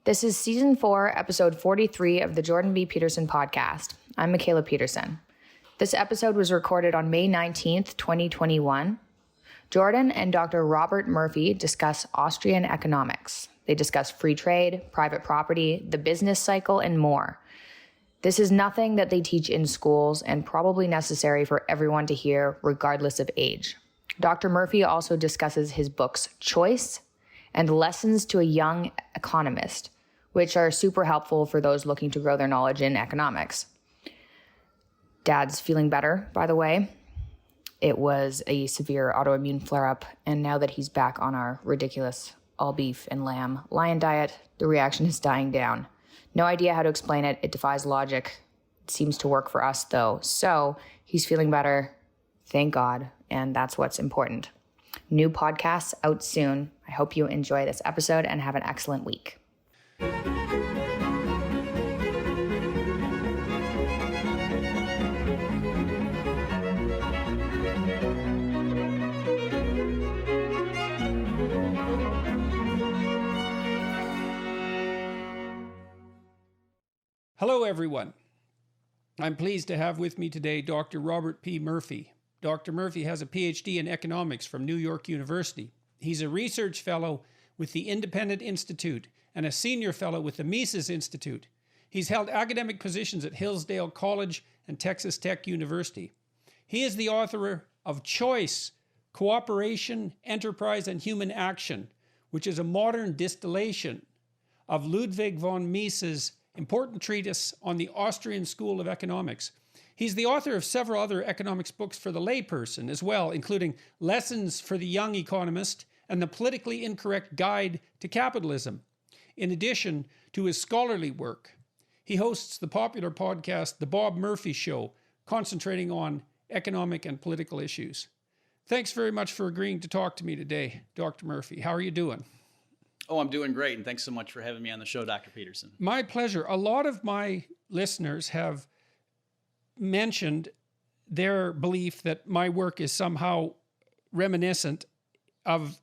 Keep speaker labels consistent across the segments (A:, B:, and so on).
A: This is Season 4, Episode 43 of the Jordan B. Peterson podcast. I'm Michaela Peterson. This episode was recorded on May 19th, 2021. Jordan and Dr. Robert Murphy discuss Austrian economics. They discuss free trade, private property, the business cycle, and more. This is nothing that they teach in schools and probably necessary for everyone to hear, regardless of age. Dr. Murphy also discusses his books Choice and Lessons to a Young Economist, which are super helpful for those looking to grow their knowledge in economics. Dad's feeling better, by the way. It was a severe autoimmune flare-up, and now that he's back on our ridiculous all beef and lamb lion diet, the reaction is dying down. No idea how to explain it. It defies logic. It seems to work for us, though. So he's feeling better, thank God, and that's what's important. New podcasts out soon. I hope you enjoy this episode and have an excellent week.
B: Hello, everyone. I'm pleased to have with me today Dr. Robert P. Murphy. Dr. Murphy has a PhD in economics from New York University. He's a research fellow with the Independent Institute and a senior fellow with the Mises Institute. He's held academic positions at Hillsdale College and Texas Tech University. He is the author of Choice, Cooperation, Enterprise, and Human Action, which is a modern distillation of Ludwig von Mises' important treatise on the Austrian School of Economics. He's the author of several other economics books for the layperson as well, including Lessons for the Young Economist and The Politically Incorrect Guide to Capitalism. In addition to his scholarly work, he hosts the popular podcast, The Bob Murphy Show, concentrating on economic and political issues. Thanks very much for agreeing to talk to me today, Dr. Murphy. How are you doing?
C: Oh, I'm doing great, and thanks so much for having me on the show, Dr. Peterson.
B: My pleasure. A lot of my listeners have mentioned their belief that my work is somehow reminiscent of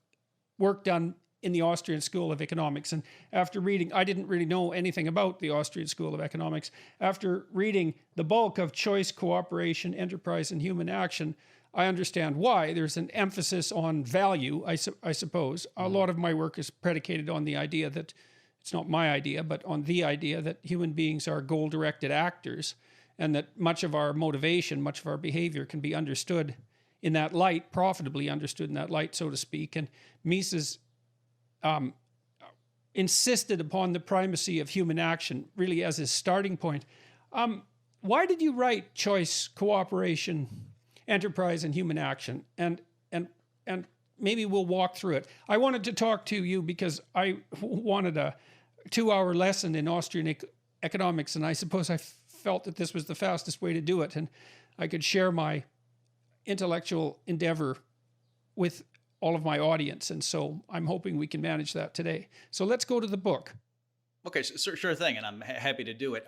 B: work done in the Austrian School of Economics. And after reading, I didn't really know anything about the Austrian School of Economics. After reading the bulk of Choice, Cooperation, Enterprise, and Human Action, I understand why. There's an emphasis on value, I suppose. A lot of my work is predicated on the idea that, it's not my idea, but on the idea that human beings are goal-directed actors, and that much of our motivation, much of our behavior can be understood in that light, profitably understood in that light, so to speak. And Mises insisted upon the primacy of human action, really as his starting point. Why did you write Choice, Cooperation, Enterprise, and Human Action? And maybe we'll walk through it. I wanted to talk to you because I wanted a 2-hour lesson in Austrian economics, and I suppose I felt that this was the fastest way to do it, and I could share my intellectual endeavor with all of my audience, and so I'm hoping we can manage that today. So let's go to the book.
C: Okay, sure thing, and I'm happy to do it.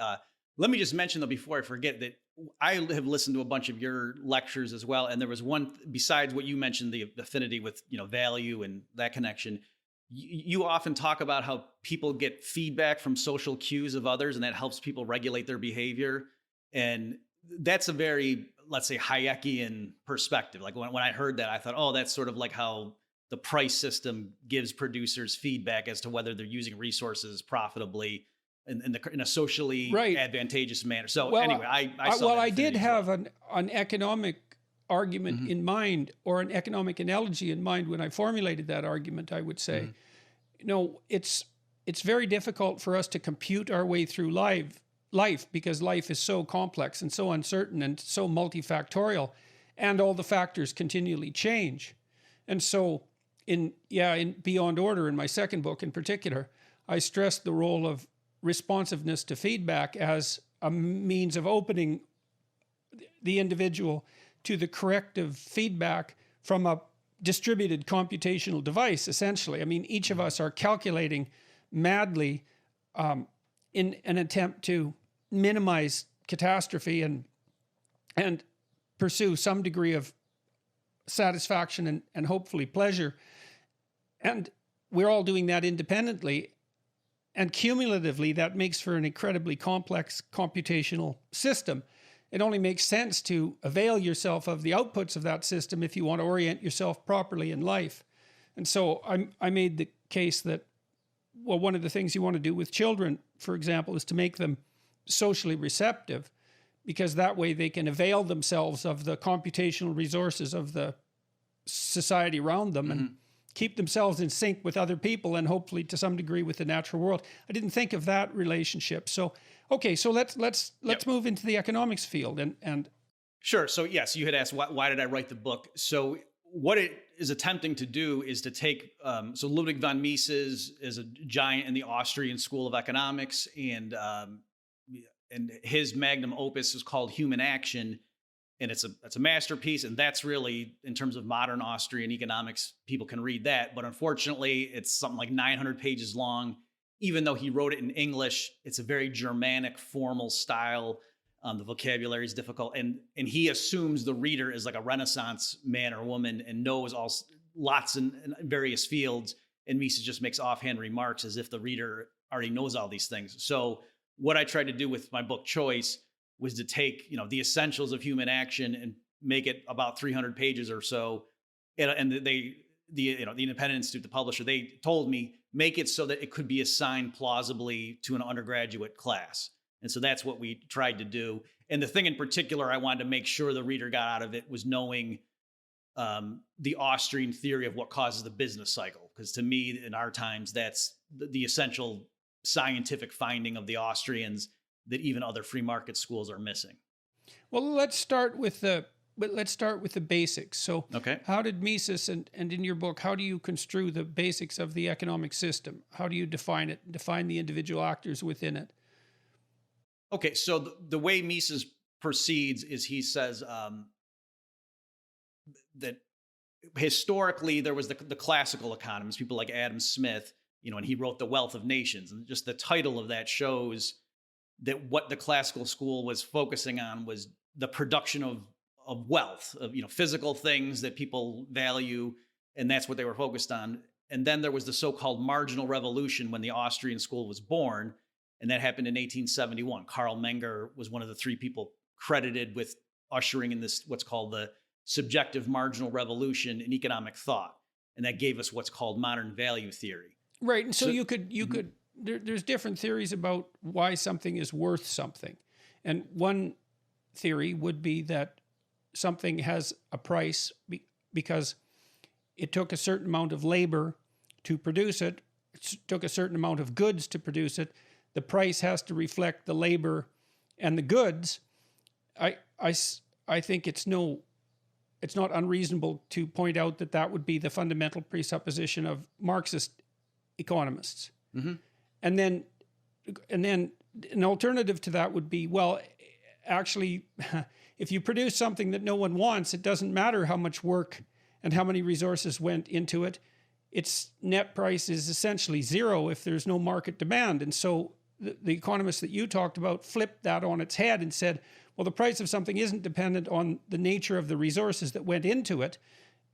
C: Let me just mention, though, before I forget, that I have listened to a bunch of your lectures as well, and there was one, besides what you mentioned, the affinity with value and that connection. You often talk about how people get feedback from social cues of others, and that helps people regulate their behavior. And that's a very, let's say, Hayekian perspective. Like when I heard that, I thought, oh, that's sort of like how the price system gives producers feedback as to whether they're using resources profitably in a socially advantageous manner. So anyway, I saw that.
B: I did have an economic argument in mind, or an economic analogy in mind when I formulated that argument. I would say, it's very difficult for us to compute our way through life because life is so complex and so uncertain and so multifactorial, and all the factors continually change. And so in Beyond Order, in my second book in particular, I stressed the role of responsiveness to feedback as a means of opening the individual to the corrective feedback from a distributed computational device, essentially. I mean, each of us are calculating madly in an attempt to minimize catastrophe and pursue some degree of satisfaction and hopefully pleasure. And we're all doing that independently. And cumulatively, that makes for an incredibly complex computational system. It only makes sense to avail yourself of the outputs of that system if you want to orient yourself properly in life. And so I made the case that, well, one of the things you want to do with children, for example, is to make them socially receptive, because that way they can avail themselves of the computational resources of the society around them and keep themselves in sync with other people and hopefully to some degree with the natural world. I didn't think of that relationship. So, okay, so let's move into the economics field and
C: Sure. So yes, you had asked why did I write the book? So what it is attempting to do is to take, so Ludwig von Mises is a giant in the Austrian School of Economics, and his magnum opus is called Human Action, and it's a masterpiece, and that's really, in terms of modern Austrian economics, people can read that. But unfortunately, it's something like 900 pages long. Even though he wrote it in English, it's a very Germanic formal style. The vocabulary is difficult, and he assumes the reader is like a Renaissance man or woman and knows lots in various fields. And Mises just makes offhand remarks as if the reader already knows all these things. So what I tried to do with my book Choice was to take, the essentials of human action and make it about 300 pages or so. And the Independent Institute, the publisher, they told me, make it so that it could be assigned plausibly to an undergraduate class. And so that's what we tried to do. And the thing in particular I wanted to make sure the reader got out of it was knowing the Austrian theory of what causes the business cycle. Because to me, in our times, that's the essential scientific finding of the Austrians that even other free market schools are missing.
B: Well, let's start with the basics. So
C: okay.
B: How did Mises, and in your book, how do you construe the basics of the economic system? How do you define it, define the individual actors within it?
C: Okay, so the way Mises proceeds is he says that historically there was the classical economists, people like Adam Smith, and he wrote The Wealth of Nations. And just the title of that shows that what the classical school was focusing on was the production of wealth, of physical things that people value, and that's what they were focused on. And then there was the so-called marginal revolution when the Austrian school was born. And that happened in 1871. Karl Menger was one of the three people credited with ushering in this, what's called the subjective marginal revolution in economic thought. And that gave us what's called modern value theory.
B: Right. And so you could, there's different theories about why something is worth something. And one theory would be that something has a price because it took a certain amount of labor to produce it. It took a certain amount of goods to produce it. The price has to reflect the labor and the goods. I think it's not unreasonable to point out that would be the fundamental presupposition of Marxist economists. Mm-hmm. And then an alternative to that would be, well, actually, if you produce something that no one wants, it doesn't matter how much work and how many resources went into it. Its net price is essentially zero if there's no market demand. And so the economists that you talked about flipped that on its head and said, well, the price of something isn't dependent on the nature of the resources that went into it.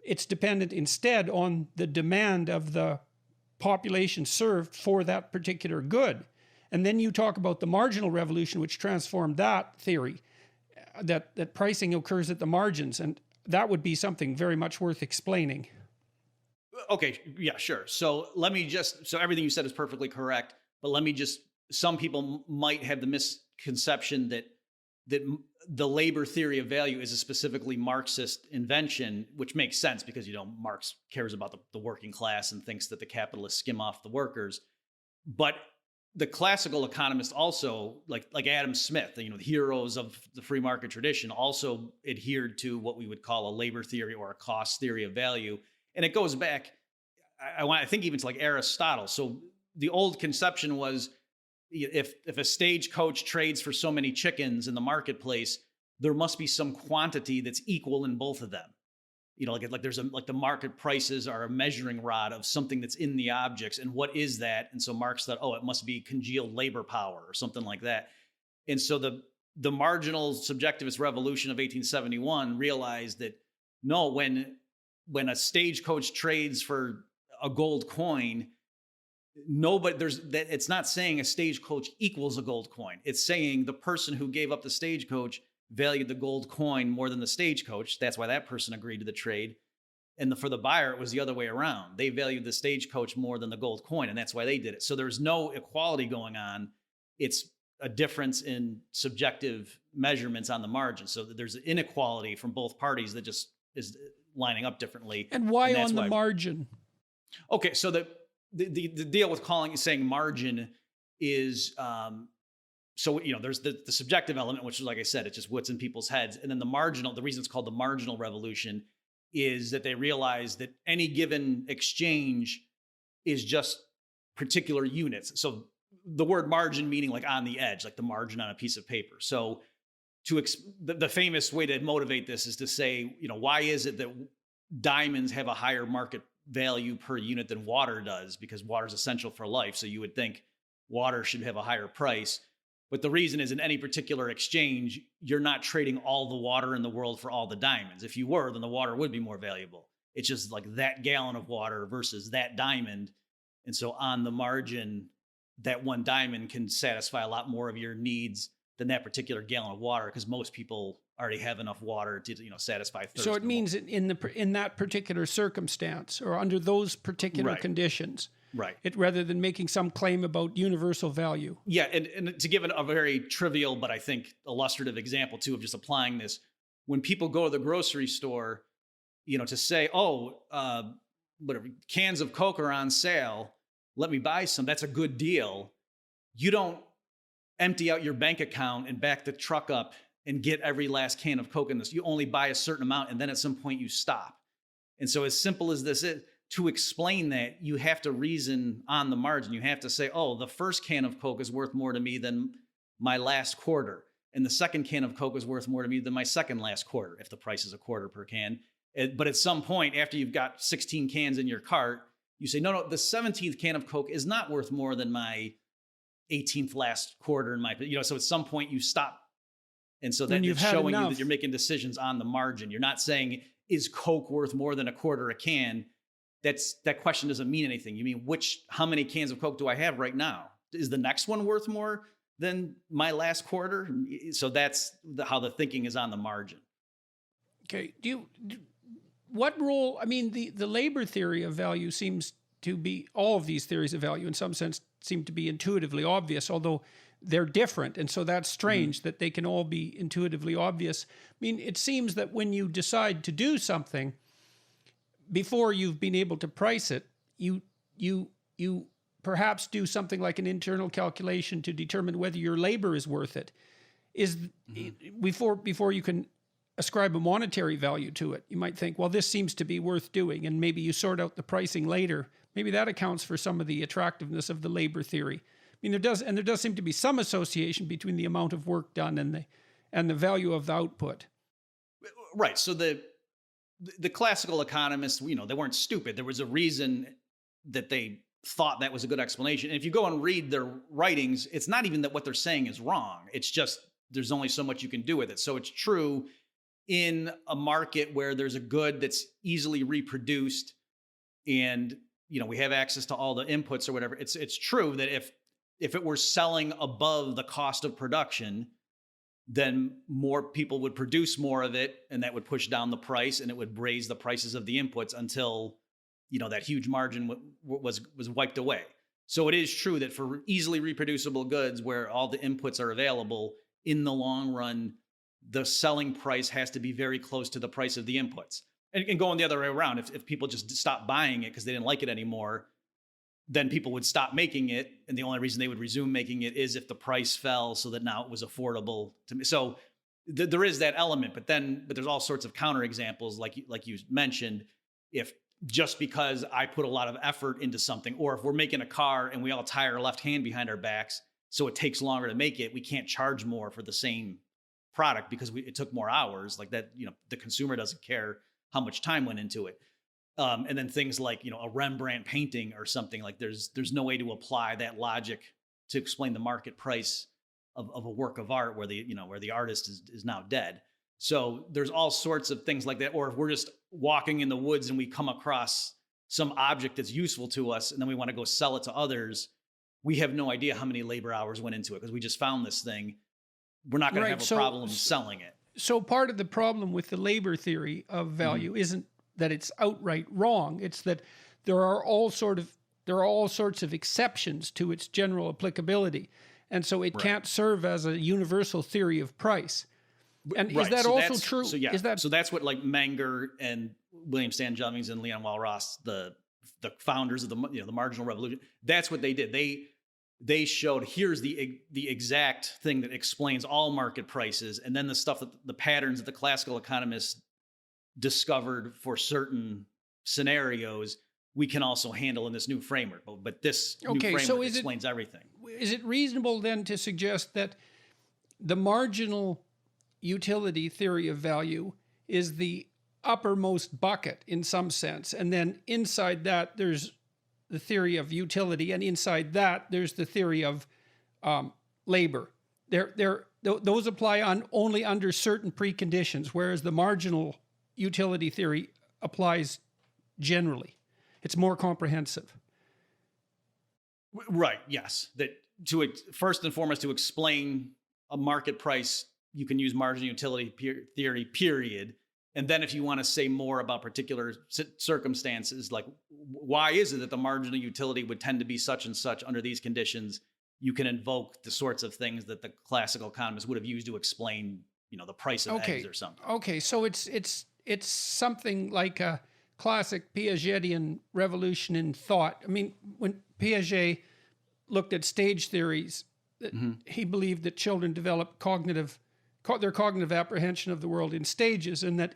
B: It's dependent instead on the demand of the population served for that particular good. And then you talk about the marginal revolution, which transformed that theory, that pricing occurs at the margins. And that would be something very much worth explaining.
C: Okay, yeah, sure. So so everything you said is perfectly correct, but some people might have the misconception that the labor theory of value is a specifically Marxist invention, which makes sense because, Marx cares about the working class and thinks that the capitalists skim off the workers. But the classical economists also, like Adam Smith, the heroes of the free market tradition, also adhered to what we would call a labor theory or a cost theory of value. And it goes back, I think even to like Aristotle. So the old conception was, if a stagecoach trades for so many chickens in the marketplace, there must be some quantity that's equal in both of them. Like there's the market prices are a measuring rod of something that's in the objects. And what is that? And so Marx thought, it must be congealed labor power or something like that. And so the marginal subjectivist revolution of 1871 realized that no, when a stagecoach trades for a gold coin, nobody there's that it's not saying a stagecoach equals a gold coin. It's saying the person who gave up the stagecoach valued the gold coin more than the stagecoach. That's why that person agreed to the trade. And for the buyer, it was the other way around. They valued the stagecoach more than the gold coin, and that's why they did it. So there's no equality going on. It's a difference in subjective measurements on the margin. So there's an inequality from both parties that just is lining up differently.
B: And why on the margin?
C: Okay, so the deal with saying margin is so there's the subjective element, which is, like I said, it's just what's in people's heads, and then the reason it's called the marginal revolution is that they realize that any given exchange is just particular units. So the word margin meaning like on the edge, like the margin on a piece of paper. So the famous way to motivate this is to say, why is it that diamonds have a higher market value per unit than water does? Because water is essential for life. So you would think water should have a higher price. But the reason is in any particular exchange, you're not trading all the water in the world for all the diamonds. If you were, then the water would be more valuable. It's just like that gallon of water versus that diamond. And so on the margin, that one diamond can satisfy a lot more of your needs than that particular gallon of water, because most people already have enough water to satisfy thirst.
B: So it means in that particular circumstance or under those particular conditions.
C: Right.
B: Rather than making some claim about universal value.
C: Yeah. And to give a very trivial, but I think illustrative example too, of just applying this, when people go to the grocery store, to say, whatever, cans of Coke are on sale, let me buy some. That's a good deal. You don't empty out your bank account and back the truck up and get every last can of Coke in this. You only buy a certain amount, and then at some point you stop. And so as simple as this is, to explain that, you have to reason on the margin. You have to say, the first can of Coke is worth more to me than my last quarter. And the second can of Coke is worth more to me than my second last quarter, if the price is a quarter per can. But at some point, after you've got 16 cans in your cart, you say, no, the 17th can of Coke is not worth more than my 18th last quarter in my, so at some point you stop. And so then it's showing you that you're making decisions on the margin. You're not saying, is Coke worth more than a quarter a can? That question doesn't mean anything. You mean how many cans of Coke do I have right now? Is the next one worth more than my last quarter? So that's how the thinking is on the margin.
B: Okay. What role, the labor theory of value seems to be, all of these theories of value in some sense seem to be intuitively obvious, although they're different. And so that's strange that they can all be intuitively obvious. It seems that when you decide to do something, before you've been able to price it, you perhaps do something like an internal calculation to determine whether your labor is worth it. Before you can ascribe a monetary value to it, you might think, well, this seems to be worth doing, and maybe you sort out the pricing later. Maybe that accounts for some of the attractiveness of the labor theory. There does seem to be some association between the amount of work done and the value of the output.
C: Right. So the classical economists, they weren't stupid. There was a reason that they thought that was a good explanation. And if you go and read their writings, it's not even that what they're saying is wrong. It's just there's only so much you can do with it. So it's true in a market where there's a good that's easily reproduced and, we have access to all the inputs or whatever. It's true that if it were selling above the cost of production, then more people would produce more of it, and that would push down the price, and it would raise the prices of the inputs until, that huge margin was wiped away. So it is true that for easily reproducible goods where all the inputs are available, in the long run, the selling price has to be very close to the price of the inputs. And going the other way around, if people just stopped buying it because they didn't like it anymore, then people would stop making it. And the only reason they would resume making it is if the price fell so that now it was affordable to me. So there is that element, but there's all sorts of counterexamples, like you mentioned. If just because I put a lot of effort into something, or if we're making a car and we all tie our left hand behind our backs, so it takes longer to make it, we can't charge more for the same product because it took more hours. Like that, the consumer doesn't care how much time went into it. And then things like, a Rembrandt painting or something, like there's no way to apply that logic to explain the market price of a work of art where the artist is now dead. So there's all sorts of things like that. Or if we're just walking in the woods and we come across some object that's useful to us, and then we want to go sell it to others, we have no idea how many labor hours went into it because we just found this thing. We're not going to have a problem selling it.
B: So part of the problem with the labor theory of value isn't that it's outright wrong. It's that there are all sorts of exceptions to its general applicability. And so it can't serve as a universal theory of price. And is that also true?
C: So that's what like Menger and William Stanton Jennings and Leon Walras, the founders of the marginal revolution, that's what they did. They showed, here's the exact thing that explains all market prices, and then the stuff that the patterns that the classical economists discovered for certain scenarios, we can also handle in this new framework. But this new framework explains everything.
B: Is it reasonable then to suggest that the marginal utility theory of value is the uppermost bucket in some sense, and then inside that there's the theory of utility, and inside that there's the theory of labor? Those apply only under certain preconditions, whereas the marginal utility theory applies generally. It's more comprehensive.
C: Right. Yes. That first and foremost, to explain a market price, you can use marginal utility theory, period. And then if you want to say more about particular circumstances, like why is it that the marginal utility would tend to be such and such under these conditions, you can invoke the sorts of things that the classical economists would have used to explain, the price of eggs or something.
B: Okay. So it's something like a classic Piagetian revolution in thought. I mean, when Piaget looked at stage theories, he believed that children develop their cognitive apprehension of the world in stages, and that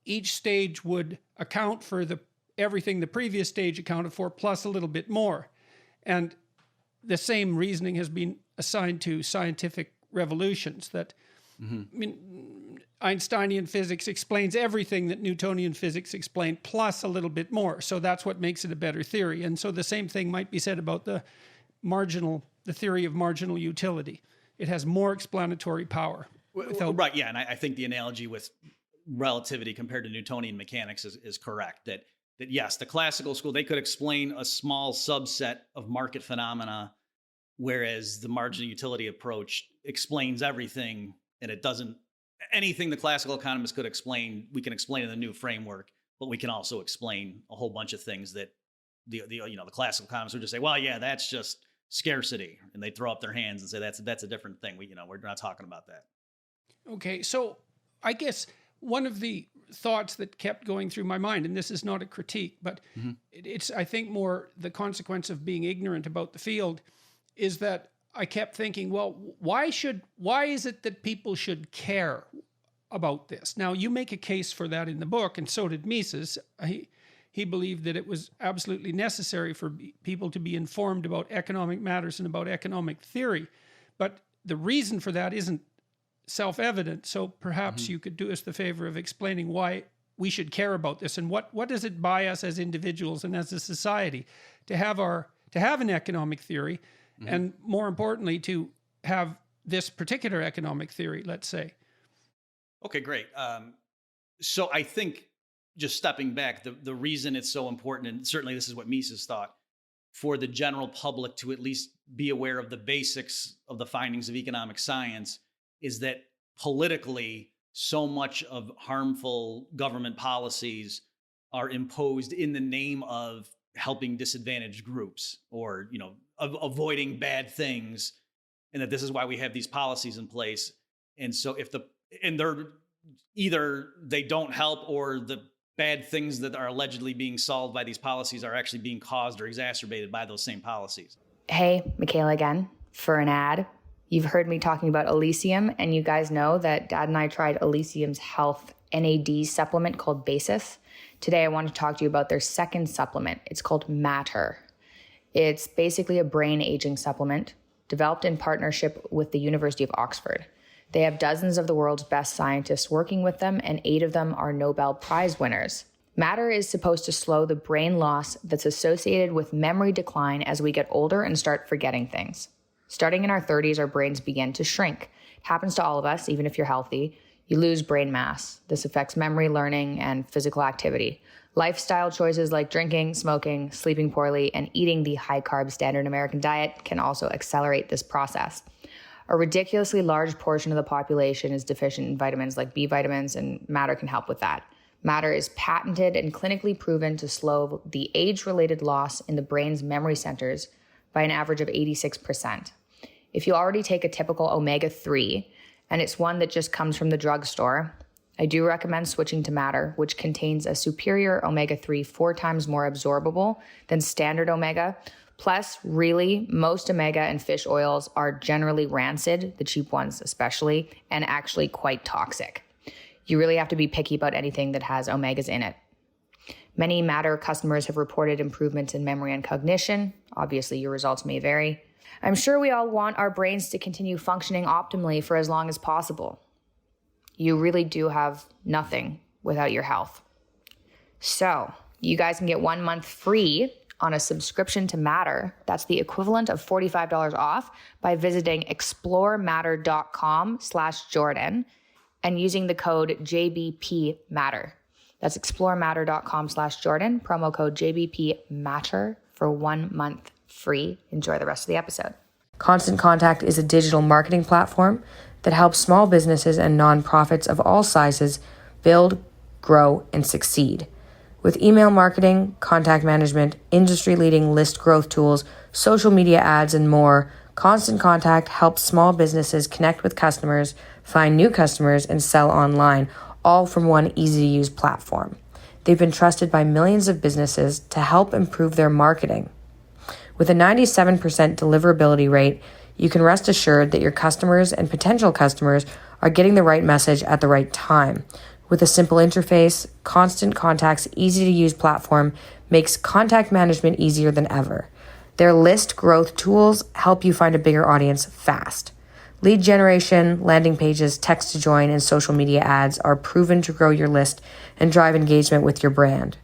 B: each stage would account for everything the previous stage accounted for, plus a little bit more. And the same reasoning has been assigned to scientific revolutions, that Einsteinian physics explains everything that Newtonian physics explained, plus a little bit more. So that's what makes it a better theory. And so the same thing might be said about the theory of marginal utility. It has more explanatory power.
C: Right, yeah, and I think the analogy with relativity compared to Newtonian mechanics is correct. That yes, the classical school, they could explain a small subset of market phenomena, whereas the marginal utility approach explains everything, and it doesn't. Anything the classical economists could explain, we can explain in the new framework, but we can also explain a whole bunch of things that the classical economists would just say, well, yeah, that's just scarcity, and they throw up their hands and say that's a different thing. We're not talking about that.
B: Okay, so I guess one of the thoughts that kept going through my mind, and this is not a critique, but it's, I think, more the consequence of being ignorant about the field, is that I kept thinking, well, why is it that people should care about this? Now, you make a case for that in the book, and so did Mises. He believed that it was absolutely necessary for people to be informed about economic matters and about economic theory. But the reason for that isn't self-evident. So perhaps you could do us the favor of explaining why we should care about this, and what does it buy us as individuals and as a society to have an economic theory, and more importantly, to have this particular economic theory, let's say.
C: Okay, great. So I think, just stepping back, the reason it's so important, and certainly this is what Mises thought, for the general public to at least be aware of the basics of the findings of economic science, is that politically, so much of harmful government policies are imposed in the name of helping disadvantaged groups, or avoiding bad things, and that this is why we have these policies in place. And so they're either they don't help, or the bad things that are allegedly being solved by these policies are actually being caused or exacerbated by those same policies.
A: Hey, Michaela again for an ad. You've heard me talking about Elysium, and you guys know that Dad and I tried Elysium's health NAD supplement called Basis. Today, I want to talk to you about their second supplement. It's called Matter. It's basically a brain aging supplement developed in partnership with the University of Oxford. They have dozens of the world's best scientists working with them, and 8 of them are Nobel Prize winners. Matter is supposed to slow the brain loss that's associated with memory decline as we get older and start forgetting things. Starting in our 30s, our brains begin to shrink. It happens to all of us, even if you're healthy. You lose brain mass. This affects memory, learning, and physical activity. Lifestyle choices like drinking, smoking, sleeping poorly, and eating the high-carb standard American diet can also accelerate this process. A ridiculously large portion of the population is deficient in vitamins like B vitamins, and Matter can help with that. Matter is patented and clinically proven to slow the age-related loss in the brain's memory centers by an average of 86%. If you already take a typical omega-3, and it's one that just comes from the drugstore, I do recommend switching to Matter, which contains a superior omega-3 4 times more absorbable than standard omega. Plus, really, most omega and fish oils are generally rancid, the cheap ones especially, and actually quite toxic. You really have to be picky about anything that has omegas in it. Many Matter customers have reported improvements in memory and cognition. Obviously, your results may vary. I'm sure we all want our brains to continue functioning optimally for as long as possible. You really do have nothing without your health. So, you guys can get 1 month free on a subscription to Matter. That's the equivalent of $45 off by visiting explorematter.com/Jordan and using the code JBPMatter. That's explorematter.com/Jordan, promo code JBPMatter for 1 month free. Enjoy the rest of the episode. Constant Contact is a digital marketing platform that helps small businesses and nonprofits of all sizes build, grow, and succeed. With email marketing, contact management, industry-leading list growth tools, social media ads, and more, Constant Contact helps small businesses connect with customers, find new customers, and sell online, all from one easy-to-use platform. They've been trusted by millions of businesses to help improve their marketing. With a 97% deliverability rate, you can rest assured that your customers and potential customers are getting the right message at the right time. With a simple interface, Constant Contact's easy-to-use platform makes contact management easier than ever. Their list growth tools help you find a bigger audience fast. Lead generation, landing pages, text to join, and social media ads are proven to grow your list and drive engagement with your brand.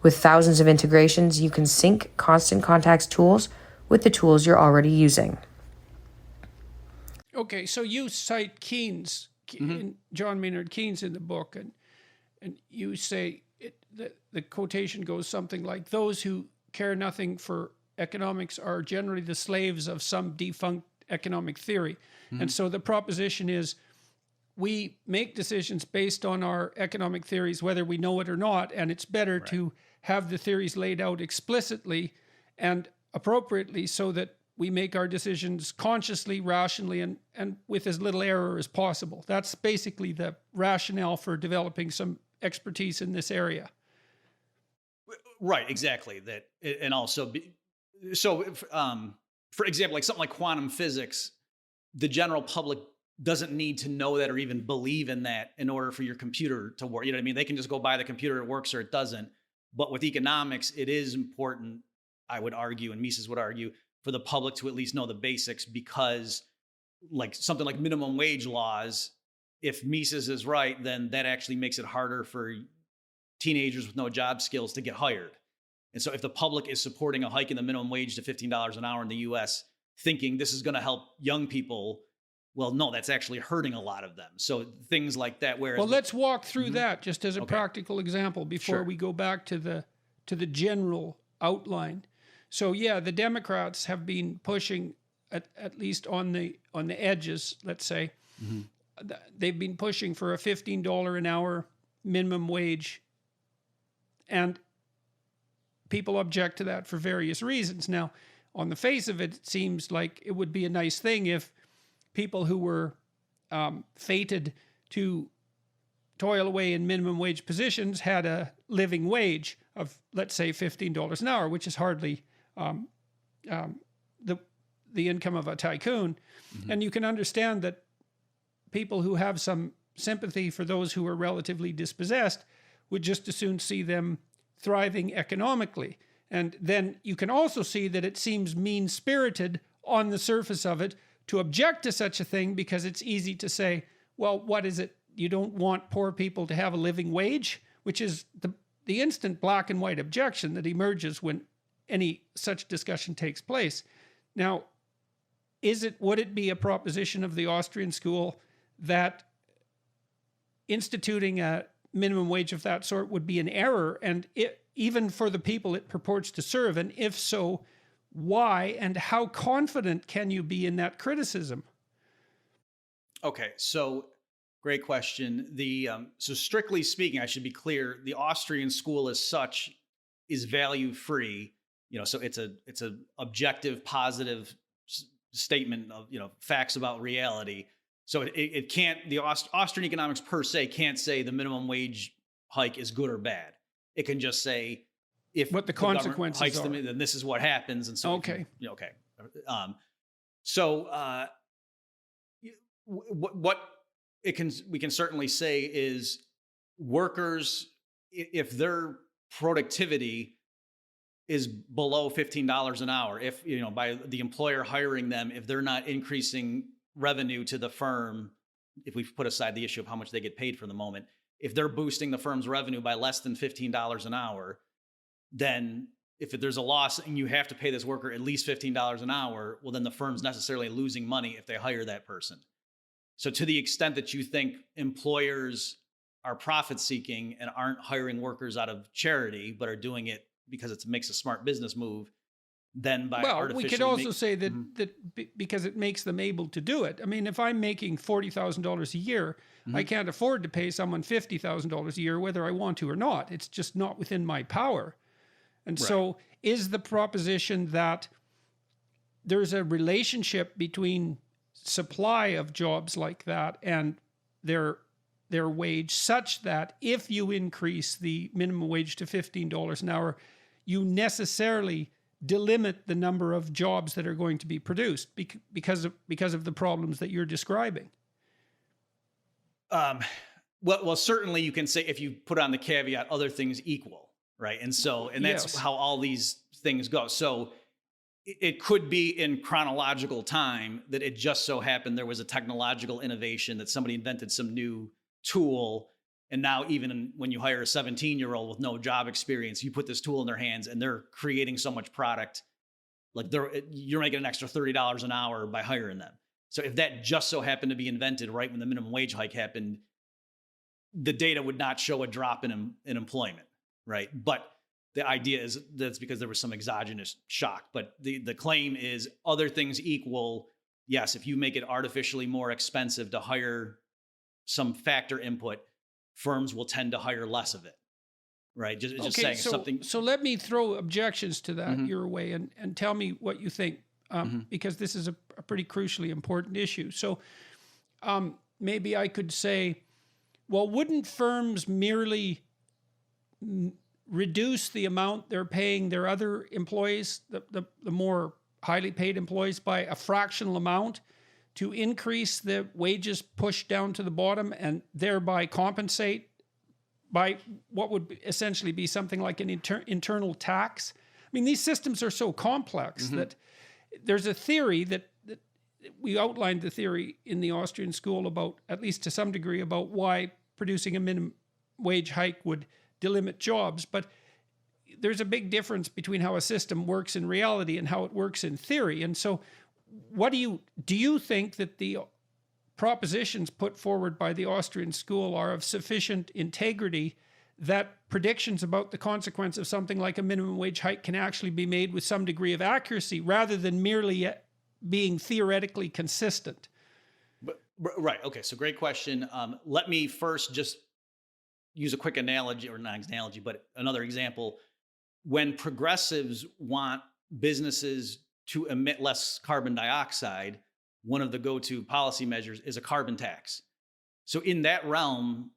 A: With thousands of integrations, you can sync Constant Contact's tools with the tools you're already using.
B: Okay, so you cite Keynes, John Maynard Keynes in the book, and you say the quotation goes something like, "Those who care nothing for economics are generally the slaves of some defunct economic theory." And so the proposition is we make decisions based on our economic theories, whether we know it or not, and it's better to have the theories laid out explicitly and appropriately so that we make our decisions consciously, rationally, and with as little error as possible. That's basically the rationale for developing some expertise in this area.
C: Right, exactly. That, and also, for example, like something like quantum physics, the general public doesn't need to know that or even believe in that in order for your computer to work. You know what I mean? They can just go buy the computer, it works or it doesn't. But with economics, it is important, I would argue, and Mises would argue, for the public to at least know the basics, because like something like minimum wage laws, if Mises is right, then that actually makes it harder for teenagers with no job skills to get hired. And so if the public is supporting a hike in the minimum wage to $15 an hour in the US, thinking this is going to help young people, well, no, that's actually hurting a lot of them. So things like that. Whereas,
B: well, let's walk through that just as a practical example before we go back to the general outline. So yeah, the Democrats have been pushing, at least on the edges, let's say, they've been pushing for a $15 an hour minimum wage, and people object to that for various reasons. Now, on the face of it, it seems like it would be a nice thing if people who were fated to toil away in minimum wage positions had a living wage of, let's say, $15 an hour, which is hardly the income of a tycoon. And you can understand that people who have some sympathy for those who are relatively dispossessed would just as soon see them thriving economically. And then you can also see that it seems mean-spirited on the surface of it to object to such a thing, because it's easy to say, well, what is it? You don't want poor people to have a living wage, which is the instant black and white objection that emerges when any such discussion takes place. Now, would it be a proposition of the Austrian school that instituting a minimum wage of that sort would be an error, and even for the people it purports to serve? And if so, why, and how confident can you be in that criticism?
C: Okay, so great question. So strictly speaking, I should be clear: the Austrian school, as such, is value free. So it's a objective, positive statement of facts about reality. So it can't, the Austrian economics per se can't say the minimum wage hike is good or bad. It can just say if
B: what the consequences
C: hikes
B: are,
C: then this is what happens. And so
B: okay,
C: okay. So what we can certainly say is workers, if their productivity is below $15 an hour, if by the employer hiring them, if they're not increasing revenue to the firm, if we put aside the issue of how much they get paid for the moment, if they're boosting the firm's revenue by less than $15 an hour, then if there's a loss and you have to pay this worker at least $15 an hour, well, then the firm's necessarily losing money if they hire that person. So to the extent that you think employers are profit seeking and aren't hiring workers out of charity, but are doing it because it makes a smart business move, then
B: we could also say that because it makes them able to do it. I mean, if I'm making $40,000 a year, I can't afford to pay someone $50,000 a year, whether I want to or not. It's just not within my power. And so is the proposition that there's a relationship between supply of jobs like that and their wage, such that if you increase the minimum wage to $15 an hour, you necessarily delimit the number of jobs that are going to be produced because of the problems that you're describing?
C: Well, certainly you can say, if you put on the caveat, other things equal, right? And that's how all these things go. So it could be in chronological time that it just so happened there was a technological innovation, that somebody invented some new tool. And now even when you hire a 17-year-old with no job experience, you put this tool in their hands and they're creating so much product, like you're making an extra $30 an hour by hiring them. So if that just so happened to be invented right when the minimum wage hike happened, the data would not show a drop in employment, right? But the idea is that's because there was some exogenous shock. But the claim is, other things equal, yes, if you make it artificially more expensive to hire some factor input, firms will tend to hire less of it, right? Just saying something.
B: So let me throw objections to that your way and tell me what you think, because this is a pretty crucially important issue. So maybe I could say, well, wouldn't firms merely reduce the amount they're paying their other employees, the more highly paid employees, by a fractional amount to increase the wages pushed down to the bottom, and thereby compensate by what would essentially be something like an internal tax? I mean, these systems are so complex that there's a theory that we outlined the theory in the Austrian school about, at least to some degree, about why producing a minimum wage hike would delimit jobs. But there's a big difference between how a system works in reality and how it works in theory. And so do you think that the propositions put forward by the Austrian school are of sufficient integrity that predictions about the consequence of something like a minimum wage hike can actually be made with some degree of accuracy, rather than merely being theoretically consistent?
C: Right. Okay. So great question. Let me first just use a quick analogy, or not analogy, but another example. When progressives want businesses to emit less carbon dioxide, one of the go-to policy measures is a carbon tax. So in that realm,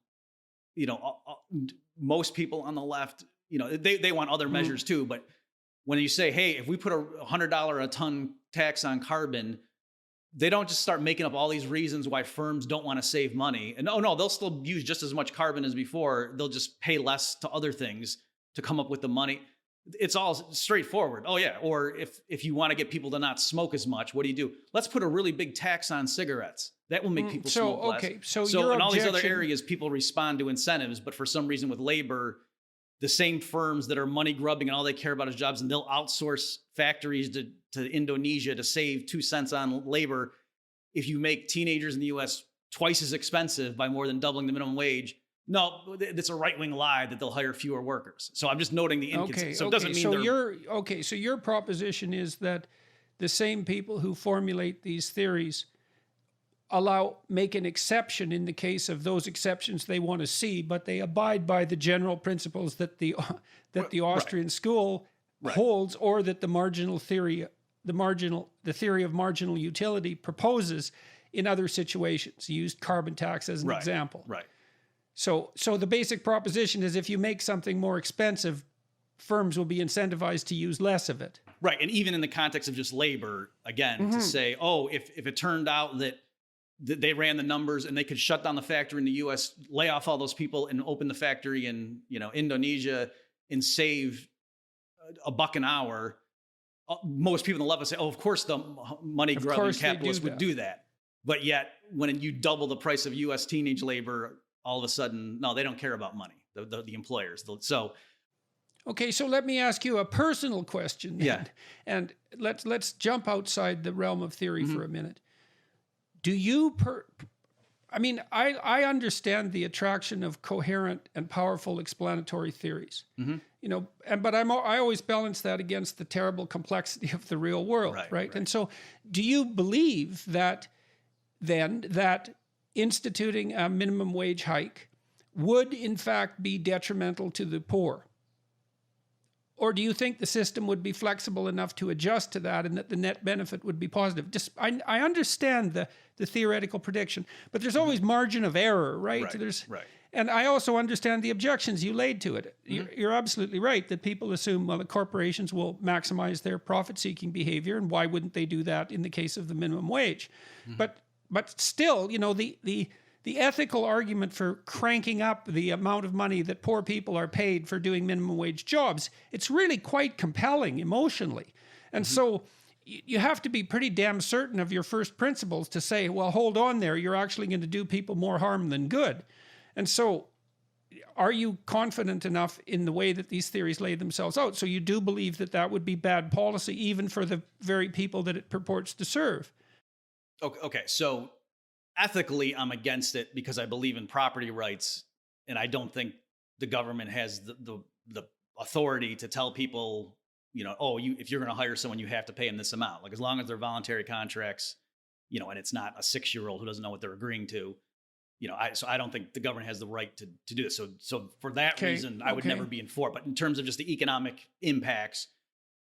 C: most people on the left, they want other measures too. But when you say, hey, if we put a $100 a ton tax on carbon, they don't just start making up all these reasons why firms don't want to save money. And no, they'll still use just as much carbon as before. They'll just pay less to other things to come up with the money. It's all straightforward. Oh yeah. Or if you want to get people to not smoke as much, what do? Let's put a really big tax on cigarettes. That will make people smoke less. So in all these other areas, people respond to incentives, but for some reason with labor, the same firms that are money grubbing and all they care about is jobs, and they'll outsource factories to Indonesia to save 2 cents on labor. If you make teenagers in the US twice as expensive by more than doubling the minimum wage, No, it's a right-wing lie that they'll hire fewer workers. So I'm just noting the inconsistency. So it doesn't mean
B: So your proposition is that the same people who formulate these theories make an exception in the case of those exceptions they want to see, but they abide by the general principles that the Austrian school holds, or that the theory of marginal utility proposes in other situations. You used carbon tax as an example.
C: Right.
B: So the basic proposition is, if you make something more expensive, firms will be incentivized to use less of it.
C: Right. And even in the context of just labor, again, to say, if it turned out that they ran the numbers and they could shut down the factory in the US, lay off all those people and open the factory in, Indonesia and save $1 an hour, most people on the left would say, of course the money grubbing capitalists would do that. But yet when you double the price of US teenage labor, all of a sudden, no, they don't care about money, the employers.
B: Okay, so let me ask you a personal question then.
C: Yeah.
B: And let's jump outside the realm of theory for a minute. Do you I understand the attraction of coherent and powerful explanatory theories. But I always balance that against the terrible complexity of the real world, right? And so do you believe that instituting a minimum wage hike would in fact be detrimental to the poor? Or do you think the system would be flexible enough to adjust to that, and that the net benefit would be positive? I understand the theoretical prediction, but there's always margin of error, right? And I also understand the objections you laid to it. You're absolutely right that people assume, well, the corporations will maximize their profit-seeking behavior, and why wouldn't they do that in the case of the minimum wage? But still, the ethical argument for cranking up the amount of money that poor people are paid for doing minimum wage jobs, it's really quite compelling emotionally. And so you have to be pretty damn certain of your first principles to say, well, hold on there, you're actually going to do people more harm than good. And so are you confident enough in the way that these theories lay themselves out? So you do believe that would be bad policy, even for the very people that it purports to serve?
C: Okay. So ethically, I'm against it because I believe in property rights, and I don't think the government has the authority to tell people, if you're going to hire someone, you have to pay them this amount. Like, as long as they're voluntary contracts, and it's not a 6-year-old who doesn't know what they're agreeing to, so I don't think the government has the right to do this. So for that reason, I would never be in for it. But in terms of just the economic impacts,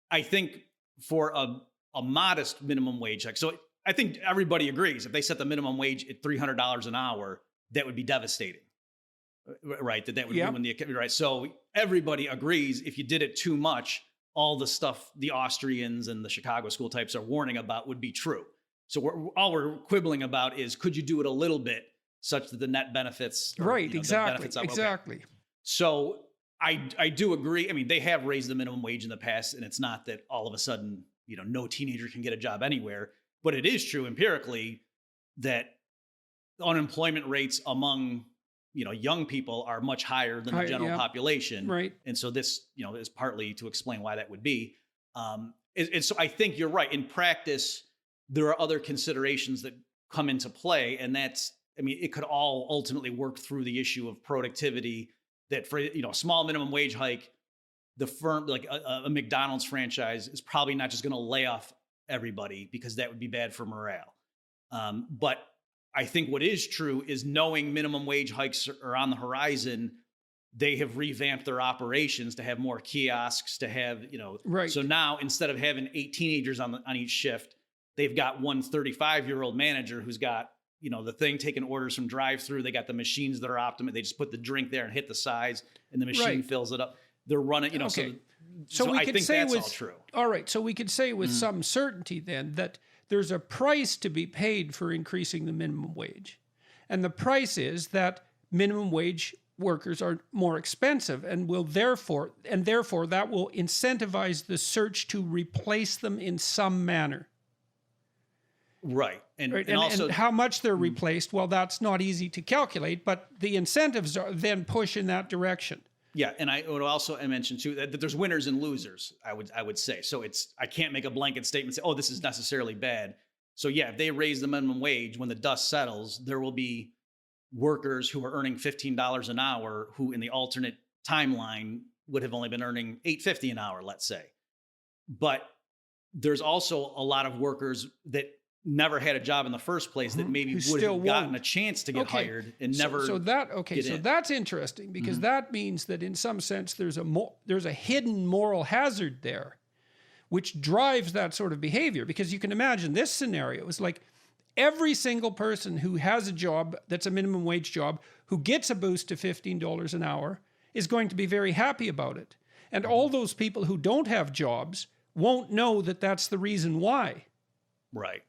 C: I think for a modest minimum wage hike, so I think everybody agrees if they set the minimum wage at $300 an hour, that would be devastating, right? That would ruin the economy, right? So everybody agrees if you did it too much, all the stuff the Austrians and the Chicago school types are warning about would be true. So all we're quibbling about is, could you do it a little bit such that the net benefits?
B: Exactly.
C: So I do agree. I mean, they have raised the minimum wage in the past, and it's not that all of a sudden, no teenager can get a job anywhere. But it is true empirically that unemployment rates among, young people are much higher than the general population.
B: Right.
C: And so this, is partly to explain why that would be. And so I think you're right. In practice, there are other considerations that come into play. And it could all ultimately work through the issue of productivity, that for, a small minimum wage hike, the firm, like a McDonald's franchise, is probably not just going to lay off everybody, because that would be bad for morale. But I think what is true is, knowing minimum wage hikes are on the horizon, they have revamped their operations to have more kiosks, to have, so now instead of having 8 teenagers on each shift, they've got one 35-year-old manager who's got, the thing taking orders from drive-through. They got the machines that are optimum. They just put the drink there and hit the size, and the machine fills it up. They're running, So I think that's all true.
B: All right. So we could say with some certainty then that there's a price to be paid for increasing the minimum wage. And the price is that minimum wage workers are more expensive, and therefore that will incentivize the search to replace them in some manner.
C: Right. And
B: how much they're replaced, well, that's not easy to calculate, but the incentives then push in that direction.
C: Yeah, and I would also mention too that there's winners and losers. I would say so. I can't make a blanket statement and say, oh, this is necessarily bad. So yeah, if they raise the minimum wage, when the dust settles, there will be workers who are earning $15 an hour, who in the alternate timeline would have only been earning $8.50 an hour, let's say. But there's also a lot of workers that never had a job in the first place that maybe would have gotten a chance to get hired and never.
B: So that's interesting, because that means that in some sense there's a hidden moral hazard there, which drives that sort of behavior. Because you can imagine this scenario is like every single person who has a job that's a minimum wage job, who gets a boost to $15 an hour, is going to be very happy about it. And all those people who don't have jobs won't know that that's the reason why.
C: Right.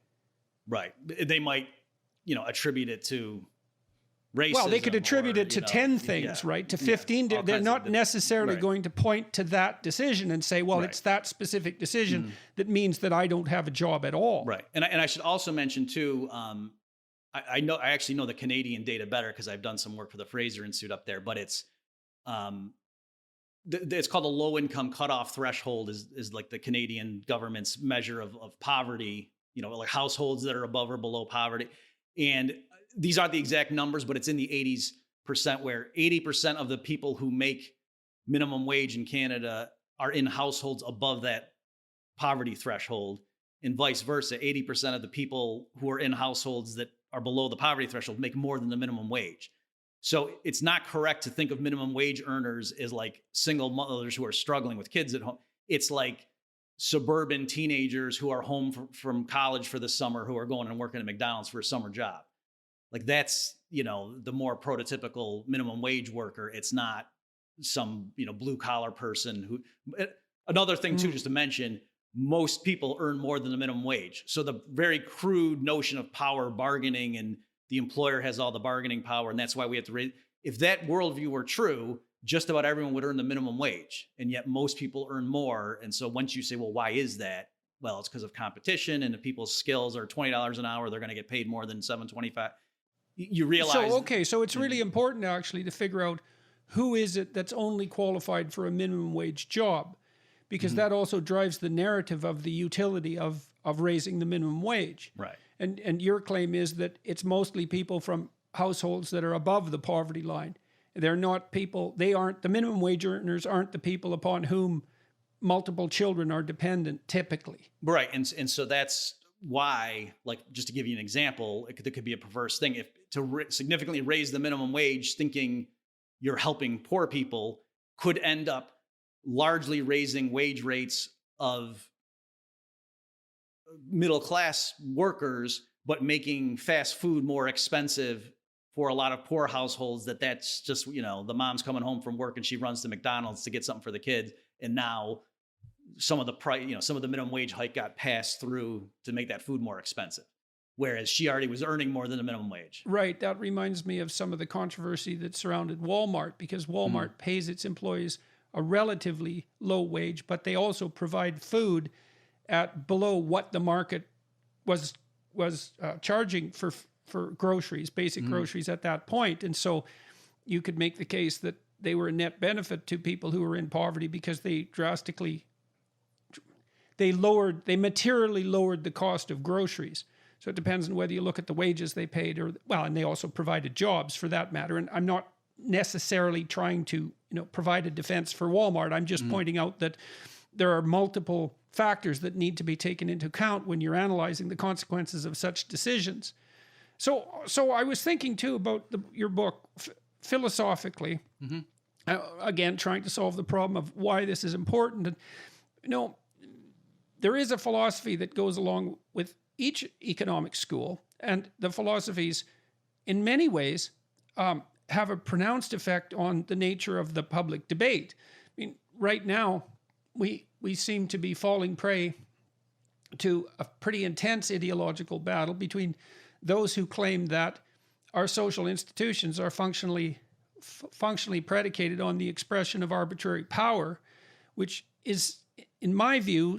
C: They might, attribute it to racism.
B: Well, they could attribute it to 10 things, right? To 15. They're not necessarily going to point to that decision and say, well, it's that specific decision that means that I don't have a job at all.
C: Right. And I should also mention too, I actually know the Canadian data better because I've done some work for the Fraser Institute up there, but it's called the low income cutoff threshold is like the Canadian government's measure of poverty, like households that are above or below poverty. And these aren't the exact numbers, but it's in the 80s%, where 80% of the people who make minimum wage in Canada are in households above that poverty threshold, and vice versa. 80% of the people who are in households that are below the poverty threshold make more than the minimum wage. So it's not correct to think of minimum wage earners as like single mothers who are struggling with kids at home. It's like suburban teenagers who are home from college for the summer, who are going and working at McDonald's for a summer job. Like that's, the more prototypical minimum wage worker. It's not some, blue collar person who, another thing too, just to mention, most people earn more than the minimum wage. So the very crude notion of power bargaining, and the employer has all the bargaining power, and that's why we have to raise. If that worldview were true, just about everyone would earn the minimum wage, and yet most people earn more. And so once you say, well, why is that? Well, it's because of competition, and if people's skills are $20 an hour, they're going to get paid more than $7.25. You realize.
B: So it's really important actually to figure out who is it that's only qualified for a minimum wage job, because that also drives the narrative of the utility of raising the minimum wage.
C: Right.
B: And your claim is that it's mostly people from households that are above the poverty line. They're not people, the minimum wage earners aren't the people upon whom multiple children are dependent typically.
C: Right. And so that's why, like, just to give you an example, there could be a perverse thing. If to significantly raise the minimum wage, thinking you're helping poor people, could end up largely raising wage rates of middle class workers, but making fast food more expensive for a lot of poor households. That's just, the mom's coming home from work and she runs to McDonald's to get something for the kids. And now some of the price, some of the minimum wage hike got passed through to make that food more expensive, whereas she already was earning more than the minimum wage.
B: Right. That reminds me of some of the controversy that surrounded Walmart, because Walmart pays its employees a relatively low wage, but they also provide food at below what the market was charging for groceries, basic groceries at that point. And so you could make the case that they were a net benefit to people who were in poverty, because they materially lowered the cost of groceries. So it depends on whether you look at the wages they paid and they also provided jobs for that matter. And I'm not necessarily trying to, provide a defense for Walmart. I'm just pointing out that there are multiple factors that need to be taken into account when you're analyzing the consequences of such decisions. So I was thinking too about your book philosophically, again, trying to solve the problem of why this is important. And, there is a philosophy that goes along with each economic school, and the philosophies in many ways have a pronounced effect on the nature of the public debate. I mean, right now, we seem to be falling prey to a pretty intense ideological battle between those who claim that our social institutions are functionally predicated on the expression of arbitrary power, which is, in my view,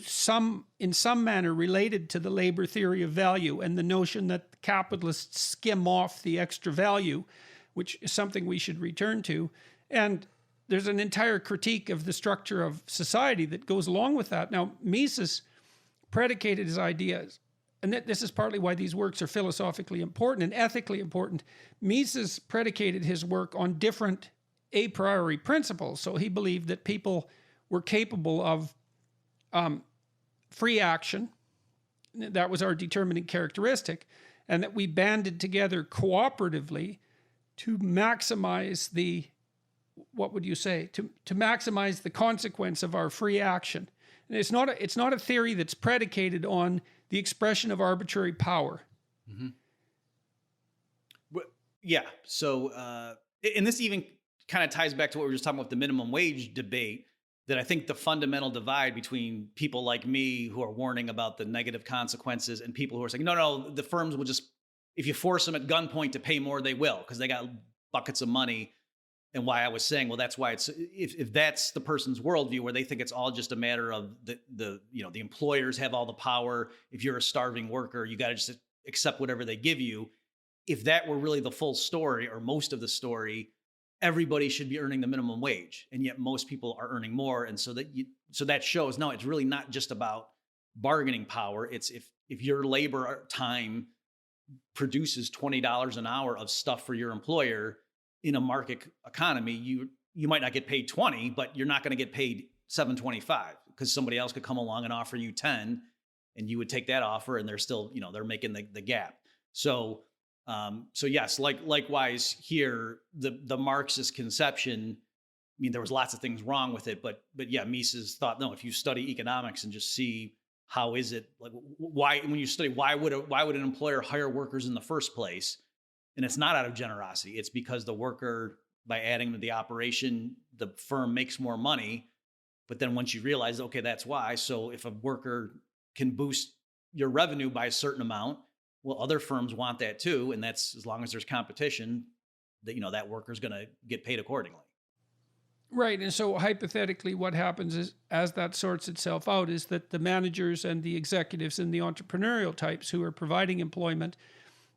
B: in some manner related to the labor theory of value and the notion that capitalists skim off the extra value, which is something we should return to. And there's an entire critique of the structure of society that goes along with that. Now, Mises predicated his ideas and this is partly why these works are philosophically important and ethically important, Mises predicated his work on different a priori principles. So he believed that people were capable of free action. That was our determining characteristic, and that we banded together cooperatively to maximize the, what would you say, to maximize the consequence of our free action. And it's not a theory that's predicated on the expression of arbitrary power.
C: Mm-hmm. Well, yeah. So, and this even kind of ties back to what we were just talking about, the minimum wage debate, that I think the fundamental divide between people like me who are warning about the negative consequences and people who are saying, no, the firms will just, if you force them at gunpoint to pay more, they will, because they got buckets of money. And why I was saying, well, that's why it's, if that's the person's worldview, where they think it's all just a matter of the employers have all the power. If you're a starving worker, you got to just accept whatever they give you. If that were really the full story, or most of the story, everybody should be earning the minimum wage, and yet most people are earning more. And so that shows, no, it's really not just about bargaining power. It's if your labor time produces $20 an hour of stuff for your employer in a market economy, you might not get paid 20, but you're not going to get paid $7.25, because somebody else could come along and offer you 10, and you would take that offer, and they're still, they're making the gap. So yes, likewise here, the Marxist conception, I mean, there was lots of things wrong with it, but yeah, Mises thought, no, if you study economics and just see how is it, like, why, when you study, why would an employer hire workers in the first place? And it's not out of generosity. It's because the worker, by adding to the operation, the firm makes more money. But then once you realize, okay, that's why. So if a worker can boost your revenue by a certain amount, well, other firms want that too. And that's, as long as there's competition, that, that worker's going to get paid accordingly.
B: Right. And so hypothetically, what happens is, as that sorts itself out, is that the managers and the executives and the entrepreneurial types who are providing employment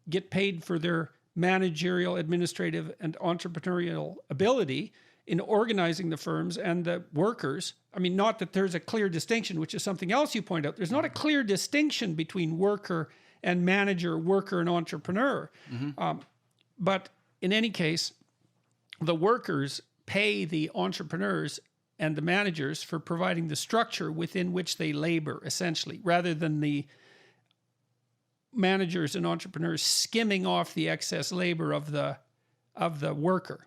B: get paid for their managerial, administrative, and entrepreneurial ability in organizing the firms, and the workers. I mean, not that there's a clear distinction, which is something else you point out. There's not a clear distinction between worker and manager, worker and entrepreneur. Mm-hmm. But in any case, the workers pay the entrepreneurs and the managers for providing the structure within which they labor, essentially, rather than the managers and entrepreneurs skimming off the excess labor of the worker.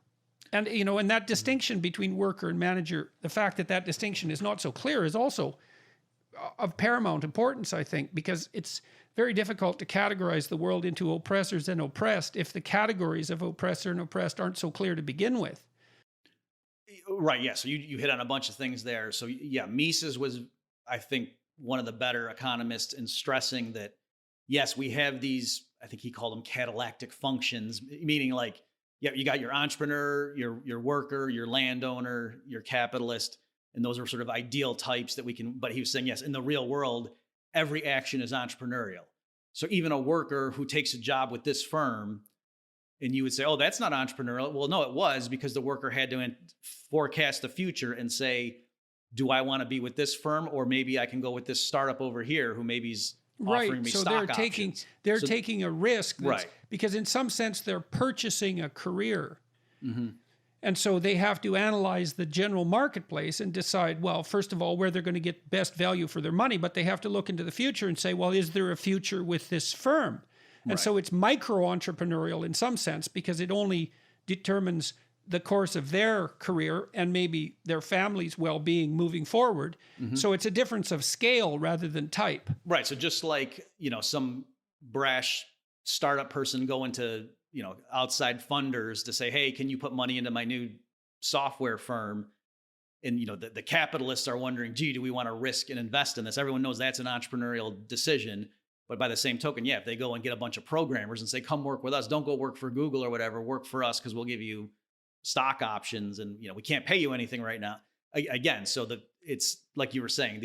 B: And, and that distinction between worker and manager, the fact that distinction is not so clear is also of paramount importance, I think, because it's very difficult to categorize the world into oppressors and oppressed if the categories of oppressor and oppressed aren't so clear to begin with.
C: Right. Yeah. So you hit on a bunch of things there. So yeah, Mises was, I think, one of the better economists in stressing that, yes, we have these, I think he called them catalactic functions, meaning like, yeah, you got your entrepreneur, your worker, your landowner, your capitalist, and those are sort of ideal types that we can, but he was saying, yes, in the real world, every action is entrepreneurial. So even a worker who takes a job with this firm, and you would say, oh, that's not entrepreneurial. Well, no, it was, because the worker had to forecast the future and say, do I want to be with this firm, or maybe I can go with this startup over here who maybe's offering me stock options.
B: They're taking a risk,
C: right?
B: Because in some sense they're purchasing a career.
C: Mm-hmm.
B: And so they have to analyze the general marketplace and decide, well, first of all, where they're going to get best value for their money, but they have to look into the future and say, well, is there a future with this firm? And
C: right.
B: So it's micro-entrepreneurial in some sense, because it only determines the course of their career and maybe their family's well-being moving forward. Mm-hmm. So it's a difference of scale rather than type.
C: Right. So just like, some brash startup person going to, outside funders to say, hey, can you put money into my new software firm? And, the capitalists are wondering, gee, do we want to risk and invest in this? Everyone knows that's an entrepreneurial decision. But by the same token, yeah, if they go and get a bunch of programmers and say, come work with us, don't go work for Google or whatever, work for us because we'll give you stock options, and we can't pay you anything right now. Again, so it's like you were saying,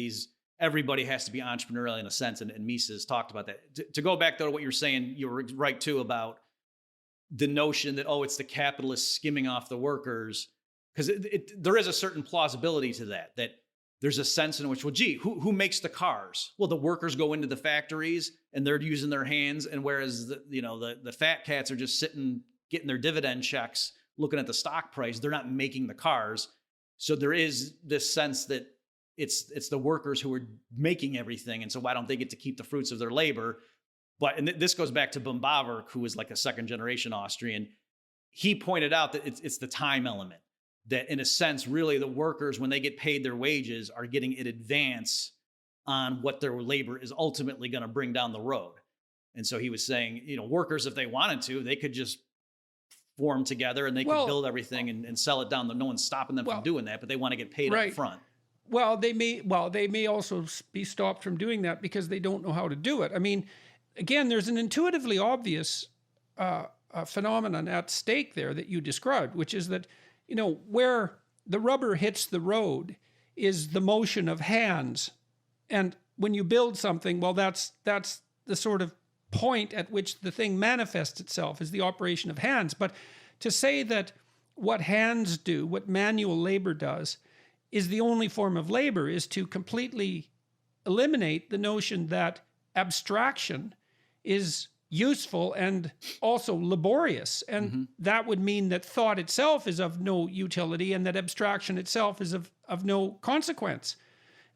C: everybody has to be entrepreneurial in a sense, and Mises talked about that. To go back though to what you were saying, you were right too about the notion that, it's the capitalists skimming off the workers, because there is a certain plausibility to that there's a sense in which, well, gee, who makes the cars? Well, the workers go into the factories and they're using their hands. And whereas the fat cats are just sitting, getting their dividend checks, looking at the stock price, they're not making the cars. So there is this sense that it's the workers who are making everything. And so why don't they get to keep the fruits of their labor? And this goes back to Bumbaver, who was like a second generation Austrian. He pointed out that it's the time element, that in a sense, really the workers, when they get paid their wages, are getting in advance on what their labor is ultimately going to bring down the road. And so he was saying, workers, if they wanted to, they could just form together and they could build everything and sell it down. No one's stopping them from doing that, but they want to get paid up front.
B: Well, they may also be stopped from doing that because they don't know how to do it. I mean, again, there's an intuitively obvious phenomenon at stake there that you described, which is that, where the rubber hits the road is the motion of hands. And when you build something, well, that's the sort of point at which the thing manifests itself, is the operation of hands. But to say that what hands do, what manual labor does, is the only form of labor is to completely eliminate the notion that abstraction is useful and also laborious. And that would mean that thought itself is of no utility and that abstraction itself is of no consequence.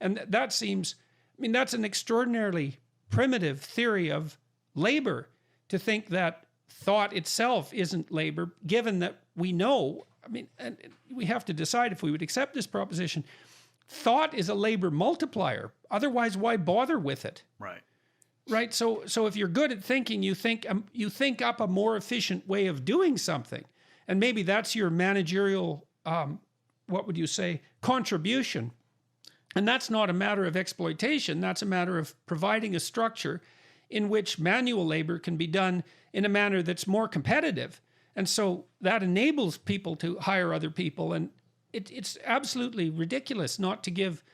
B: And that seems, that's an extraordinarily primitive theory of labor, to think that thought itself isn't labor, given that we know, and we have to decide if we would accept this proposition. Thought is a labor multiplier. Otherwise, why bother with it? Right. So if you're good at thinking, you think up a more efficient way of doing something, and maybe that's your managerial, contribution. And that's not a matter of exploitation. That's a matter of providing a structure in which manual labor can be done in a manner that's more competitive. And so that enables people to hire other people. And it's absolutely ridiculous not to give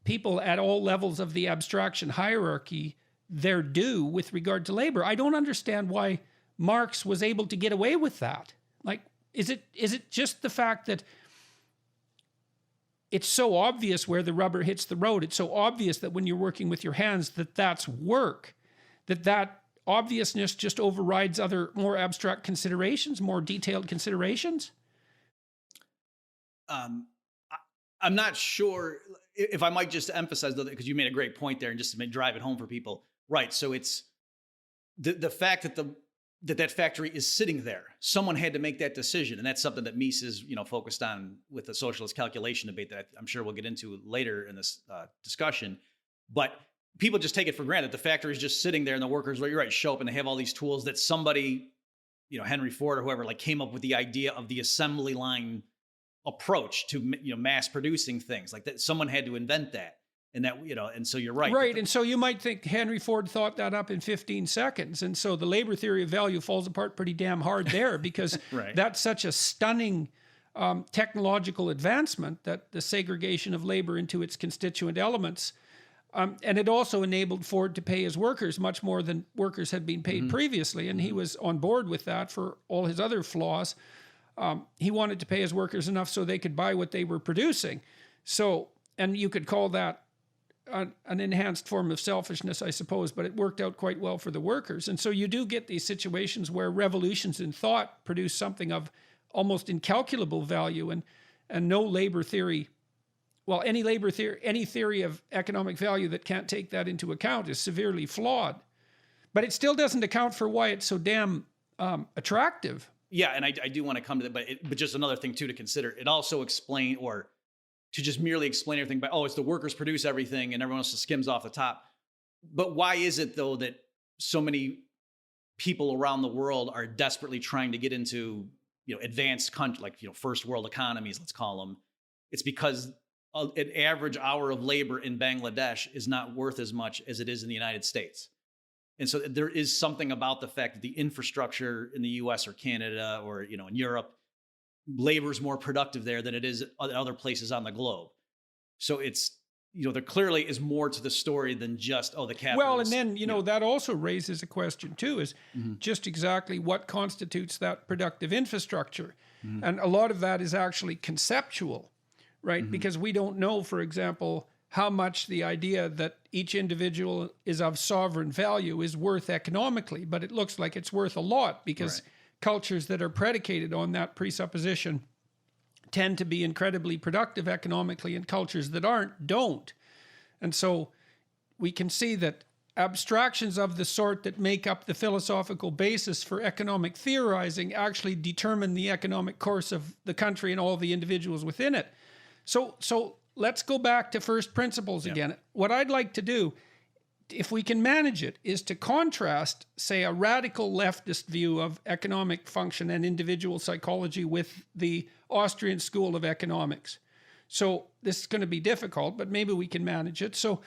B: people at all levels of the abstraction hierarchy their due with regard to labor. I don't understand why Marx was able to get away with that. Like, is it just the fact that it's so obvious where the rubber hits the road? It's so obvious that when you're working with your hands, that's work, that obviousness just overrides other more abstract considerations, more detailed considerations?
C: I'm not sure if I might just emphasize, though, because you made a great point there and just to drive it home for people. Right. So it's the fact that that factory is sitting there. Someone had to make that decision. And that's something that Mies is, focused on with the socialist calculation debate that I'm sure we'll get into later in this discussion. But people just take it for granted. The factory is just sitting there and the workers, you're right, show up and they have all these tools that somebody, Henry Ford or whoever, came up with the idea of the assembly line approach to, mass producing things like that. Someone had to invent that. And that, and so you're right.
B: Right. And so you might think Henry Ford thought that up in 15 seconds. And so the labor theory of value falls apart pretty damn hard there because that's such a stunning technological advancement, that the segregation of labor into its constituent elements. And it also enabled Ford to pay his workers much more than workers had been paid previously. And he was on board with that for all his other flaws. He wanted to pay his workers enough so they could buy what they were producing. So, and you could call that an enhanced form of selfishness, I suppose, but it worked out quite well for the workers. And so you do get these situations where revolutions in thought produce something of almost incalculable value, and no labor theory, well, any labor theory, any theory of economic value that can't take that into account is severely flawed. But it still doesn't account for why it's so damn attractive.
C: Yeah, and I do want to come to that, but just another thing too to consider. It also explain, or to just merely explain everything by, it's the workers produce everything and everyone else just skims off the top. But why is it though that so many people around the world are desperately trying to get into, advanced country, first world economies, let's call them? It's because an average hour of labor in Bangladesh is not worth as much as it is in the United States. And so there is something about the fact that the infrastructure in the US or Canada or, in Europe, labor is more productive there than it is in other places on the globe. So it's, there clearly is more to the story than just, the capitalist.
B: Well, and then, that also raises a question too, is just exactly what constitutes that productive infrastructure. And a lot of that is actually conceptual, right? Because we don't know, for example, how much the idea that each individual is of sovereign value is worth economically, but it looks like it's worth a lot because cultures that are predicated on that presupposition tend to be incredibly productive economically, and cultures that aren't don't. And so we can see that abstractions of the sort that make up the philosophical basis for economic theorizing actually determine the economic course of the country and all the individuals within it. So let's go back to first principles again. What I'd like to do, if we can manage it, is to contrast, say, a radical leftist view of economic function and individual psychology with the Austrian school of economics. So this is going to be difficult, but maybe we can manage it. So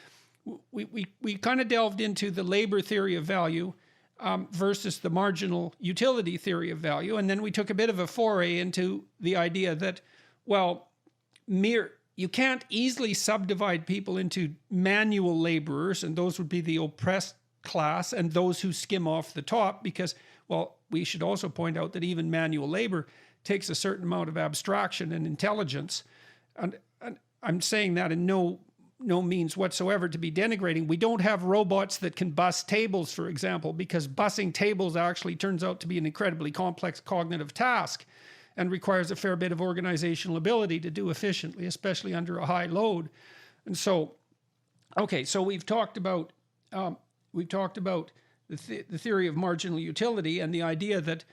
B: we kind of delved into the labor theory of value versus the marginal utility theory of value. And then we took a bit of a foray into the idea that, well, you can't easily subdivide people into manual laborers, and those would be the oppressed class and those who skim off the top, because, well, we should also point out that even manual labor takes a certain amount of abstraction and intelligence. And I'm saying that in no means whatsoever to be denigrating. We don't have robots that can bus tables, for example, because bussing tables actually turns out to be an incredibly complex cognitive task and requires a fair bit of organizational ability to do efficiently, especially under a high load. And so, okay, so we've talked about the theory of marginal utility and the idea that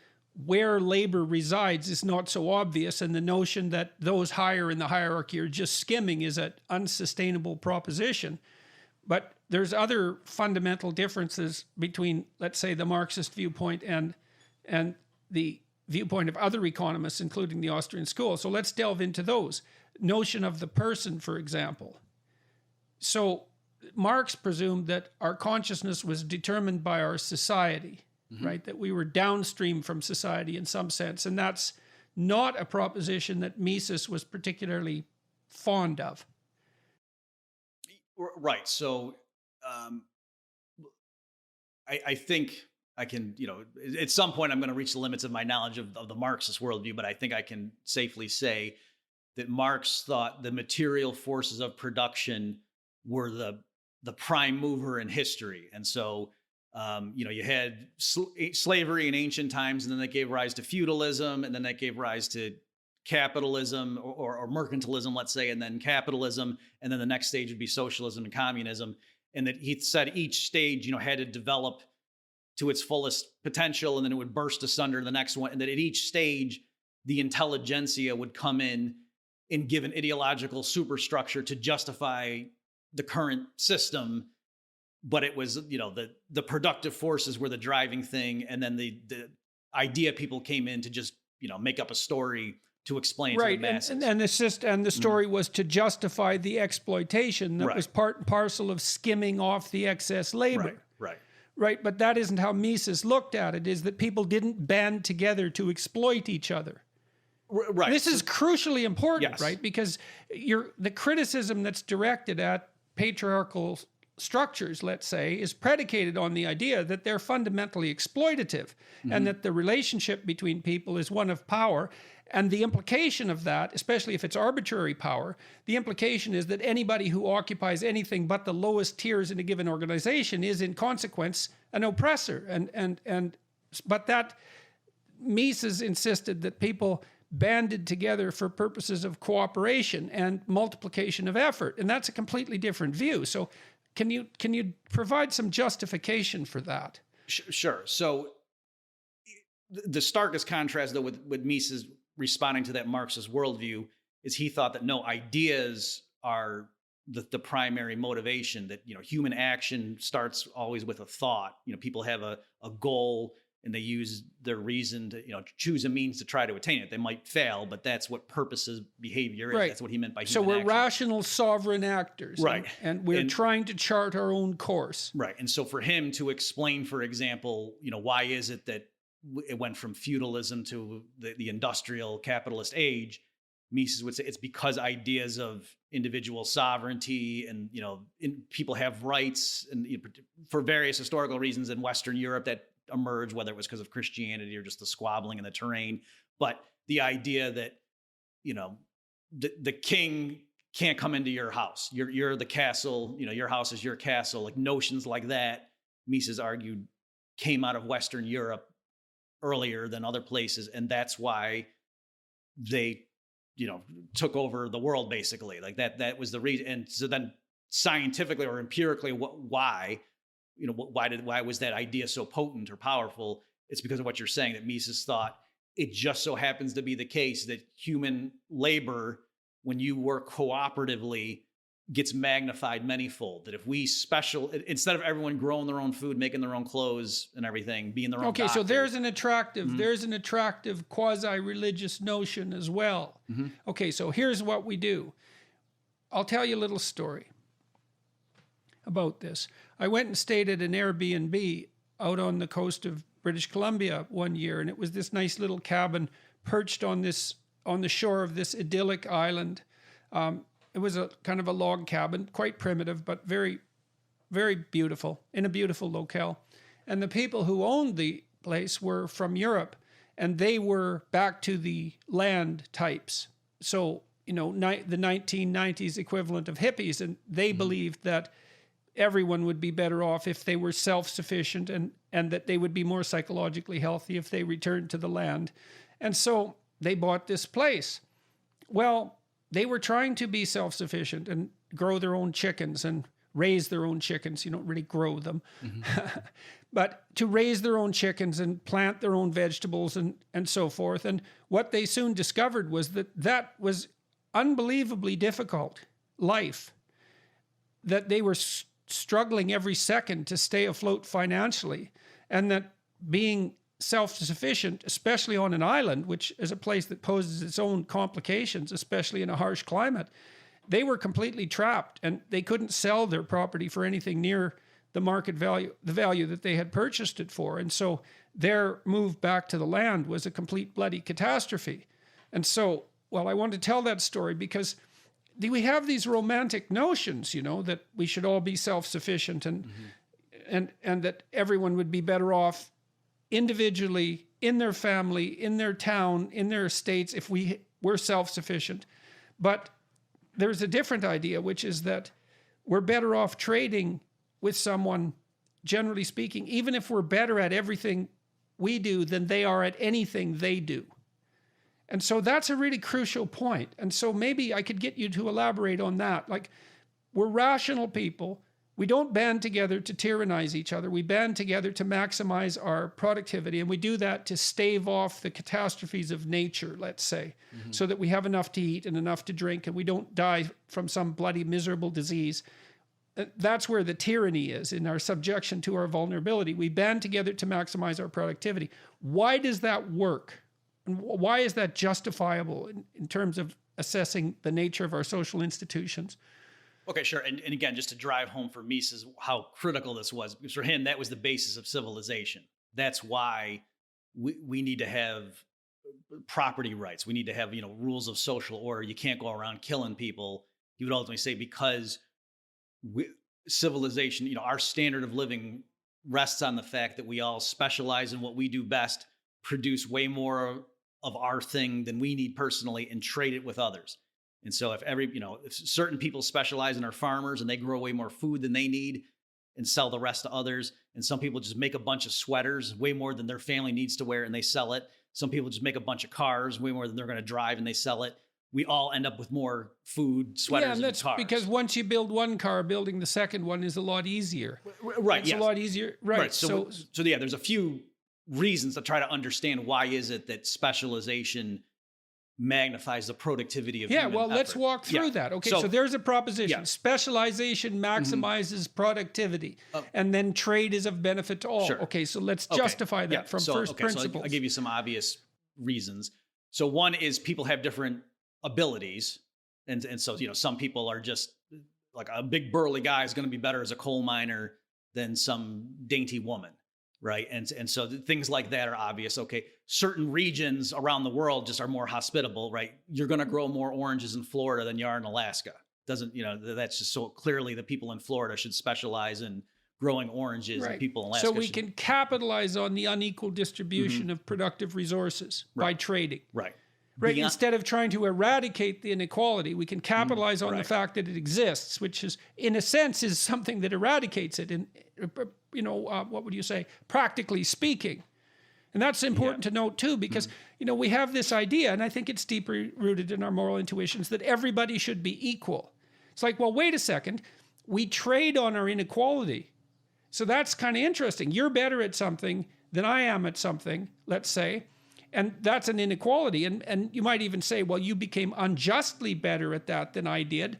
B: where labor resides is not so obvious, and the notion that those higher in the hierarchy are just skimming is an unsustainable proposition. But there's other fundamental differences between, let's say, the Marxist viewpoint and the viewpoint of other economists, including the Austrian school. So let's delve into those. Notion of the person, for example. So Marx presumed that our consciousness was determined by our society, right? That we were downstream from society in some sense. And that's not a proposition that Mises was particularly fond of.
C: Right. So I think I can, at some point I'm going to reach the limits of my knowledge of the Marxist worldview, but I think I can safely say that Marx thought the material forces of production were the prime mover in history. And so, you had slavery in ancient times, and then that gave rise to feudalism, and then that gave rise to capitalism or mercantilism, let's say, and then capitalism. And then the next stage would be socialism and communism. And that he said each stage, had to develop to its fullest potential, and then it would burst asunder the next one. And that at each stage, the intelligentsia would come in and give an ideological superstructure to justify the current system. But it was, the productive forces were the driving thing. And then the idea people came in to just, make up a story to explain to the masses.
B: And the story was to justify the exploitation that was part and parcel of skimming off the excess labor. Right. But that isn't how Mises looked at it, is that people didn't band together to exploit each other.
C: Right.
B: This is crucially important, right? Because the criticism that's directed at patriarchal structures, let's say, is predicated on the idea that they're fundamentally exploitative and that the relationship between people is one of power. And the implication of that, especially if it's arbitrary power, the implication is that anybody who occupies anything but the lowest tiers in a given organization is in consequence an oppressor. But that Mises insisted that people banded together for purposes of cooperation and multiplication of effort. And that's a completely different view. So can you provide some justification for that?
C: Sure. So the starkest contrast, though, with Mises responding to that Marxist worldview is he thought that no, ideas are the primary motivation, that, human action starts always with a thought. People have a goal and they use their reason to, choose a means to try to attain it. They might fail, but that's what purposes behavior is. Right. That's what he meant by human
B: action. So we're
C: action.
B: Rational sovereign actors.
C: Right.
B: And we're trying to chart our own course.
C: Right. And so for him to explain, for example, why is it that it went from feudalism to the industrial capitalist age, Mises would say it's because ideas of individual sovereignty and, people have rights, and for various historical reasons in Western Europe that emerged, whether it was because of Christianity or just the squabbling in the terrain. But the idea that, the king can't come into your house. You're the castle, your house is your castle. Like notions like that, Mises argued, came out of Western Europe earlier than other places. And that's why they, took over the world basically. Like that was the reason. And so then scientifically or empirically, why was that idea so potent or powerful? It's because of what you're saying, that Mises thought it just so happens to be the case that human labor, when you work cooperatively, gets magnified manyfold. That if we instead of everyone growing their own food, making their own clothes and everything, being their own
B: Okay,
C: doctor,
B: so there's an attractive quasi-religious notion as well.
C: Mm-hmm.
B: Okay, so here's what we do. I'll tell you a little story about this. I went and stayed at an Airbnb out on the coast of British Columbia one year, and it was this nice little cabin perched on the shore of this idyllic island. It was a kind of a log cabin, quite primitive, but very, very beautiful, in a beautiful locale. And the people who owned the place were from Europe, and they were back to the land types. So, the 1990s equivalent of hippies, and they believed that everyone would be better off if they were self-sufficient, and that they would be more psychologically healthy if they returned to the land. And so they bought this place. Well, they were trying to be self-sufficient and grow their own chickens and raise their own chickens. You don't really grow them. Mm-hmm. But to raise their own chickens and plant their own vegetables and so forth. And what they soon discovered was that was unbelievably difficult life, that they were struggling every second to stay afloat financially, and that being self-sufficient, especially on an island, which is a place that poses its own complications, especially in a harsh climate, they were completely trapped, and they couldn't sell their property for anything near the market value, the value that they had purchased it for. And so their move back to the land was a complete bloody catastrophe. And so, I want to tell that story because we have these romantic notions, that we should all be self-sufficient and that everyone would be better off individually, in their family, in their town, in their estates, if we were self-sufficient. But there's a different idea, which is that we're better off trading with someone, generally speaking, even if we're better at everything we do than they are at anything they do. And so that's a really crucial point. And so maybe I could get you to elaborate on that. Like, we're rational people. We don't band together to tyrannize each other. We band together to maximize our productivity. And we do that to stave off the catastrophes of nature, let's say, so that we have enough to eat and enough to drink and we don't die from some bloody, miserable disease. That's where the tyranny is, in our subjection to our vulnerability. We band together to maximize our productivity. Why does that work? And why is that justifiable in terms of assessing the nature of our social institutions?
C: Okay, sure. And again, just to drive home for Mises how critical this was, because for him, that was the basis of civilization. That's why we need to have property rights. We need to have, rules of social order. You can't go around killing people. He would ultimately say, because civilization, our standard of living rests on the fact that we all specialize in what we do best, produce way more of our thing than we need personally, and trade it with others. And so if certain people specialize and are farmers and they grow way more food than they need and sell the rest to others, and some people just make a bunch of sweaters, way more than their family needs to wear, and they sell it. Some people just make a bunch of cars, way more than they're going to drive, and they sell it. We all end up with more food, sweaters, and that's cars.
B: Because once you build one car, building the second one is a lot easier.
C: Right.
B: It's a lot easier. Right.
C: So yeah, there's a few reasons to try to understand why is it that specialization magnifies the productivity of human effort.
B: Let's walk through that. Okay, so there's a proposition.
C: Yeah.
B: Specialization maximizes productivity, and then trade is of benefit to all.
C: Sure.
B: Okay, so let's justify that from first principles.
C: So I'll give you some obvious reasons. So one is people have different abilities, and so some people are just like a big burly guy is going to be better as a coal miner than some dainty woman. Right. And so things like that are obvious. Okay. Certain regions around the world just are more hospitable, right? You're going to grow more oranges in Florida than you are in Alaska. That's just so clearly the people in Florida should specialize in growing oranges, and people in Alaska.
B: So we can capitalize on the unequal distribution of productive resources by trading.
C: Right.
B: Right.
C: Beyond-
B: Instead of trying to eradicate the inequality, we can capitalize on the fact that it exists, which is, in a sense, is something that eradicates it. And, what would you say? Practically speaking. And that's important to note too, because, we have this idea, and I think it's deeply rooted in our moral intuitions, that everybody should be equal. It's like, well, wait a second. We trade on our inequality. So that's kind of interesting. You're better at something than I am at something, let's say, and that's an inequality. And you might even say, well, you became unjustly better at that than I did,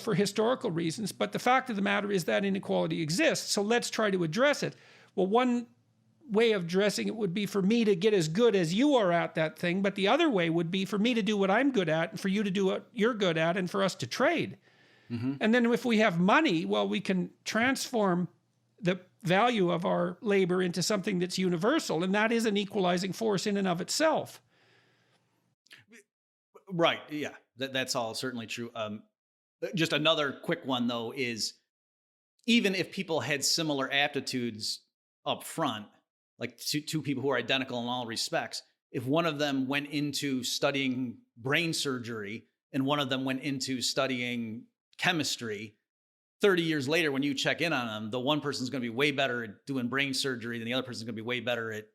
B: for historical reasons. But the fact of the matter is that inequality exists. So let's try to address it. Well, one way of addressing it would be for me to get as good as you are at that thing. But the other way would be for me to do what I'm good at and for you to do what you're good at and for us to trade. And then if we have money, well, we can transform the value of our labor into something that's universal. And that is an equalizing force in and of itself.
C: Right. Yeah, that's all certainly true. Just another quick one, though, is even if people had similar aptitudes up front, like two people who are identical in all respects, if one of them went into studying brain surgery and one of them went into studying chemistry, 30 years later, when you check in on them, the one person's going to be way better at doing brain surgery than the other person's going to be way better at,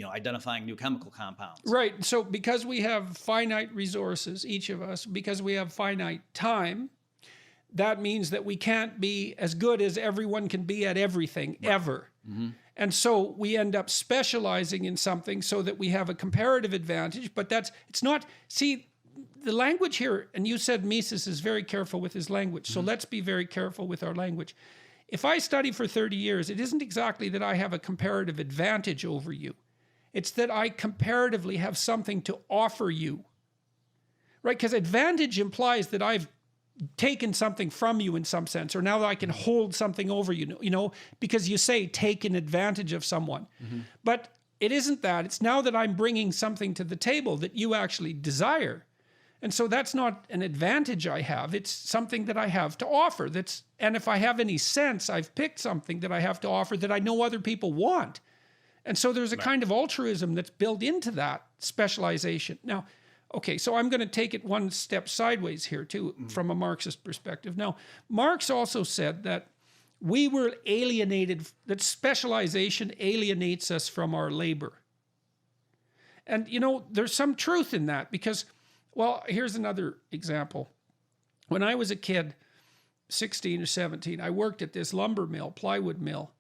C: identifying new chemical compounds.
B: Right. So because we have finite resources, each of us, because we have finite time, that means that we can't be as good as everyone can be at everything ever. And so we end up specializing in something so that we have a comparative advantage, but the language here, and you said Mises is very careful with his language, so let's be very careful with our language. If I study for 30 years, it isn't exactly that I have a comparative advantage over you. It's that I comparatively have something to offer you, right? Because advantage implies that I've taken something from you in some sense, or now that I can hold something over you, because you say taken advantage of someone. But it isn't that. It's now that I'm bringing something to the table that you actually desire. And so that's not an advantage I have. It's something that I have to offer. And if I have any sense, I've picked something that I have to offer that I know other people want. And so there's a kind of altruism that's built into that specialization. Now, okay, so I'm going to take it one step sideways here too, from a Marxist perspective. Now, Marx also said that we were alienated, that specialization alienates us from our labor. And, there's some truth in that because, well, here's another example. When I was a kid, 16 or 17, I worked at this lumber mill, plywood mill,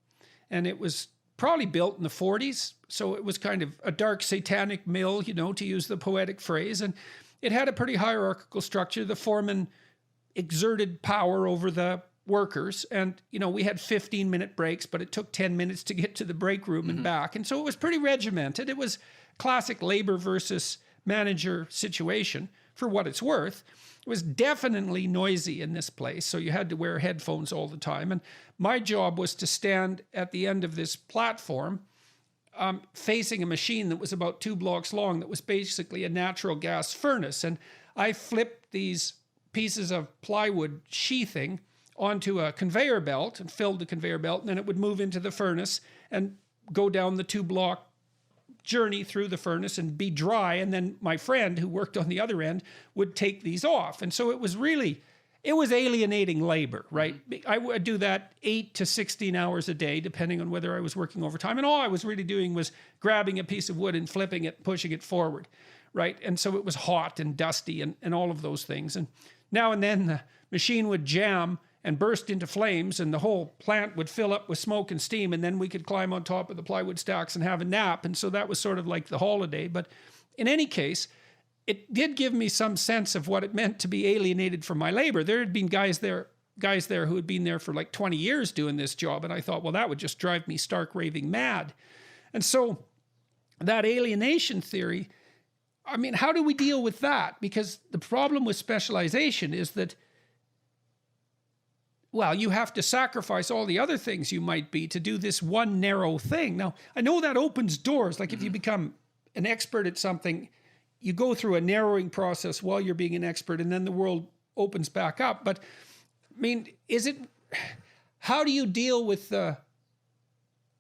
B: and it was probably built in the 40s. So it was kind of a dark satanic mill, to use the poetic phrase. And it had a pretty hierarchical structure. The foreman exerted power over the workers. And, we had 15-minute breaks, but it took 10 minutes to get to the break room and back. And so it was pretty regimented. It was classic labor versus manager situation for what it's worth. It was definitely noisy in this place, so you had to wear headphones all the time. And my job was to stand at the end of this platform facing a machine that was about 2 blocks long that was basically a natural gas furnace. And I flipped these pieces of plywood sheathing onto a conveyor belt and filled the conveyor belt, and then it would move into the furnace and go down the 2-block journey through the furnace and be dry, and then my friend who worked on the other end would take these off. And so it was alienating labor, right? I would do that 8 to 16 hours a day, depending on whether I was working overtime. And all I was really doing was grabbing a piece of wood and flipping it, pushing it forward, right? And so it was hot and dusty and all of those things. And now and then the machine would jam and burst into flames, and the whole plant would fill up with smoke and steam, and then we could climb on top of the plywood stacks and have a nap. And so that was sort of like the holiday. But in any case, it did give me some sense of what it meant to be alienated from my labor. There had been guys there who had been there for like 20 years doing this job, and I thought, well, that would just drive me stark raving mad. And so that alienation theory, I mean, how do we deal with that? Because the problem with specialization is that, well, you have to sacrifice all the other things you might be to do this one narrow thing. Now, I know that opens doors. Like if you become an expert at something, you go through a narrowing process while you're being an expert, and then the world opens back up. But I mean, how do you deal with the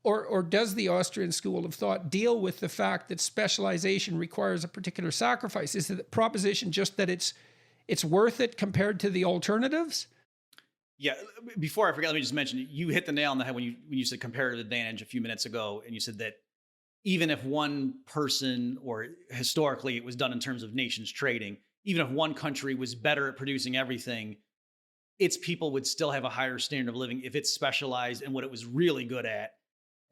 B: or does the Austrian school of thought deal with the fact that specialization requires a particular sacrifice? Is the proposition just that it's worth it compared to the alternatives?
C: Yeah. Before I forget, let me just mention, you hit the nail on the head when you said comparative advantage a few minutes ago, and you said that even if one person, or historically it was done in terms of nations trading, even if one country was better at producing everything, its people would still have a higher standard of living if it specialized in what it was really good at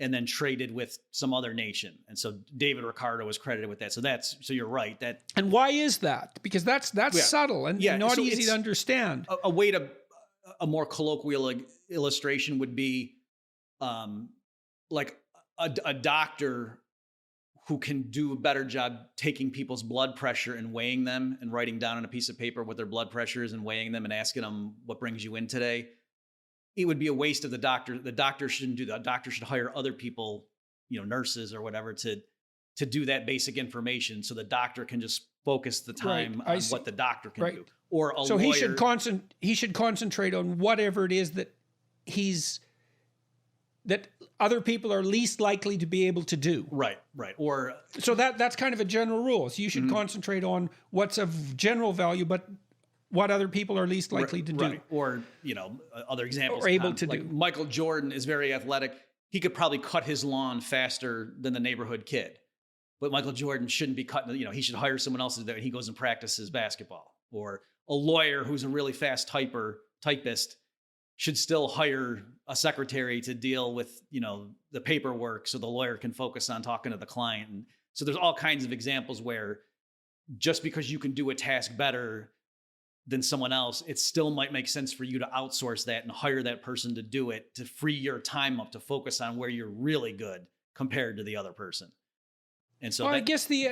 C: and then traded with some other nation. And so David Ricardo was credited with that. So you're right.
B: And why is that? Because that's subtle and not easy to understand.
C: A more colloquial illustration would be like a doctor who can do a better job taking people's blood pressure and weighing them and writing down on a piece of paper what their blood pressure is and weighing them and asking them what brings you in today. It would be a waste of the doctor. The doctor shouldn't do that. The doctor should hire other people, nurses or whatever, to do that basic information, so the doctor can just focus the time on what the doctor can do. Or a lawyer.
B: He should concentrate on whatever it is that other people are least likely to be able to do.
C: Right. Or
B: so that's kind of a general rule. So you should concentrate on what's of general value, but what other people are least likely to do.
C: Or, other examples.
B: Or able to do.
C: Michael Jordan is very athletic. He could probably cut his lawn faster than the neighborhood kid. But Michael Jordan shouldn't be cutting, he should hire someone else to do it, and he goes and practices basketball. Or a lawyer who's a really fast typist should still hire a secretary to deal with, the paperwork, so the lawyer can focus on talking to the client. And so there's all kinds of examples where just because you can do a task better than someone else, it still might make sense for you to outsource that and hire that person to do it, to free your time up to focus on where you're really good compared to the other person. And so
B: I guess the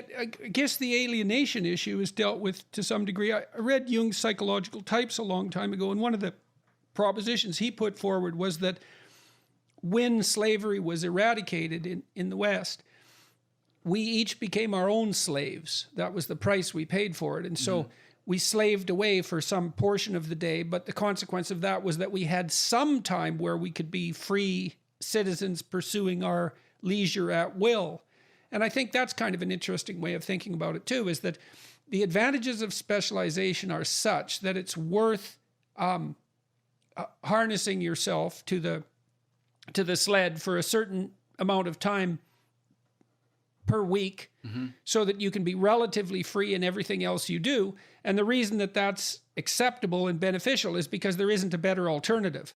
B: alienation issue is dealt with to some degree. I read Jung's Psychological Types a long time ago, and one of the propositions he put forward was that when slavery was eradicated in the West, we each became our own slaves. That was the price we paid for it. And so we slaved away for some portion of the day, but the consequence of that was that we had some time where we could be free citizens pursuing our leisure at will. And I think that's kind of an interesting way of thinking about it too, is that the advantages of specialization are such that it's worth harnessing yourself to the sled for a certain amount of time per week so that you can be relatively free in everything else you do. And the reason that that's acceptable and beneficial is because there isn't a better alternative.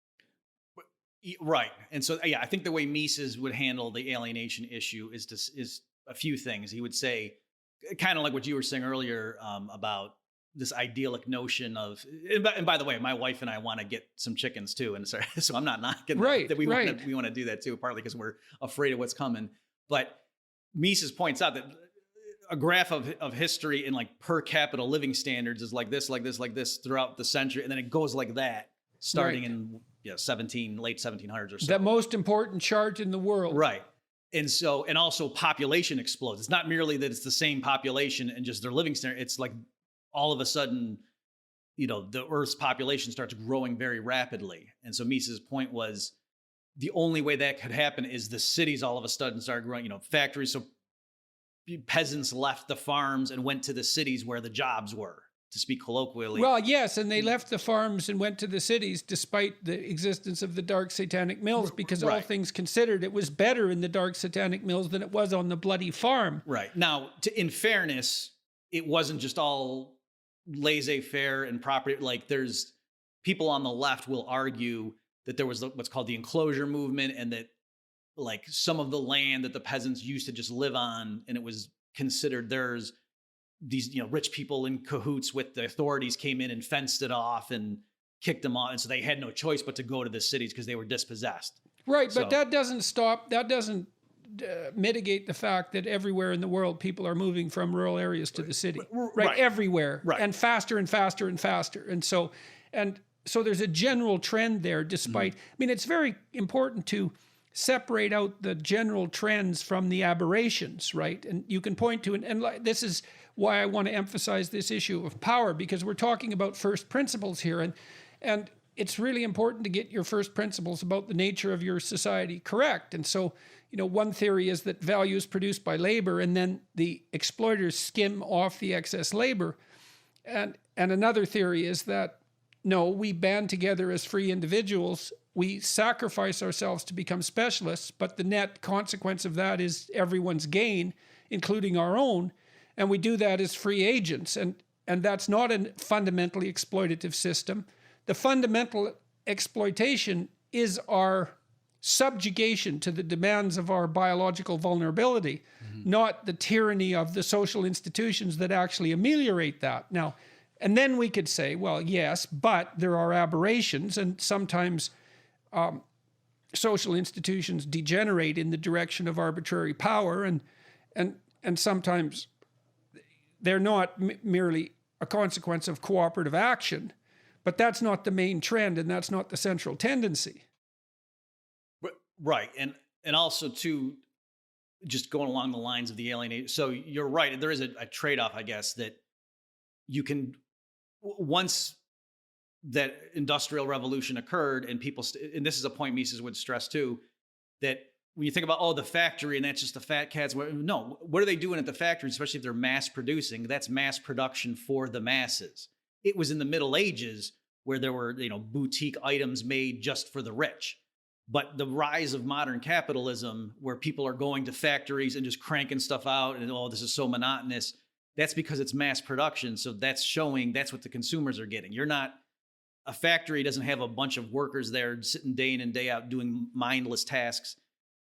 C: Right. And so, I think the way Mises would handle the alienation issue is a few things. He would say, kind of like what you were saying earlier about this idyllic notion of, and by the way, my wife and I want to get some chickens too. And so I'm not knocking that we want to do that too, partly because we're afraid of what's coming. But Mises points out that a graph of history in like per capita living standards is like this throughout the century. And then it goes like that starting in late 1700s or so.
B: The most important chart in the world.
C: Right. And so, and also population explodes. It's not merely that it's the same population and just their living standard. It's like all of a sudden, the Earth's population starts growing very rapidly. And so Mises' point was the only way that could happen is the cities all of a sudden started growing, factories. So peasants left the farms and went to the cities where the jobs were, to speak colloquially.
B: Well, yes, and they left the farms and went to the cities despite the existence of the dark satanic mills, because all things considered, it was better in the dark satanic mills than it was on the bloody farm.
C: Right. Now, in fairness, it wasn't just all laissez-faire and property. Like, there's people on the left will argue that there was what's called the enclosure movement, and that like some of the land that the peasants used to just live on and it was considered theirs, these rich people in cahoots with the authorities came in and fenced it off and kicked them off, and so they had no choice but to go to the cities because they were dispossessed.
B: Right, so, but that doesn't mitigate the fact that everywhere in the world people are moving from rural areas to the city. Right. Everywhere, and faster and faster and faster, and so there's a general trend there. Despite, I mean, it's very important to separate out the general trends from the aberrations, right? And you can point to, and this is why I want to emphasize this issue of power, because we're talking about first principles here. And it's really important to get your first principles about the nature of your society correct. And so, one theory is that value is produced by labor, and then the exploiters skim off the excess labor. And another theory is that, no, we band together as free individuals. We sacrifice ourselves to become specialists, but the net consequence of that is everyone's gain, including our own. And we do that as free agents. And that's not a fundamentally exploitative system. The fundamental exploitation is our subjugation to the demands of our biological vulnerability, not the tyranny of the social institutions that actually ameliorate that. Now, and then we could say, well, yes, but there are aberrations, and sometimes social institutions degenerate in the direction of arbitrary power, and sometimes they're not merely a consequence of cooperative action, but that's not the main trend, and that's not the central tendency.
C: Right. And also too, just going along the lines of the alienation. So you're right. There is a trade-off, I guess, that you can, once that industrial revolution occurred and people, and this is a point Mises would stress too, that when you think about, the factory and that's just the fat cats. No, what are they doing at the factory, especially if they're mass producing? That's mass production for the masses. It was in the Middle Ages where there were, boutique items made just for the rich. But the rise of modern capitalism, where people are going to factories and just cranking stuff out and, this is so monotonous, that's because it's mass production. So that's showing that's what the consumers are getting. A factory doesn't have a bunch of workers there sitting day in and day out doing mindless tasks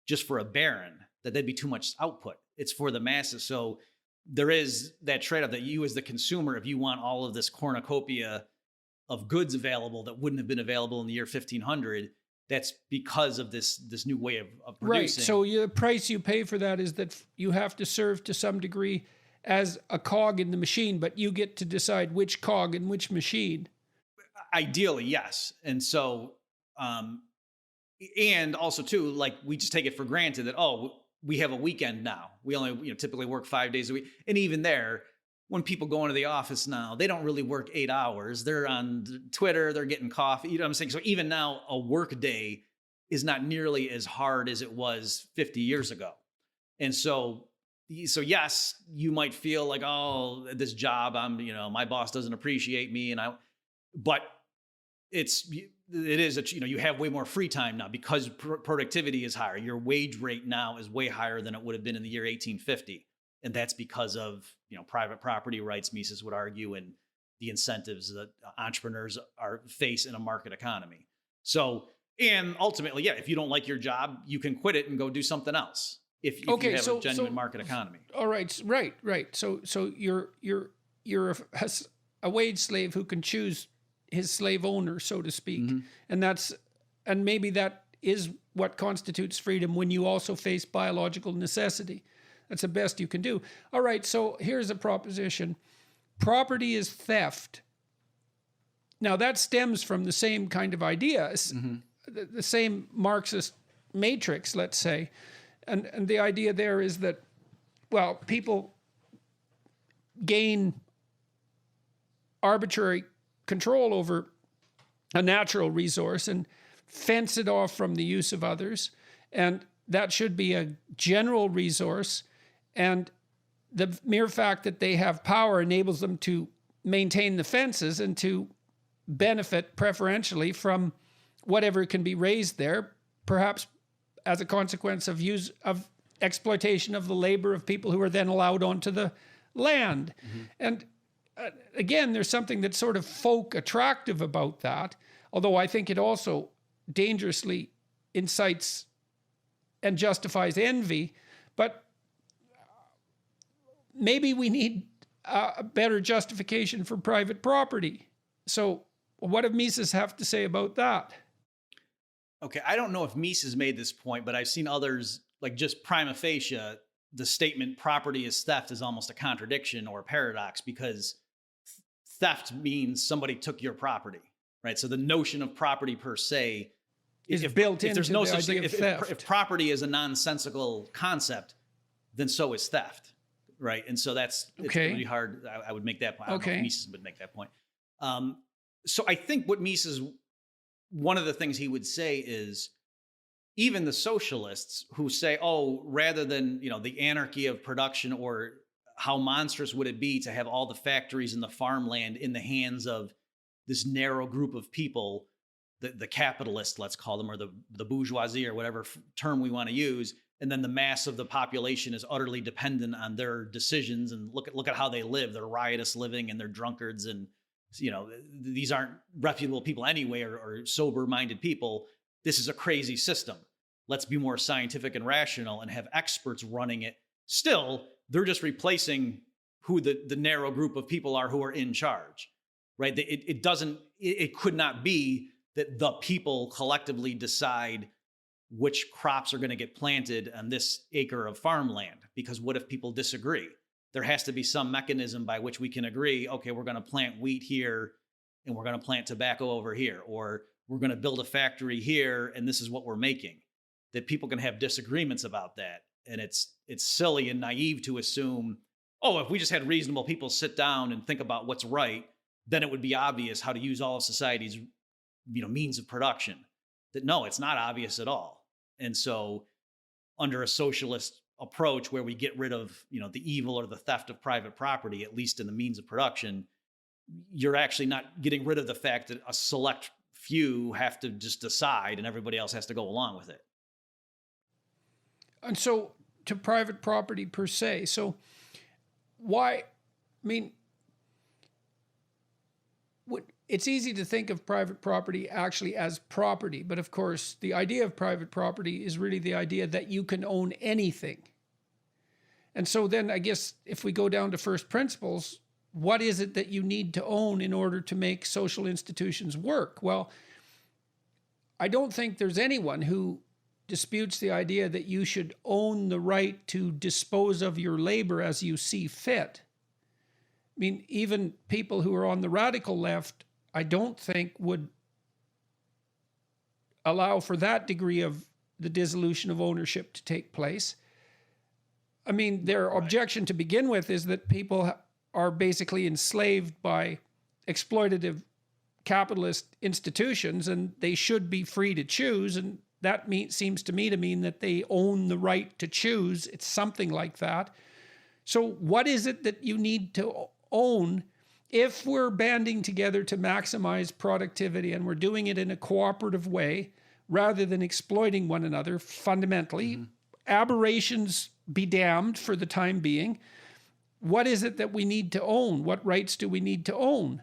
C: just for a baron. That'd be too much output. It's for the masses. So there is that trade-off that you as the consumer, if you want all of this cornucopia of goods available that wouldn't have been available in the year 1500, that's because of this new way of producing.
B: Right. So the price you pay for that is that you have to serve to some degree as a cog in the machine, but you get to decide which cog in which machine.
C: Ideally, yes. And so, and also too, like we just take it for granted that, we have a weekend now. We only, typically work 5 days a week. And even there, when people go into the office now, they don't really work 8 hours. They're on Twitter, they're getting coffee. You know what I'm saying? So even now, a work day is not nearly as hard as it was 50 years ago. And so yes, you might feel like, this job, my boss doesn't appreciate me. But it is, you have way more free time now because productivity is higher. Your wage rate now is way higher than it would have been in the year 1850. And that's because of, private property rights, Mises would argue, and the incentives that entrepreneurs face in a market economy. So, and ultimately, if you don't like your job, you can quit it and go do something else. If you have a genuine market economy.
B: All right. Right. So you're a wage slave who can choose his slave owner, so to speak. Mm-hmm. And maybe that is what constitutes freedom when you also face biological necessity. That's the best you can do. All right, so here's a proposition. Property is theft. Now, that stems from the same kind of idea, the same Marxist matrix, let's say. And the idea there is that, people gain arbitrary control over a natural resource and fence it off from the use of others. And that should be a general resource. And the mere fact that they have power enables them to maintain the fences and to benefit preferentially from whatever can be raised there, perhaps as a consequence of exploitation of the labor of people who are then allowed onto the land. Mm-hmm. And again, there's something that's sort of folk attractive about that, although I think it also dangerously incites and justifies envy. But maybe we need a better justification for private property. So what does Mises have to say about that?
C: Okay, I don't know if Mises made this point, but I've seen others, like just prima facie, the statement property is theft is almost a contradiction or a paradox, because theft means somebody took your property, right? So the notion of property per se
B: is built into the idea of theft.
C: If property is a nonsensical concept, then so is theft. Right. And so it's really hard. I would make that point. I don't know if Mises would make that point. So I think what Mises one of the things he would say is even the socialists who say, oh, rather than, the anarchy of production, or how monstrous would it be to have all the factories and the farmland in the hands of this narrow group of people, the capitalists, let's call them, or the bourgeoisie, or whatever term we want to use. And then the mass of the population is utterly dependent on their decisions. And look at how they live. They're riotous living, and they're drunkards. And, these aren't reputable people anyway, or sober-minded people. This is a crazy system. Let's be more scientific and rational and have experts running it. Still, they're just replacing who the narrow group of people are who are in charge, right? It could not be that the people collectively decide which crops are going to get planted on this acre of farmland, because what if people disagree? There has to be some mechanism by which we can agree, okay, we're going to plant wheat here and we're going to plant tobacco over here, or we're going to build a factory here and this is what we're making. That people can have disagreements about that. And it's silly and naive to assume, oh, if we just had reasonable people sit down and think about what's right, then it would be obvious how to use all of society's means of production. That no, it's not obvious at all. And so under a socialist approach where we get rid of, the evil or the theft of private property, at least in the means of production, you're actually not getting rid of the fact that a select few have to just decide and everybody else has to go along with it.
B: And so to private property per se. So why, it's easy to think of private property actually as property, but of course the idea of private property is really the idea that you can own anything. And so then I guess if we go down to first principles, what is it that you need to own in order to make social institutions work? Well, I don't think there's anyone who disputes the idea that you should own the right to dispose of your labor as you see fit. Even people who are on the radical left, I don't think would allow for that degree of the dissolution of ownership to take place. Their objection to begin with is that people are basically enslaved by exploitative capitalist institutions and they should be free to choose. And that seems to me to mean that they own the right to choose. It's something like that. So what is it that you need to own if we're banding together to maximize productivity and we're doing it in a cooperative way rather than exploiting one another fundamentally? Mm-hmm. Aberrations be damned for the time being. What is it that we need to own? What rights do we need to own?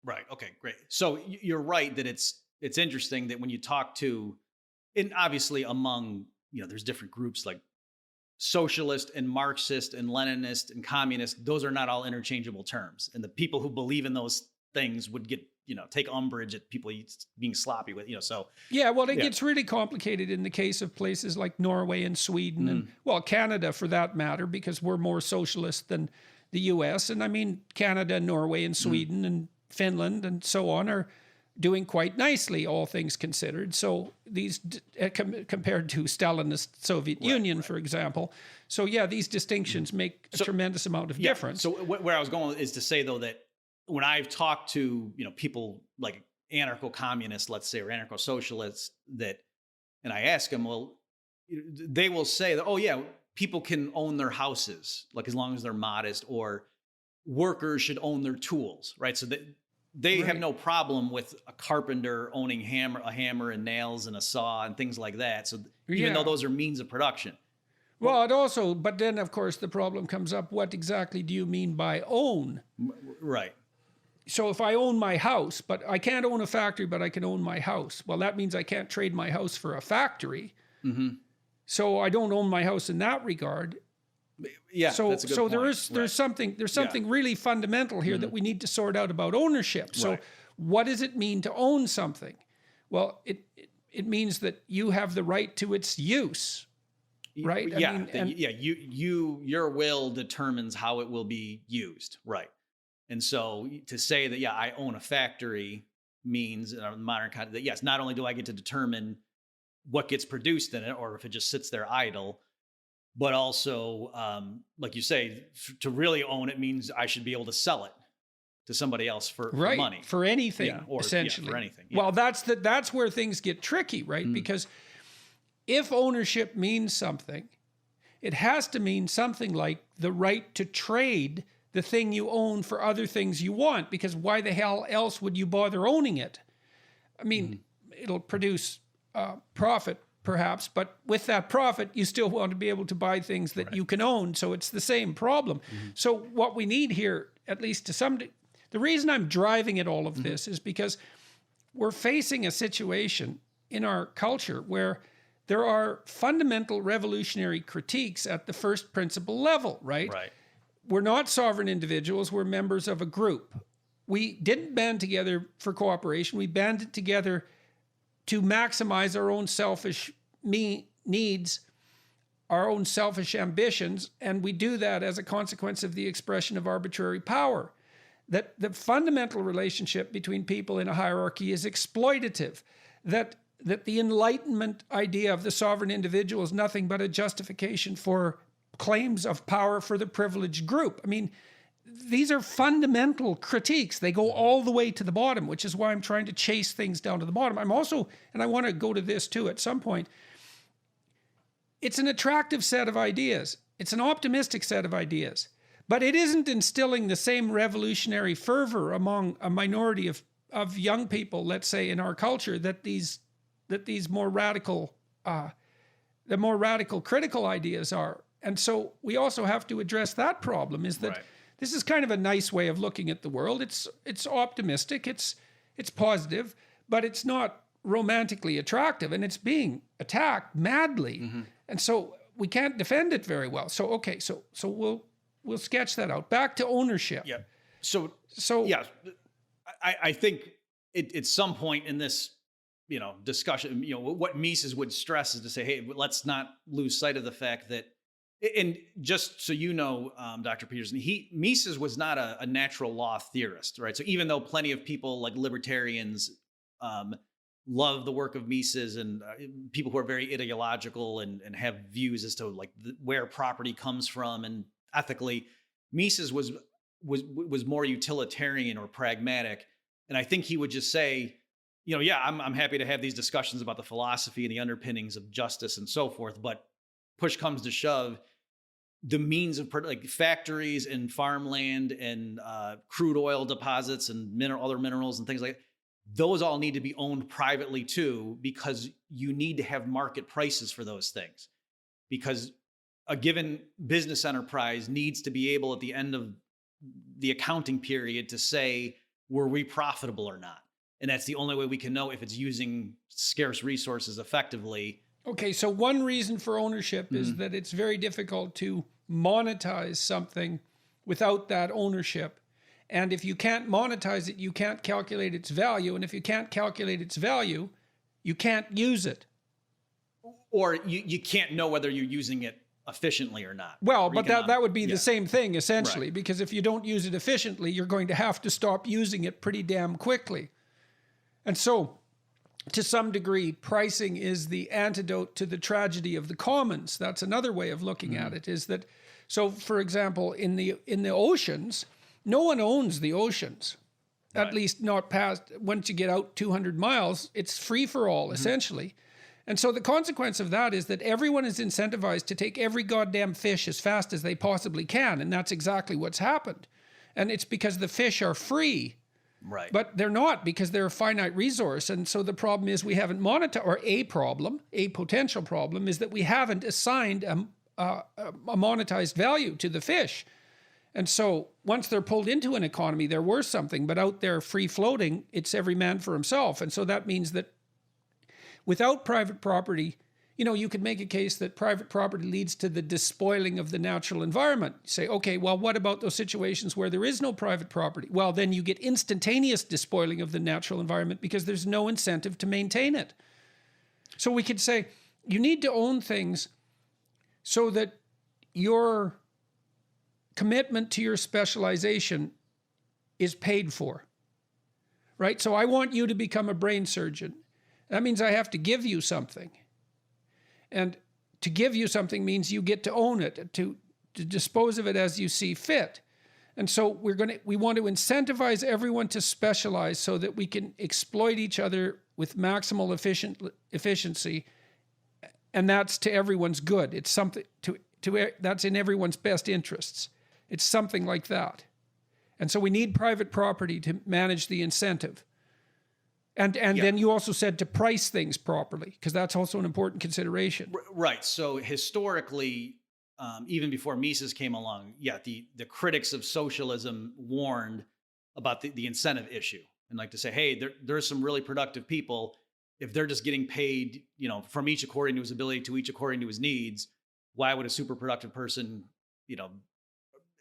C: Right. Okay, great. So you're right that it's interesting that when you talk to, and obviously among, there's different groups like socialist and Marxist and Leninist and communist, those are not all interchangeable terms. And the people who believe in those things would get, take umbrage at people being sloppy with, so.
B: Yeah, well, it gets really complicated in the case of places like Norway and Sweden and, well, Canada for that matter, because we're more socialist than the US. And Canada, Norway and Sweden and Finland and so on are doing quite nicely, all things considered. So these, compared to Stalinist Soviet Union, for example. So yeah, these distinctions make a tremendous amount of difference.
C: So where I was going is to say, though, that when I've talked to, people like anarcho-communists, let's say, or anarcho-socialists, and I ask them, well, they will say that, oh yeah, people can own their houses, like as long as they're modest, or workers should own their tools, right? So that they have no problem with a carpenter owning a hammer and nails and a saw and things like that. So even though those are means of production.
B: Well, but then of course the problem comes up, what exactly do you mean by own?
C: Right.
B: So if I own my house, but I can't own a factory, but I can own my house. Well, that means I can't trade my house for a factory. Mm-hmm. So I don't own my house in that regard.
C: Yeah.
B: So
C: that's a good point.
B: there's something really fundamental here that we need to sort out about ownership. So what does it mean to own something? Well, it means that you have the right to its use. Right?
C: Your will determines how it will be used. Right. And so to say that, I own a factory means in a modern context that, yes, not only do I get to determine what gets produced in it or if it just sits there idle, but also, like you say, to really own it means I should be able to sell it. to somebody else for
B: right.
C: money.
B: For anything, essentially.
C: For anything.
B: Well, that's where things get tricky, right? Because if ownership means something, it has to mean something like the right to trade the thing you own for other things you want, because why the hell else would you bother owning it? I mean, it'll produce profit, perhaps, but with that profit, you still want to be able to buy things that you can own. So it's the same problem. So what we need here, at least to some degree, the reason I'm driving at all of this is because we're facing a situation in our culture where there are fundamental revolutionary critiques at the first principle level, right?
C: Right.
B: We're not sovereign individuals, we're members of a group. We didn't band together for cooperation, we banded together to maximize our own selfish needs, our own selfish ambitions, and we do that as a consequence of the expression of arbitrary power. That the fundamental relationship between people in a hierarchy is exploitative, that the Enlightenment idea of the sovereign individual is nothing but a justification for claims of power for the privileged group. I mean, these are fundamental critiques. They go all the way to the bottom, which is why I'm trying to chase things down to the bottom. I'm also, and I want to go to this too at some point, it's an attractive set of ideas. It's an optimistic set of ideas, but it isn't instilling the same revolutionary fervor among a minority of young people, let's say, in our culture, that these more radical, the more radical critical ideas are. And so we also have to address that problem, is that this is kind of a nice way of looking at the world. It's optimistic, it's positive, but it's not romantically attractive, and it's being attacked madly. And so we can't defend it very well. So okay, so we'll sketch that out. Back to ownership.
C: Yeah. So yeah, I think at some point in this, discussion, what Mises would stress is to say, hey, let's not lose sight of the fact that, and just so you know, Dr. Peterson, Mises was not a natural law theorist, right? So even though plenty of people like libertarians love the work of Mises, and people who are very ideological and have views as to like where property comes from and ethically, Mises was more utilitarian or pragmatic. And I think he would just say, I'm happy to have these discussions about the philosophy and the underpinnings of justice and so forth, but push comes to shove, the means of like factories and farmland and crude oil deposits and other minerals and things like that, those all need to be owned privately too, because you need to have market prices for those things. Because a given business enterprise needs to be able at the end of the accounting period to say, were we profitable or not? And that's the only way we can know if it's using scarce resources effectively.
B: Okay, so one reason for ownership is that it's very difficult to monetize something without that ownership. And if you can't monetize it, you can't calculate its value. And if you can't calculate its value, you can't use it.
C: Or you can't know whether you're using it efficiently or not.
B: Well, but that would be the same thing, essentially, because if you don't use it efficiently, you're going to have to stop using it pretty damn quickly. And so, to some degree, pricing is the antidote to the tragedy of the commons. That's another way of looking at it, is that, so for example, in the oceans, no one owns the oceans, at least not past, once you get out 200 miles, it's free for all, essentially. And so the consequence of that is that everyone is incentivized to take every goddamn fish as fast as they possibly can. And that's exactly what's happened. And it's because the fish are free.
C: Right.
B: But they're not, because they're a finite resource. And so the problem is we haven't monetized, or a potential problem is that we haven't assigned a monetized value to the fish. And so once they're pulled into an economy, they're worth something, but out there free floating, it's every man for himself. And so that means that without private property, you could make a case that private property leads to the despoiling of the natural environment. You say, okay, well, what about those situations where there is no private property? Well, then you get instantaneous despoiling of the natural environment because there's no incentive to maintain it. So we could say you need to own things so that your commitment to your specialization is paid for, right? So I want you to become a brain surgeon. That means I have to give you something. And to give you something means you get to own it, to dispose of it as you see fit. And so we want to incentivize everyone to specialize so that we can exploit each other with maximal efficiency. And that's to everyone's good. It's something that's in everyone's best interests. It's something like that. And so we need private property to manage the incentive. And then you also said to price things properly, because that's also an important consideration.
C: Right. So historically, even before Mises came along, the critics of socialism warned about the incentive issue, and like to say, hey, there's some really productive people. If they're just getting paid, from each according to his ability to each according to his needs, why would a super productive person,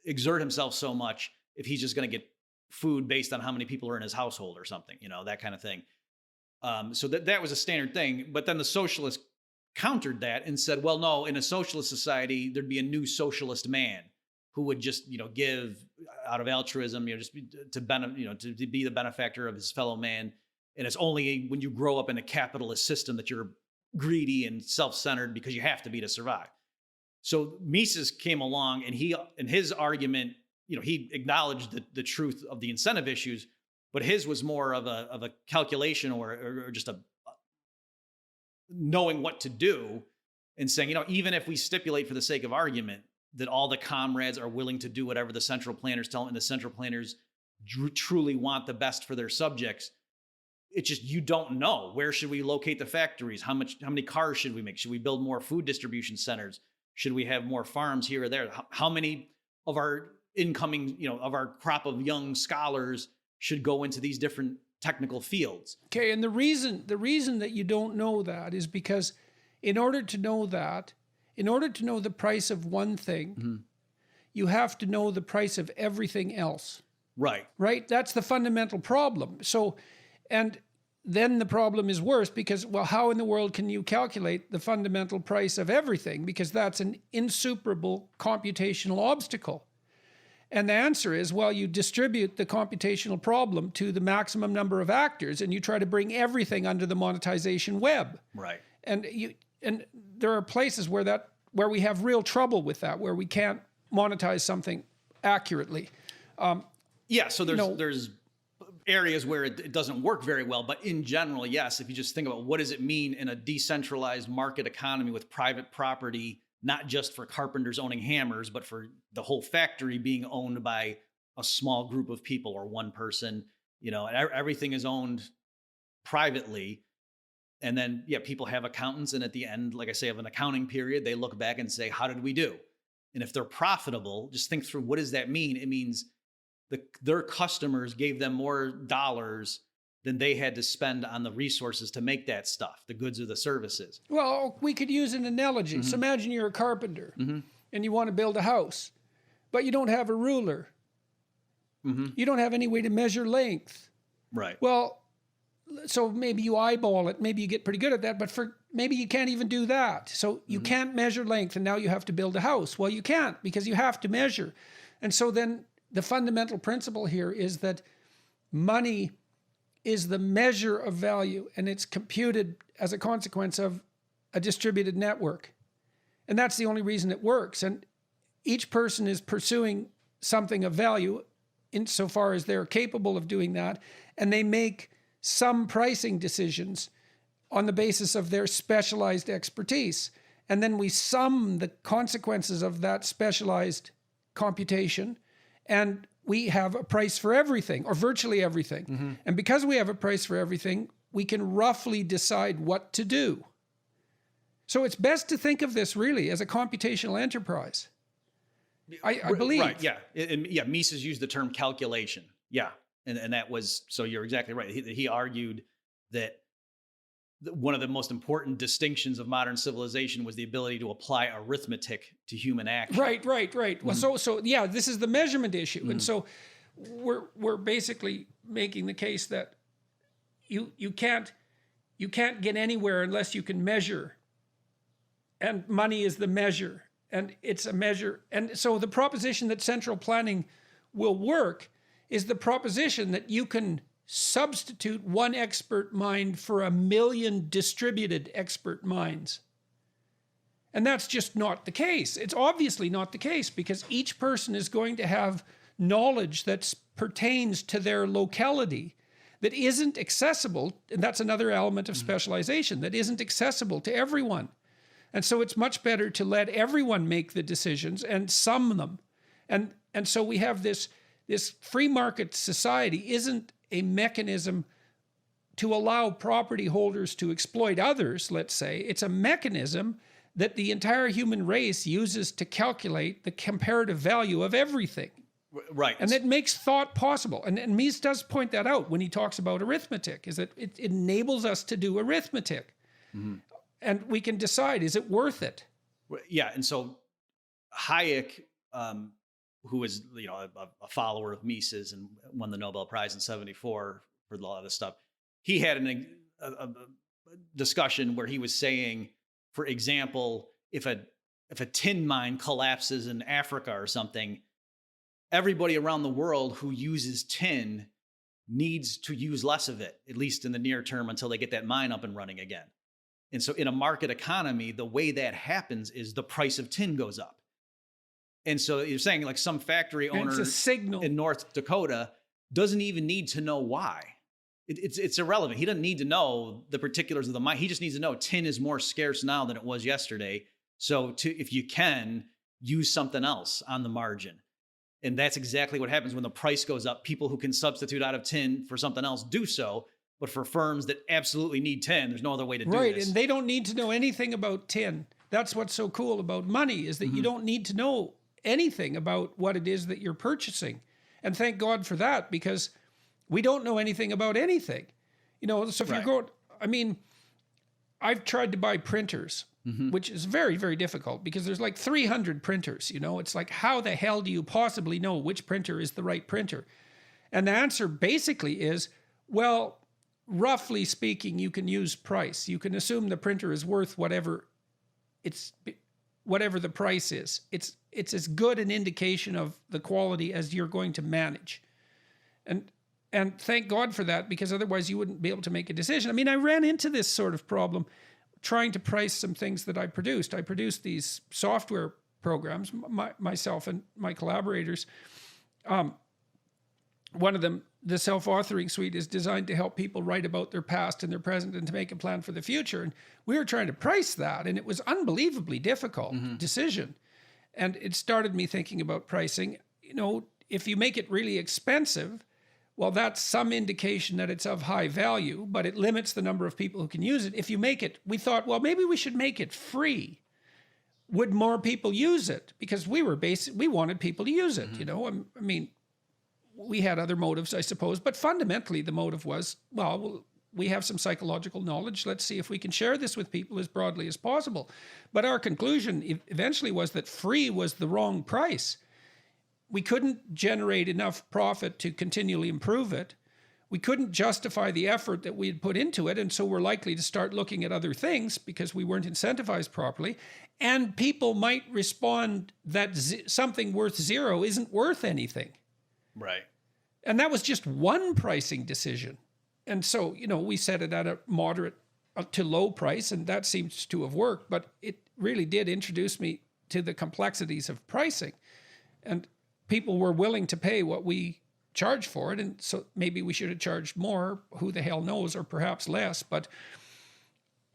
C: exert himself so much if he's just going to get food based on how many people are in his household or something, that kind of thing. So that was a standard thing. But then the socialists countered that and said, well, no, in a socialist society, there'd be a new socialist man who would just, give out of altruism, just to be the benefactor of his fellow man. And it's only when you grow up in a capitalist system that you're greedy and self-centered because you have to be to survive. So Mises came along, and in his argument, he acknowledged the truth of the incentive issues, but his was more of a calculation or just a knowing what to do, and saying, even if we stipulate for the sake of argument that all the comrades are willing to do whatever the central planners tell them, and the central planners truly want the best for their subjects, it's just, you don't know. Where should we locate the factories? How many cars should we make? Should we build more food distribution centers? Should we have more farms here or there? How many of our incoming, of our crop of young scholars should go into these different technical fields?
B: Okay, and the reason that you don't know that is because in order to know the price of one thing, you have to know the price of everything else.
C: Right.
B: Right? That's the fundamental problem. So, and then the problem is worse because, well, how in the world can you calculate the fundamental price of everything? Because that's an insuperable computational obstacle. And the answer is, well, you distribute the computational problem to the maximum number of actors, and you try to bring everything under the monetization web.
C: Right.
B: And there are places where we have real trouble with that, where we can't monetize something accurately.
C: So there's areas where it doesn't work very well, but in general, yes, if you just think about what does it mean in a decentralized market economy with private property, not just for carpenters owning hammers, but for the whole factory being owned by a small group of people or one person, everything is owned privately. And then, people have accountants. And at the end, like I say, of an accounting period, they look back and say, how did we do? And if they're profitable, just think through, what does that mean? It means their customers gave them more dollars than they had to spend on the resources to make that stuff, the goods or the services.
B: Well, we could use an analogy. So imagine you're a carpenter and you want to build a house, but you don't have a ruler. You don't have any way to measure length.
C: Right.
B: Well, so maybe you eyeball it. Maybe you get pretty good at that, but maybe you can't even do that. So you can't measure length, and now you have to build a house. Well, you can't, because you have to measure. And so then the fundamental principle here is that money is the measure of value, and it's computed as a consequence of a distributed network. And that's the only reason it works. And each person is pursuing something of value insofar as they're capable of doing that, and they make some pricing decisions on the basis of their specialized expertise. And then we sum the consequences of that specialized computation, and we have a price for everything, or virtually everything. And because we have a price for everything, we can roughly decide what to do. So it's best to think of this really as a computational enterprise. I believe.
C: Right, yeah. Mises used the term calculation. Yeah. And that was, so you're exactly right. He argued that one of the most important distinctions of modern civilization was the ability to apply arithmetic to human action.
B: Right. Well, so this is the measurement issue. And so we're basically making the case that you can't get anywhere unless you can measure. And money is the measure, and it's a measure. And so the proposition that central planning will work is the proposition that you can substitute one expert mind for 1 million distributed expert minds. And that's just not the case. It's obviously not the case, because each person is going to have knowledge that pertains to their locality that isn't accessible. And that's another element of specialization that isn't accessible to everyone. And so it's much better to let everyone make the decisions and sum them. And so we have this free market society isn't a mechanism to allow property holders to exploit others, let's say. It's a mechanism that the entire human race uses to calculate the comparative value of everything.
C: Right.
B: And it makes thought possible. And Mies does point that out when he talks about arithmetic, is that it enables us to do arithmetic. Mm-hmm. And we can decide, is it worth it?
C: Yeah. And so Hayek, who is, a follower of Mises and won the Nobel Prize in 1974 for a lot of this stuff, he had a discussion where he was saying, for example, if a tin mine collapses in Africa or something, everybody around the world who uses tin needs to use less of it, at least in the near term, until they get that mine up and running again. And so in a market economy, the way that happens is the price of tin goes up. And so you're saying like some factory owner in North Dakota doesn't even need to know why. It's irrelevant. He doesn't need to know the particulars of the mine. He just needs to know tin is more scarce now than it was yesterday. So if you can, use something else on the margin. And that's exactly what happens when the price goes up. People who can substitute out of tin for something else do so. But for firms that absolutely need tin, there's no other way to do this.
B: Right, and they don't need to know anything about tin. That's what's so cool about money, is that you don't need to know anything about what it is that you're purchasing. And thank God for that, because we don't know anything about anything. So if you're going, I've tried to buy printers, which is very, very difficult because there's like 300 printers, It's like, how the hell do you possibly know which printer is the right printer? And the answer basically is, well, roughly speaking, you can use price. You can assume the printer is worth whatever the price is. It's as good an indication of the quality as you're going to manage. And thank God for that, because otherwise you wouldn't be able to make a decision. I ran into this sort of problem trying to price some things that I produced. I produced these software programs, myself and my collaborators. One of them, the self-authoring suite, is designed to help people write about their past and their present and to make a plan for the future. And we were trying to price that, and it was unbelievably difficult decision. And it started me thinking about pricing. If you make it really expensive, well, that's some indication that it's of high value, but it limits the number of people who can use it. If you make it, we thought, well, maybe we should make it free. Would more people use it? Because we wanted people to use it, we had other motives, I suppose, but fundamentally the motive was, well, we have some psychological knowledge. Let's see if we can share this with people as broadly as possible. But our conclusion eventually was that free was the wrong price. We couldn't generate enough profit to continually improve it. We couldn't justify the effort that we had put into it, and so we're likely to start looking at other things because we weren't incentivized properly. And people might respond that something worth zero isn't worth anything.
C: Right.
B: And that was just one pricing decision. And so, we set it at a moderate to low price, and that seems to have worked, but it really did introduce me to the complexities of pricing. And people were willing to pay what we charged for it, and so maybe we should have charged more, who the hell knows, or perhaps less. But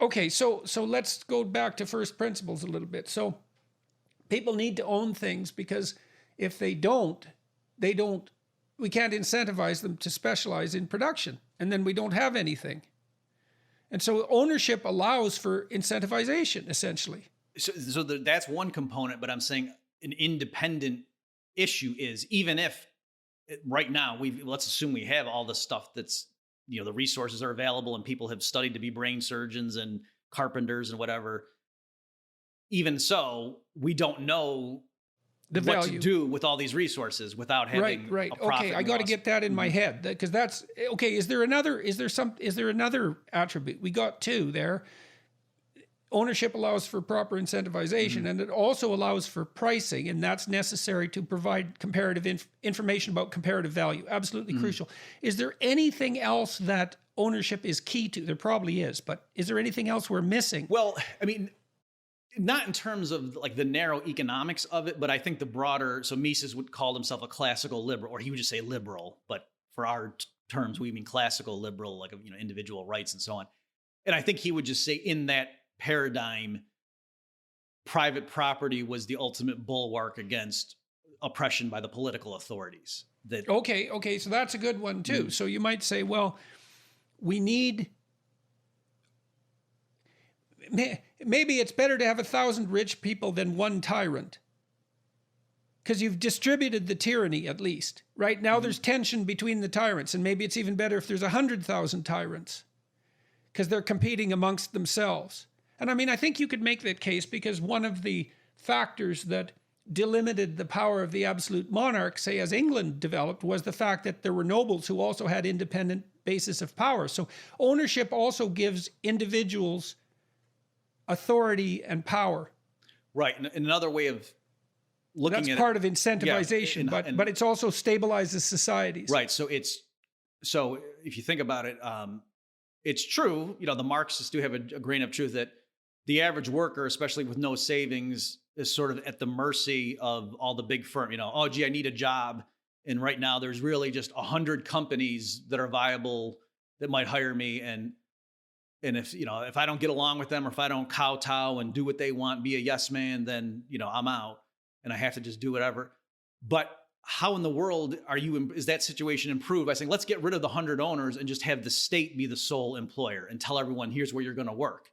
B: okay, so let's go back to first principles a little bit. So people need to own things, because if they don't, we can't incentivize them to specialize in production, and then we don't have anything. And so ownership allows for incentivization, essentially.
C: So that's one component, but I'm saying an independent issue is, even if right now let's assume we have all the stuff that's, the resources are available and people have studied to be brain surgeons and carpenters and whatever. Even so, we don't know
B: the
C: what
B: value
C: to do with all these resources without having
B: right.
C: a profit.
B: Okay, I got to get that in my head, because that's okay. Is there another attribute? We got two there. Ownership allows for proper incentivization, and it also allows for pricing, and that's necessary to provide comparative information about comparative value. Absolutely crucial. Is there anything else that ownership is key to? There probably is, but is there anything else we're missing?
C: Well, not in terms of like the narrow economics of it, but I think the broader, so Mises would call himself a classical liberal, or he would just say liberal, but for our terms, we mean classical liberal, like, individual rights and so on. And I think he would just say in that paradigm, private property was the ultimate bulwark against oppression by the political authorities. That
B: Okay, so that's a good one too. So you might say, well, we need, maybe it's better to have 1,000 rich people than one tyrant, because you've distributed the tyranny at least. Right now there's tension between the tyrants, and maybe it's even better if there's 100,000 tyrants, because they're competing amongst themselves. And I mean, I think you could make that case, because one of the factors that delimited the power of the absolute monarch, say as England developed, was the fact that there were nobles who also had independent basis of power. So ownership also gives individuals authority and power.
C: Right. And another way of looking
B: That's
C: at
B: part of incentivization, but it's also stabilizes societies.
C: Right. So if you think about it, it's true, the Marxists do have a grain of truth that the average worker, especially with no savings, is sort of at the mercy of all the big firms. Oh, gee, I need a job. And right now there's really just 100 companies that are viable that might hire me. And if I don't get along with them, or if I don't kowtow and do what they want, be a yes man, then, I'm out and I have to just do whatever. But how in the world is that situation improved by saying, let's get rid of the 100 owners and just have the state be the sole employer and tell everyone, here's where you're going to work?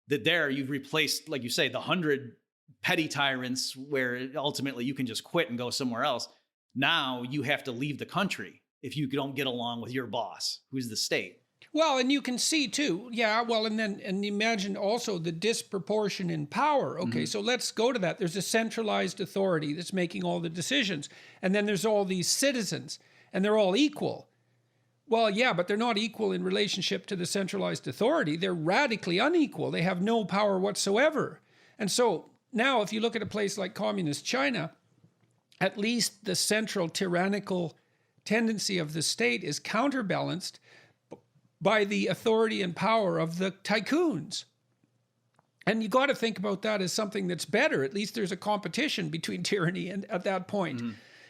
C: That there you've replaced, like you say, the 100 petty tyrants where ultimately you can just quit and go somewhere else. Now you have to leave the country if you don't get along with your boss, who's the state.
B: Well, and you can see too, and imagine also the disproportion in power. Okay, so let's go to that. There's a centralized authority that's making all the decisions. And then there's all these citizens, and they're all equal. Well, yeah, but they're not equal in relationship to the centralized authority. They're radically unequal. They have no power whatsoever. And so now if you look at a place like communist China, at least the central tyrannical tendency of the state is counterbalanced by the authority and power of the tycoons. And you got to think about that as something that's better. At least there's a competition between tyranny and at that point.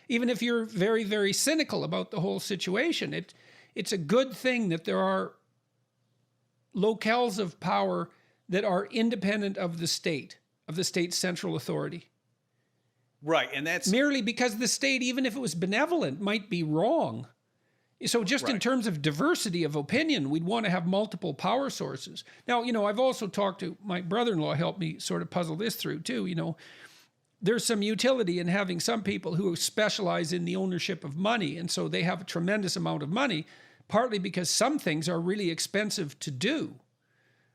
B: Even if you're very, very cynical about the whole situation, it's a good thing that there are locales of power that are independent of the state's central authority.
C: Right, and that's
B: merely because the state, even if it was benevolent, might be wrong. So just in terms of diversity of opinion, we'd want to have multiple power sources. Now, I've also talked to my brother-in-law, helped me sort of puzzle this through too. There's some utility in having some people who specialize in the ownership of money. And so they have a tremendous amount of money, partly because some things are really expensive to do.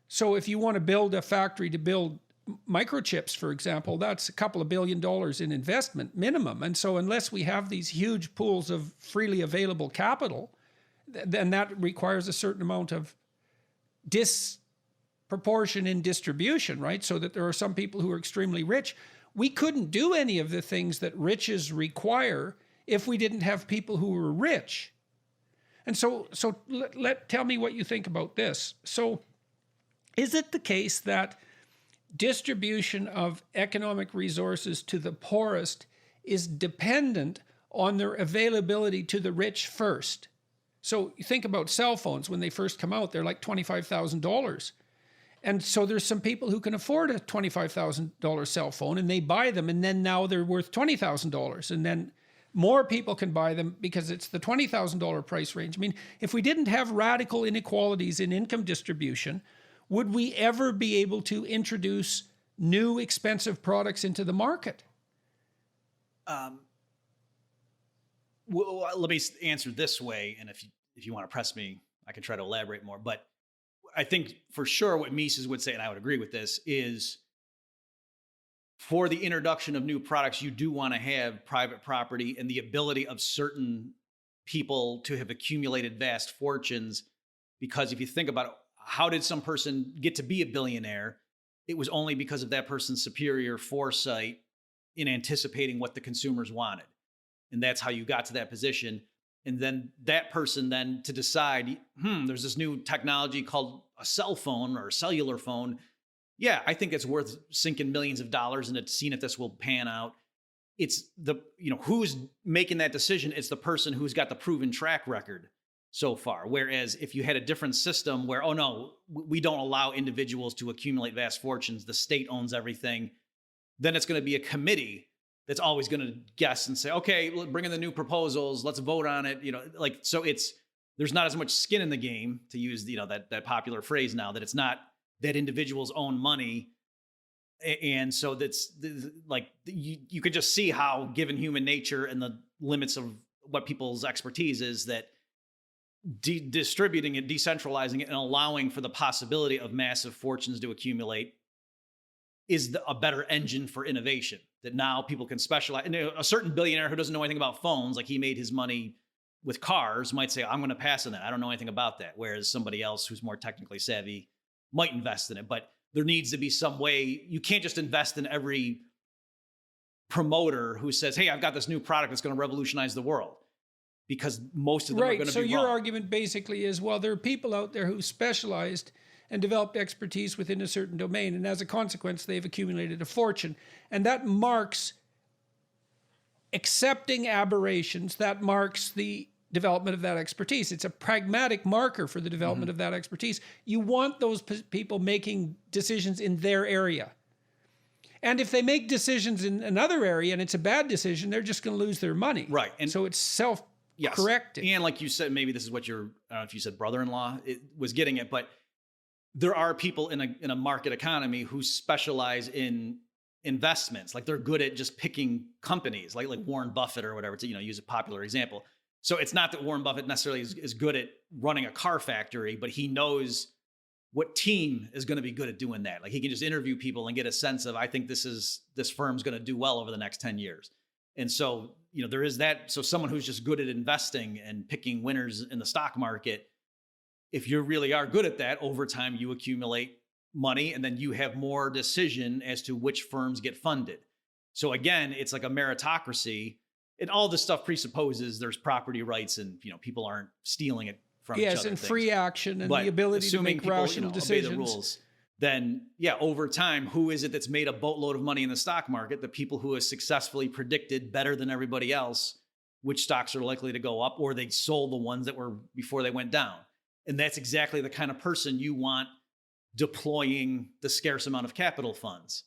B: So if you want to build a factory to build microchips, for example, that's a couple of $1 billion in investment minimum. And so unless we have these huge pools of freely available capital, then that requires a certain amount of disproportion in distribution, right? So that there are some people who are extremely rich. We couldn't do any of the things that riches require if we didn't have people who were rich. And so tell me what you think about this. So is it the case that distribution of economic resources to the poorest is dependent on their availability to the rich first? So you think about cell phones. When they first come out, they're like $25,000. And so there's some people who can afford a $25,000 cell phone and they buy them, and then now they're worth $20,000. And then more people can buy them because it's the $20,000 price range. I mean, if we didn't have radical inequalities in income distribution, would we ever be able to introduce new expensive products into the market?
C: Well, let me answer this way, and if you want to press me, I can try to elaborate more. But I think for sure what Mises would say, and I would agree with this, is for the introduction of new products, you do want to have private property and the ability of certain people to have accumulated vast fortunes. Because if you think about it, how did some person get to be a billionaire? It was only because of that person's superior foresight in anticipating what the consumers wanted. And that's how you got to that position. And then that person then to decide, there's this new technology called a cell phone or a cellular phone. Yeah, I think it's worth sinking millions of dollars into seeing if this will pan out. It's who's making that decision. It's the person who's got the proven track record so far. Whereas if you had a different system where, oh no, we don't allow individuals to accumulate vast fortunes, the state owns everything, then it's going to be a committee that's always going to guess and say, okay, bring in the new proposals, let's vote on it. So there's not as much skin in the game, to use that popular phrase now, that it's not that individuals own money. And so that's like, you could just see how, given human nature and the limits of what people's expertise is, that distributing it, decentralizing it, and allowing for the possibility of massive fortunes to accumulate is a better engine for innovation. That now people can specialize. And a certain billionaire who doesn't know anything about phones, like he made his money with cars, might say, I'm going to pass on that. I don't know anything about that. Whereas somebody else who's more technically savvy might invest in it. But there needs to be some way. You can't just invest in every promoter who says, hey, I've got this new product that's going to revolutionize the world, because most of them are going to be wrong.
B: So your argument basically is, well, there are people out there who specialized and developed expertise within a certain domain, and as a consequence, they've accumulated a fortune. And that marks accepting aberrations, that marks the development of that expertise. It's a pragmatic marker for the development of that expertise. You want those people making decisions in their area. And if they make decisions in another area and it's a bad decision, they're just going to lose their money.
C: Right.
B: And so it's self-correcting.
C: Yes. And like you said, maybe this is what I don't know if you said brother-in-law was getting at, but there are people in a market economy who specialize in investments. Like they're good at just picking companies, like Warren Buffett or whatever, to use a popular example. So it's not that Warren Buffett necessarily is good at running a car factory, but he knows what team is going to be good at doing that. Like he can just interview people and get a sense of, I think this firm's going to do well over the next 10 years. And so, there is that. So someone who's just good at investing and picking winners in the stock market, if you really are good at that, over time you accumulate money, and then you have more decision as to which firms get funded. So again, it's like a meritocracy. And all this stuff presupposes there's property rights and people aren't stealing it from each other.
B: Yes, and free action and the ability to make rational decisions.
C: Obey the rules. Then over time, who is it that's made a boatload of money in the stock market? The people who have successfully predicted better than everybody else which stocks are likely to go up, or they sold the ones that were before they went down. And that's exactly the kind of person you want deploying the scarce amount of capital funds.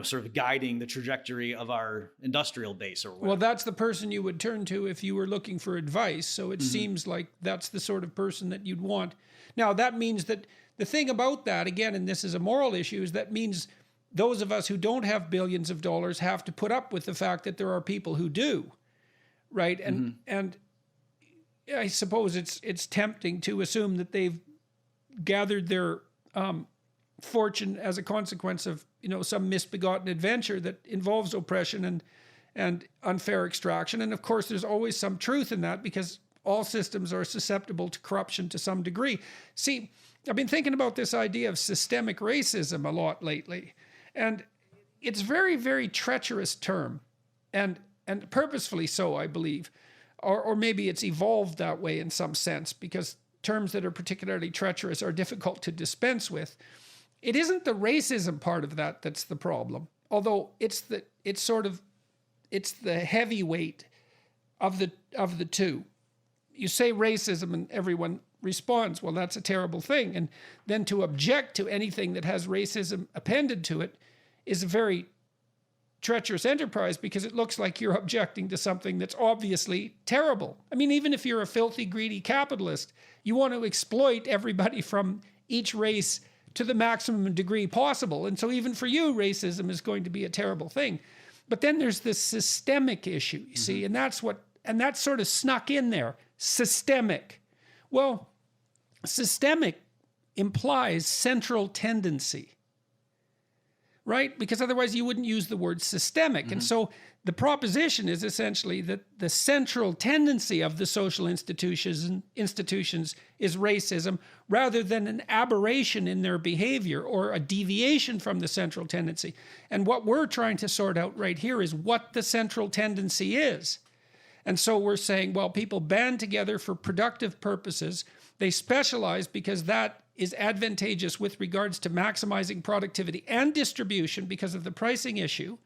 C: Sort of guiding the trajectory of our industrial base or whatever.
B: Well, that's the person you would turn to if you were looking for advice. So it seems like that's the sort of person that you'd want. Now, that means that the thing about that, again, and this is a moral issue, is that means those of us who don't have billions of dollars have to put up with the fact that there are people who do, right? And I suppose it's tempting to assume that they've gathered their fortune as a consequence of some misbegotten adventure that involves oppression and unfair extraction. And of course, there's always some truth in that, because all systems are susceptible to corruption to some degree. See, I've been thinking about this idea of systemic racism a lot lately, and it's a very, very treacherous term, and purposefully so, I believe, or maybe it's evolved that way in some sense, because terms that are particularly treacherous are difficult to dispense with. It isn't the racism part of that that's the problem, although it's the heavyweight of the two. You say racism and everyone responds, well, that's a terrible thing. And then to object to anything that has racism appended to it is a very treacherous enterprise, because it looks like you're objecting to something that's obviously terrible. I mean, even if you're a filthy, greedy capitalist, you want to exploit everybody from each race to the maximum degree possible. And so even for you, racism is going to be a terrible thing. But then there's this systemic issue, you see, and that's sort of snuck in there. Systemic. Well, systemic implies central tendency, right? Because otherwise you wouldn't use the word systemic. And so the proposition is essentially that the central tendency of the social institutions is racism, rather than an aberration in their behavior or a deviation from the central tendency. And what we're trying to sort out right here is what the central tendency is. And so we're saying, well, people band together for productive purposes. They specialize because that is advantageous with regards to maximizing productivity and distribution because of the pricing issue.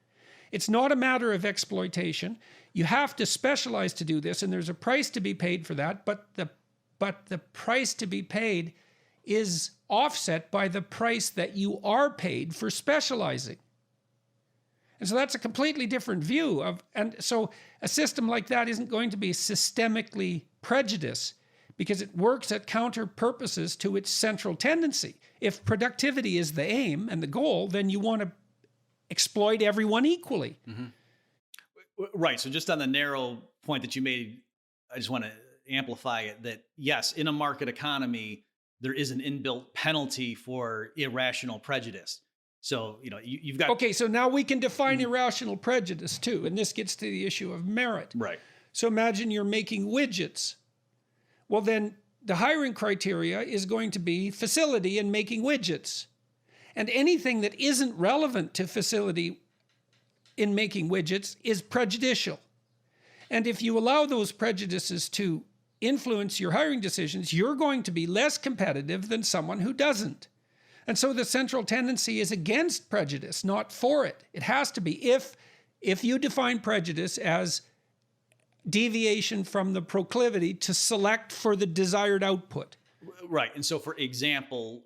B: It's not a matter of exploitation. You have to specialize to do this, and there's a price to be paid for that, but the price to be paid is offset by the price that you are paid for specializing. And so that's a completely different view of, and so a system like that isn't going to be systemically prejudiced because it works at counter purposes to its central tendency. If productivity is the aim and the goal, then you want to exploit everyone equally.
C: Right. So just on the narrow point that you made, I just want to amplify it that yes, in a market economy, there is an inbuilt penalty for irrational prejudice. So, you've got...
B: Okay, so now we can define irrational prejudice too, and this gets to the issue of merit.
C: Right.
B: So imagine you're making widgets. Well, then the hiring criteria is going to be facility in making widgets. And anything that isn't relevant to facility in making widgets is prejudicial. And if you allow those prejudices to influence your hiring decisions, you're going to be less competitive than someone who doesn't. And so the central tendency is against prejudice, not for it. It has to be. If you define prejudice as deviation from the proclivity to select for the desired output.
C: Right. And so, for example,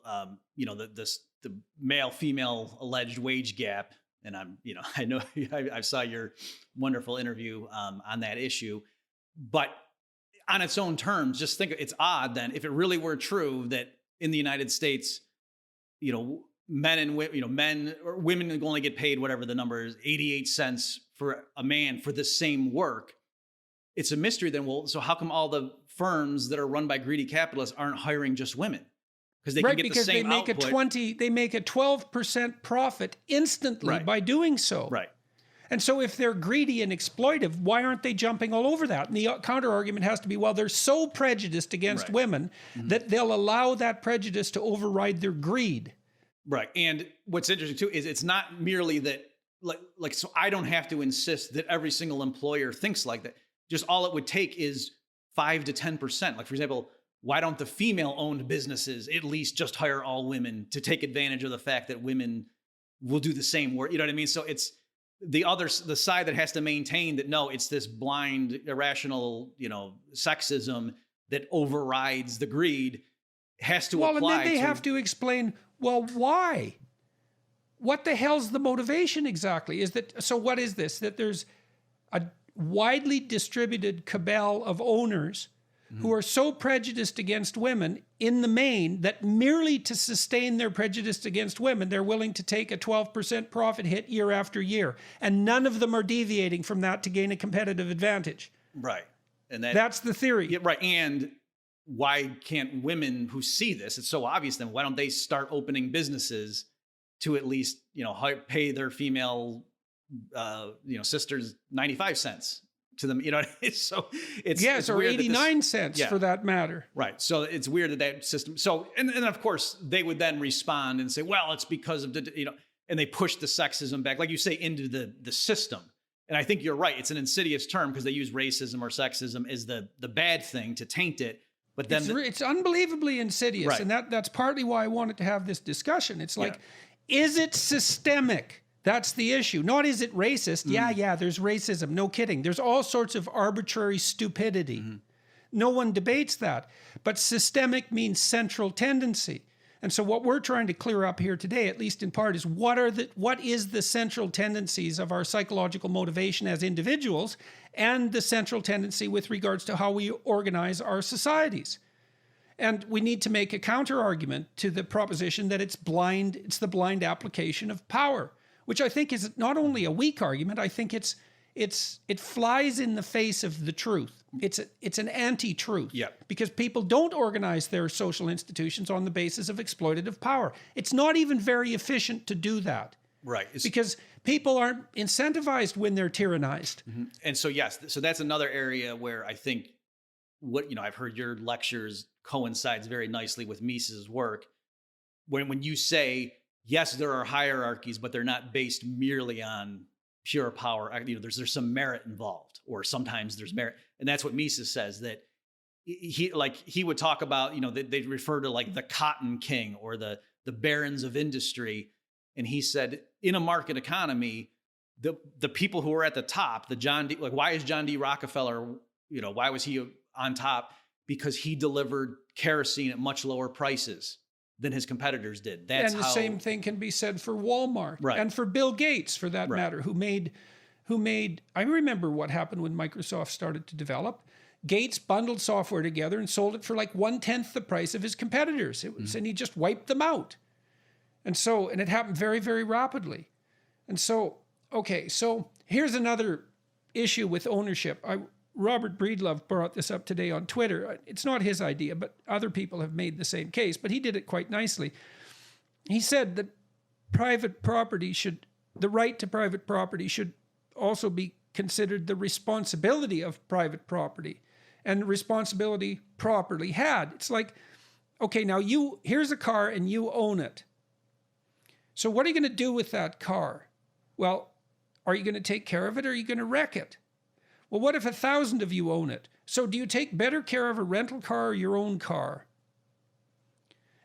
C: the male-female alleged wage gap, and I know I saw your wonderful interview on that issue, but on its own terms, just think it's odd then if it really were true that in the United States, men and men or women only get paid whatever the number is, 88 cents for a man for the same work. It's a mystery then. Well, so how come all the firms that are run by greedy capitalists aren't hiring just women? Because they can get the same output.
B: They make a 12% profit instantly by doing so.
C: Right.
B: And so if they're greedy and exploitive, why aren't they jumping all over that? And the counter argument has to be, well, they're so prejudiced against women that they'll allow that prejudice to override their greed.
C: Right. And what's interesting too is it's not merely that so I don't have to insist that every single employer thinks like that. Just all it would take is 5 to 10%. Like, for example, why don't the female-owned businesses at least just hire all women to take advantage of the fact that women will do the same work? You know what I mean? So it's the side that has to maintain that, no, it's this blind, irrational, sexism that overrides the greed has to apply.
B: Well, and then they have to explain, well, why? What the hell's the motivation exactly? So what is this? That there's a widely distributed cabal of owners who are so prejudiced against women in the main that merely to sustain their prejudice against women, they're willing to take a 12% profit hit year after year. And none of them are deviating from that to gain a competitive advantage.
C: Right. And
B: that's the theory.
C: Yeah, right. And why can't women who see this, it's so obvious then, why don't they start opening businesses to at least, pay their female, sisters 95 cents to them, so it's
B: or
C: weird
B: 89 cents for that matter.
C: Right. So it's weird that system. So, and of course they would then respond and say, well, it's because of and they push the sexism back, like you say, into the system. And I think you're right. It's an insidious term because they use racism or sexism as the bad thing to taint it. But then
B: it's unbelievably insidious.
C: Right.
B: And that's partly why I wanted to have this discussion. It's like, is it systemic? That's the issue. Not is it racist? Yeah, there's racism. No kidding. There's all sorts of arbitrary stupidity. No one debates that. But systemic means central tendency. And so what we're trying to clear up here today, at least in part, is what is the central tendencies of our psychological motivation as individuals and the central tendency with regards to how we organize our societies. And we need to make a counter argument to the proposition that it's the blind application of power, which I think is not only a weak argument, I think it flies in the face of the truth. It's an anti-truth.
C: Yeah.
B: Because people don't organize their social institutions on the basis of exploitative power. It's not even very efficient to do that.
C: Right.
B: Because people aren't incentivized when they're tyrannized.
C: And so, yes, so that's another area where I think I've heard your lectures coincides very nicely with Mises' work. When you say, yes, there are hierarchies, but they're not based merely on pure power. There's some merit involved, or sometimes there's merit. And that's what Mises says, that he would talk about, they'd refer to like the cotton king or the barons of industry. And he said, in a market economy, the people who are at the top, why is John D. Rockefeller, why was he on top? Because he delivered kerosene at much lower prices than his competitors did.
B: And the same thing can be said for Walmart,
C: right,
B: and for Bill Gates, for that matter, who made. I remember what happened when Microsoft started to develop. Gates bundled software together and sold it for like 1/10 the price of his competitors. And he just wiped them out. And it happened very, very rapidly. And so here's another issue with ownership. Robert Breedlove brought this up today on Twitter. It's not his idea, but other people have made the same case, but he did it quite nicely. He said that the right to private property should also be considered the responsibility of private property, and responsibility properly had. It's like, okay, now here's a car and you own it. So what are you going to do with that car? Well, are you going to take care of it, or are you going to wreck it? Well, what if 1,000 of you own it? So do you take better care of a rental car or your own car?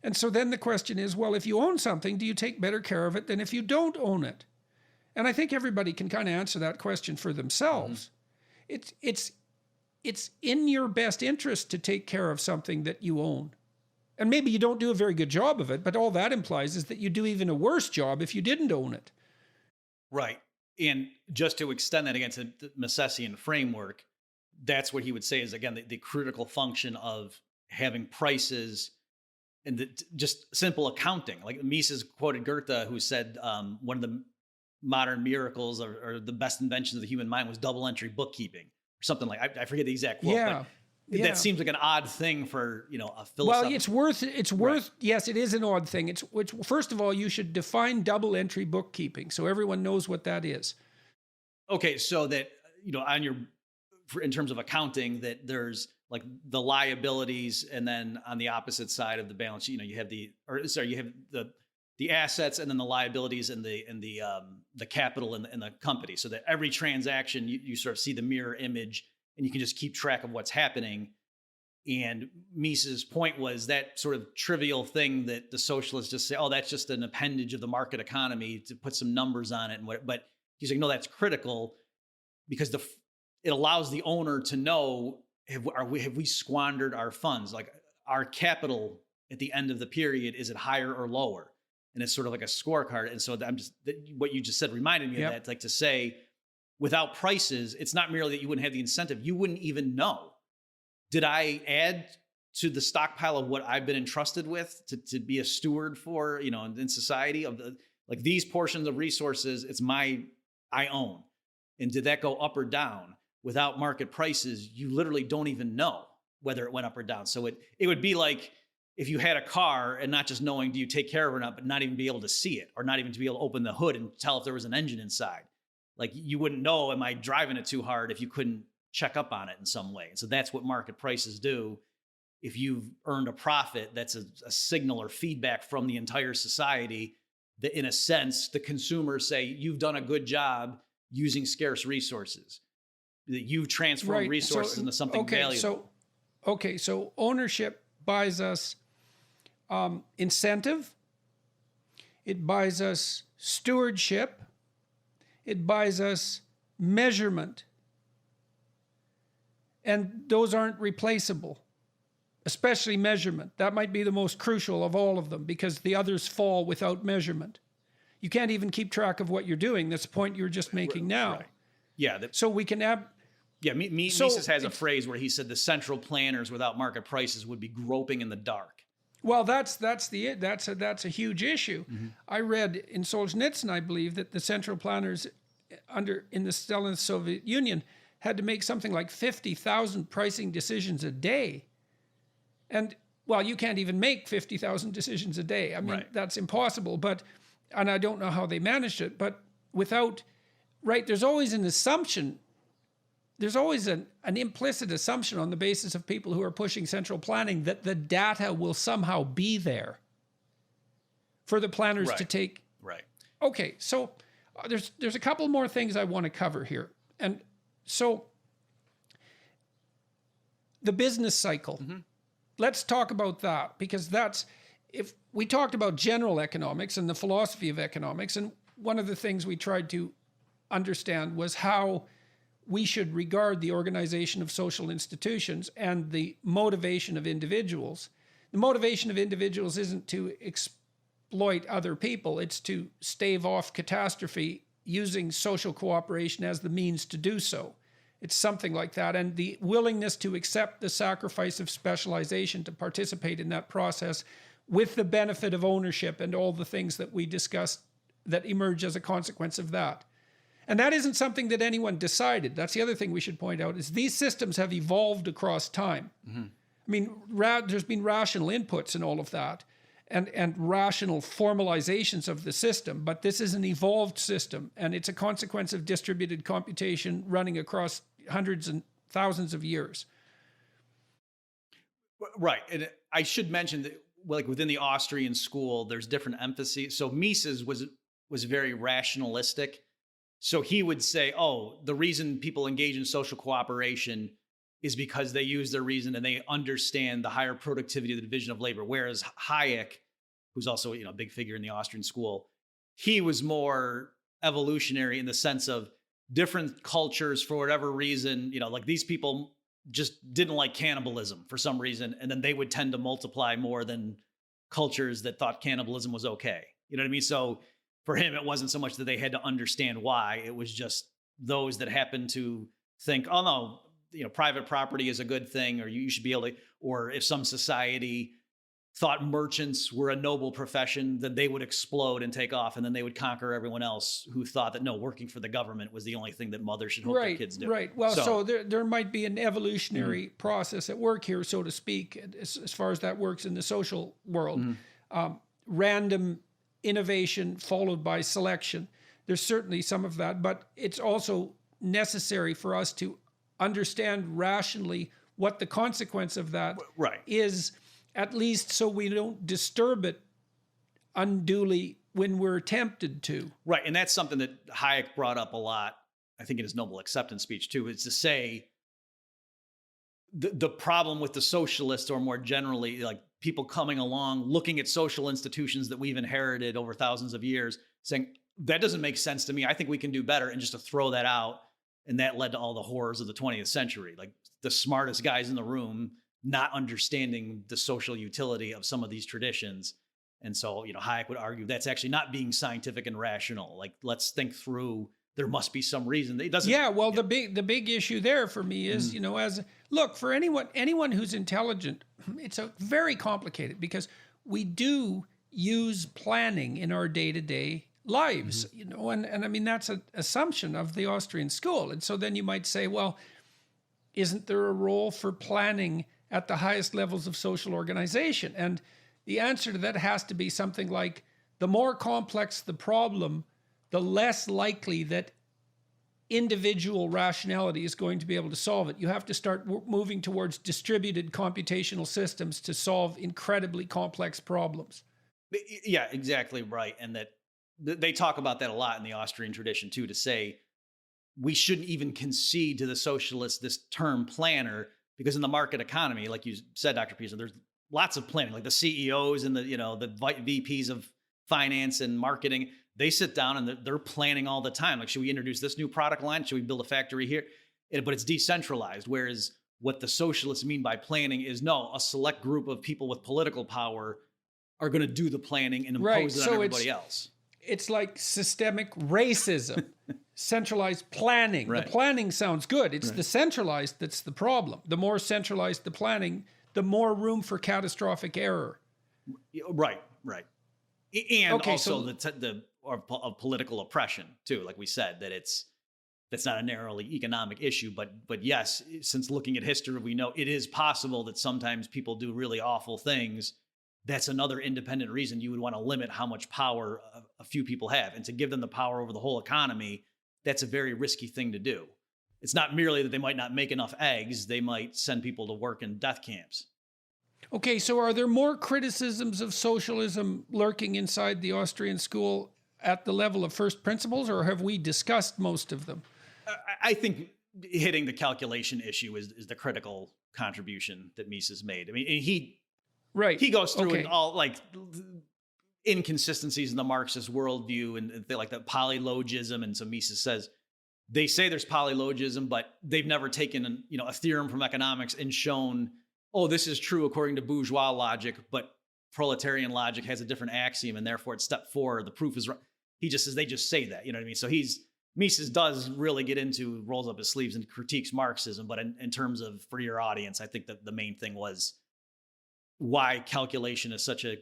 B: And so then the question is, well, if you own something, do you take better care of it than if you don't own it? And I think everybody can kind of answer that question for themselves. Mm-hmm. It's in your best interest to take care of something that you own. And maybe you don't do a very good job of it, but all that implies is that you do even a worse job if you didn't own it.
C: Right. And just to extend that against the Misesian framework, that's what he would say is, again, the critical function of having prices and just simple accounting. Like Mises quoted Goethe, who said one of the modern miracles or the best inventions of the human mind was double entry bookkeeping or something like. I forget the exact quote.
B: Yeah.
C: But that seems like an odd thing for a philosophical.
B: Well, it's worth. Yes, it is an odd thing. Which first of all, you should define double entry bookkeeping so everyone knows what that is.
C: Okay, so that in terms of accounting, that there's like the liabilities, and then on the opposite side of the balance sheet, you have the assets, and then the liabilities and the capital in the company, so that every transaction you sort of see the mirror image, and you can just keep track of what's happening. And Mises' point was that sort of trivial thing that the socialists just say, oh, that's just an appendage of the market economy to put some numbers on it. But he's like, no, that's critical, because it allows the owner to know, have we squandered our funds? Like our capital at the end of the period, is it higher or lower? And it's sort of like a scorecard. And so what you just said reminded me of that. It's like to say, without prices, it's not merely that you wouldn't have the incentive. You wouldn't even know. Did I add to the stockpile of what I've been entrusted with to be a steward for, in society, of these portions of resources, I own. And did that go up or down? Without market prices, you literally don't even know whether it went up or down. So it would be like if you had a car and not just knowing, do you take care of it or not, but not even be able to see it, or not even to be able to open the hood and tell if there was an engine inside. Like you wouldn't know, am I driving it too hard, if you couldn't check up on it in some way. And so that's what market prices do. If you've earned a profit, that's a signal or feedback from the entire society that, in a sense, the consumers say, you've done a good job using scarce resources, that you've transformed resources into something valuable.
B: So ownership buys us incentive. It buys us stewardship. It buys us measurement. And those aren't replaceable, especially measurement. That might be the most crucial of all of them, because the others fall without measurement. You can't even keep track of what you're doing. That's the point you were just making now.
C: Right. Yeah.
B: So we can have...
C: Yeah, Mises has a phrase where he said the central planners without market prices would be groping in the dark.
B: Well, that's a huge issue. Mm-hmm. I read in Solzhenitsyn, I believe, that the central planners in the Soviet Union had to make something like 50,000 pricing decisions a day. And, well, you can't even make 50,000 decisions a day. I mean, That's impossible. And I don't know how they managed it, but there's always an assumption. There's always an implicit assumption on the basis of people who are pushing central planning that the data will somehow be there for the planners to take.
C: Right.
B: Okay, so there's a couple more things I want to cover here. And so the business cycle. Let's talk about that, because if we talked about general economics and the philosophy of economics, and one of the things we tried to understand was how we should regard the organization of social institutions and the motivation of individuals. The motivation of individuals isn't to exploit other people, it's to stave off catastrophe using social cooperation as the means to do so. It's something like that. And the willingness to accept the sacrifice of specialization to participate in that process with the benefit of ownership and all the things that we discussed that emerge as a consequence of that. And that isn't something that anyone decided. That's the other thing we should point out, is these systems have evolved across time. I mean, there's been rational inputs in all of that and rational formalizations of the system, but this is an evolved system, and it's a consequence of distributed computation running across hundreds and thousands of years.
C: Right. And I should mention that, like, within the Austrian school, there's different emphases. So Mises was very rationalistic. So he would say, oh, the reason people engage in social cooperation is because they use their reason and they understand the higher productivity of the division of labor. Whereas Hayek, who's also, a big figure in the Austrian school, he was more evolutionary in the sense of different cultures, for whatever reason, like these people just didn't like cannibalism for some reason. And then they would tend to multiply more than cultures that thought cannibalism was okay. You know what I mean? So for him, it wasn't so much that they had to understand why. It was just those that happened to think, oh no, private property is a good thing, or you should be able to, or if some society thought merchants were a noble profession, then they would explode and take off, and then they would conquer everyone else who thought that, no, working for the government was the only thing that mothers should hope their kids do.
B: Right. Well, so there might be an evolutionary process at work here, so to speak, as far as that works in the social world. Random innovation followed by selection. There's certainly some of that, but it's also necessary for us to understand rationally what the consequence of that is, at least so we don't disturb it unduly when we're tempted to.
C: Right. And that's something that Hayek brought up a lot, I think in his Noble Acceptance speech too, is to say the problem with the socialists, or more generally, like people coming along, looking at social institutions that we've inherited over thousands of years, saying, that doesn't make sense to me. I think we can do better. And just to throw that out. And that led to all the horrors of the 20th century, like the smartest guys in the room not understanding the social utility of some of these traditions. And so, Hayek would argue that's actually not being scientific and rational. Like, let's think through, there must be some reason. It doesn't.
B: Yeah, well, the big issue there for me is, for anyone who's intelligent, it's very complicated, because we do use planning in our day-to-day lives, and I mean, that's an assumption of the Austrian school. And so then you might say, well, isn't there a role for planning at the highest levels of social organization? And the answer to that has to be something like, the more complex the problem, the less likely that individual rationality is going to be able to solve it. You have to start moving towards distributed computational systems to solve incredibly complex problems.
C: Yeah, exactly right. And that they talk about that a lot in the Austrian tradition too, to say we shouldn't even concede to the socialists this term planner, because in the market economy, like you said, Dr. Peterson, there's lots of planning, like the CEOs and the VPs of finance and marketing, they sit down and they're planning all the time. Like, should we introduce this new product line? Should we build a factory here? But it's decentralized. Whereas what the socialists mean by planning is, no, a select group of people with political power are going to do the planning and impose it on everybody else.
B: It's like systemic racism, centralized planning.
C: Right.
B: The planning sounds good. It's the centralized that's the problem. The more centralized the planning, the more room for catastrophic error.
C: Right. And also of political oppression too. Like we said, that's not a narrowly economic issue, but yes, since looking at history, we know it is possible that sometimes people do really awful things. That's another independent reason you would want to limit how much power a few people have, and to give them the power over the whole economy. That's a very risky thing to do. It's not merely that they might not make enough eggs. They might send people to work in death camps.
B: Okay, so are there more criticisms of socialism lurking inside the Austrian school at the level of first principles, or have we discussed most of them?
C: I think hitting the calculation issue is the critical contribution that Mises made. I mean, he
B: Right.
C: goes through
B: Okay.
C: it all, like inconsistencies in the Marxist worldview and like the polylogism. And so Mises says, they say there's polylogism, but they've never taken a theorem from economics and shown, oh, this is true according to bourgeois logic, but proletarian logic has a different axiom, and therefore it's step 4. The proof is wrong. He just says they just say that. You know what I mean? So Mises does really get into, rolls up his sleeves and critiques Marxism, but in terms of, for your audience, I think that the main thing was why calculation is such a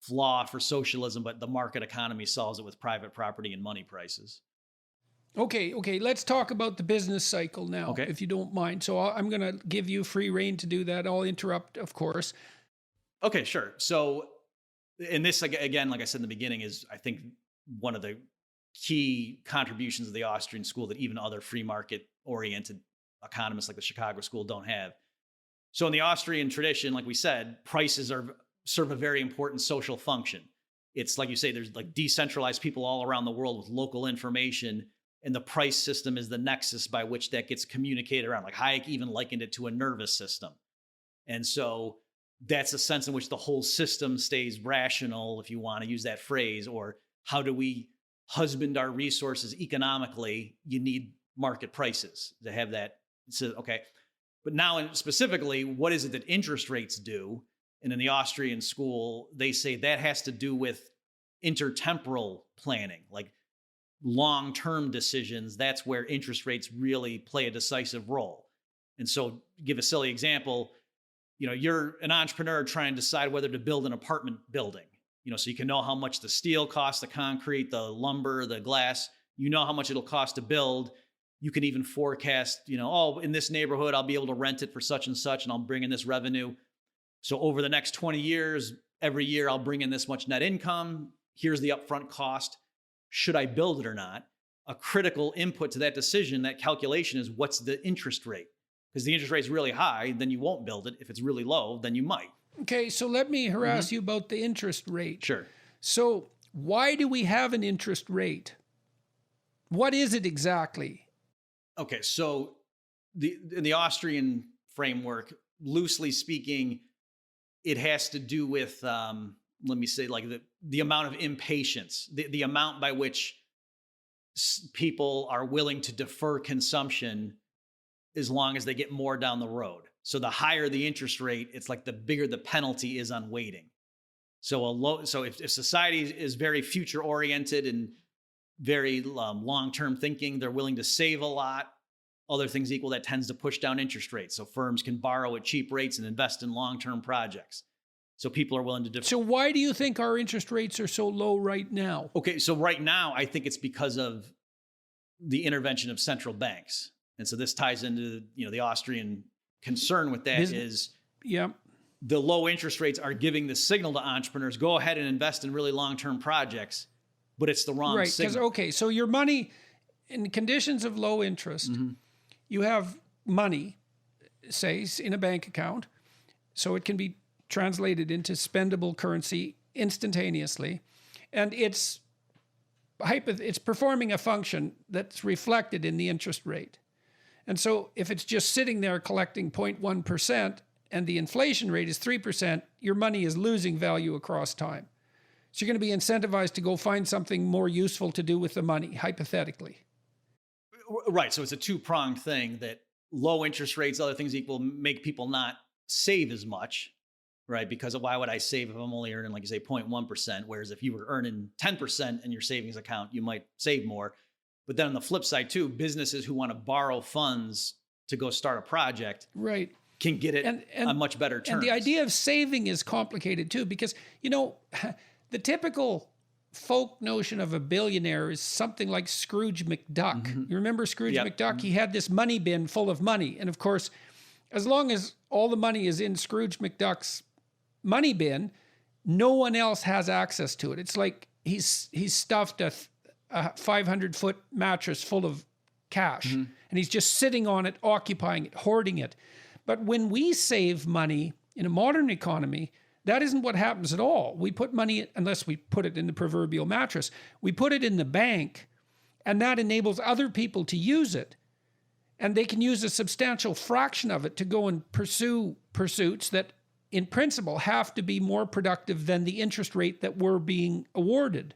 C: flaw for socialism, but the market economy solves it with private property and money prices.
B: Okay. Let's talk about the business cycle now,
C: Okay.
B: if you don't mind. So I'm going to give you free rein to do that. I'll interrupt, of course.
C: Okay, sure. So, and this, again, like I said in the beginning, is, I think, one of the key contributions of the Austrian school that even other free market oriented economists like the Chicago School don't have. So in the Austrian tradition, like we said, prices serve a very important social function. It's like you say, there's like decentralized people all around the world with local information, and the price system is the nexus by which that gets communicated around. Like Hayek even likened it to a nervous system. And so that's a sense in which the whole system stays rational, if you want to use that phrase. Or how do we husband our resources economically? You need market prices to have that. So, okay. But now specifically, what is it that interest rates do? And in the Austrian school, they say that has to do with intertemporal planning, like long-term decisions. That's where interest rates really play a decisive role. And so, give a silly example, you're an entrepreneur trying to decide whether to build an apartment building, so you can know how much the steel costs, the concrete, the lumber, the glass, how much it'll cost to build. You can even forecast, in this neighborhood, I'll be able to rent it for such and such, and I'll bring in this revenue. So over the next 20 years, every year I'll bring in this much net income. Here's the upfront cost. Should I build it or not? A critical input to that decision, that calculation, is what's the interest rate? Because the interest rate's really high, then you won't build it. If it's really low, then you might.
B: Okay, so let me harass you about the interest rate.
C: Sure.
B: So why do we have an interest rate? What is it exactly?
C: Okay, so in the Austrian framework, loosely speaking, it has to do with, let me say, like the amount of impatience, the amount by which people are willing to defer consumption as long as they get more down the road. So the higher the interest rate, it's like the bigger the penalty is on waiting. So if society is very future oriented and very long-term thinking, they're willing to save a lot. Other things equal, that tends to push down interest rates. So firms can borrow at cheap rates and invest in long-term projects. So people are willing to defer.
B: So why do you think our interest rates are so low right now?
C: Okay, so right now, I think it's because of the intervention of central banks. And so this ties into, the Austrian concern with that is the low interest rates are giving the signal to entrepreneurs, go ahead and invest in really long-term projects, but it's the wrong signal.
B: Okay, so your money, in conditions of low interest, you have money, say, in a bank account, so it can be translated into spendable currency instantaneously, and it's performing a function that's reflected in the interest rate. And so if it's just sitting there collecting 0.1% and the inflation rate is 3%, your money is losing value across time. So you're going to be incentivized to go find something more useful to do with the money, hypothetically.
C: Right. So it's a two-pronged thing, that low interest rates, other things equal, make people not save as much, right? Because why would I save if I'm only earning, like you say, 0.1%? Whereas if you were earning 10% in your savings account, you might save more. But then on the flip side too, businesses who want to borrow funds to go start a project,
B: right,
C: can get it on much better terms.
B: And the idea of saving is complicated too, because, the typical folk notion of a billionaire is something like Scrooge McDuck. You remember Scrooge McDuck? He had this money bin full of money. And of course, as long as all the money is in Scrooge McDuck's money bin, no one else has access to it. It's like he's stuffed a 500-foot mattress full of cash, and he's just sitting on it, occupying it, hoarding it. But when we save money in a modern economy, that isn't what happens at all. We put money, unless we put it in the proverbial mattress, we put it in the bank, and that enables other people to use it. And they can use a substantial fraction of it to go and pursue pursuits that in principle have to be more productive than the interest rate that we're being awarded.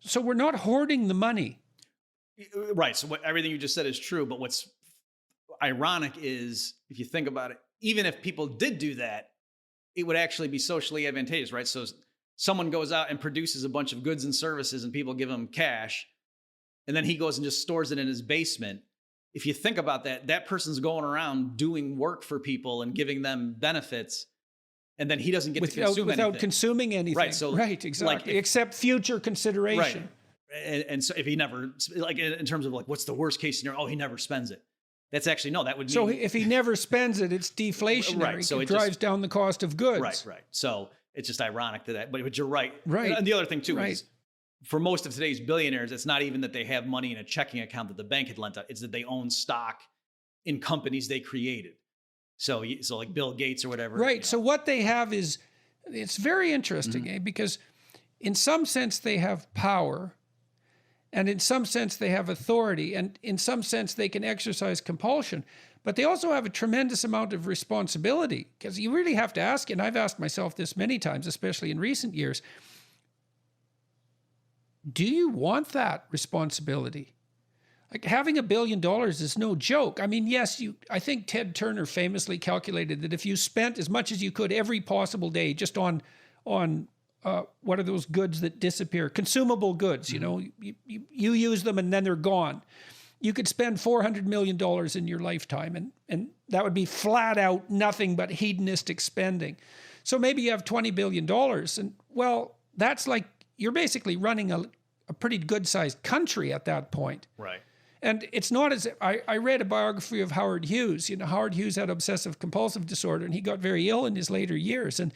B: So we're not hoarding the money.
C: Right. So everything you just said is true. But what's ironic is, if you think about it, even if people did do that, it would actually be socially advantageous, right? So someone goes out and produces a bunch of goods and services and people give him cash, and then he goes and just stores it in his basement. If you think about that, that person's going around doing work for people and giving them benefits, and then he doesn't get to consume
B: without
C: anything.
B: Consuming anything.
C: Right. So
B: right, exactly. Except future consideration.
C: Right. And so if he never, like in terms of like, what's the worst case scenario? Oh, he never spends it. That's actually, no, that would mean.
B: So if he never spends it, it's deflationary.
C: Right. So
B: it drives down the cost of goods.
C: Right. So it's just ironic to that. But you're right.
B: Right.
C: And the other thing too is, for most of today's billionaires, it's not even that they have money in a checking account that the bank had lent out. It's that they own stock in companies they created. So like Bill Gates or whatever.
B: Right. So what they have is, it's very interesting, because in some sense they have power, and in some sense they have authority, and in some sense they can exercise compulsion, but they also have a tremendous amount of responsibility, because you really have to ask, and I've asked myself this many times, especially in recent years, do you want that responsibility? Like, having $1 billion is no joke. I mean, yes, I think Ted Turner famously calculated that if you spent as much as you could every possible day just on what are those goods that disappear? Consumable goods, you know, you use them and then they're gone. You could spend $400 million in your lifetime, and that would be flat out nothing but hedonistic spending. So maybe you have $20 billion, and well, that's like, you're basically running a pretty good-sized country at that point.
C: Right.
B: And it's not as, I read a biography of Howard Hughes. You know, Howard Hughes had obsessive compulsive disorder, and he got very ill in his later years. And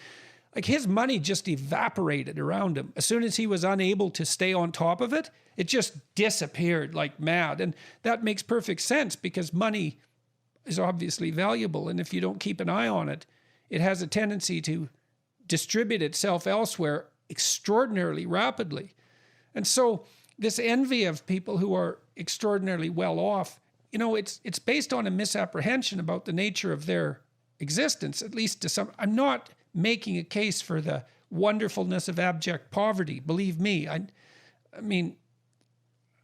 B: like, his money just evaporated around him. As soon as he was unable to stay on top of it, it just disappeared like mad. And that makes perfect sense, because money is obviously valuable. And if you don't keep an eye on it, it has a tendency to distribute itself elsewhere extraordinarily rapidly. And so this envy of people who are extraordinarily well off, you know, it's based on a misapprehension about the nature of their existence, at least to some. I'm not making a case for the wonderfulness of abject poverty. Believe me, I mean,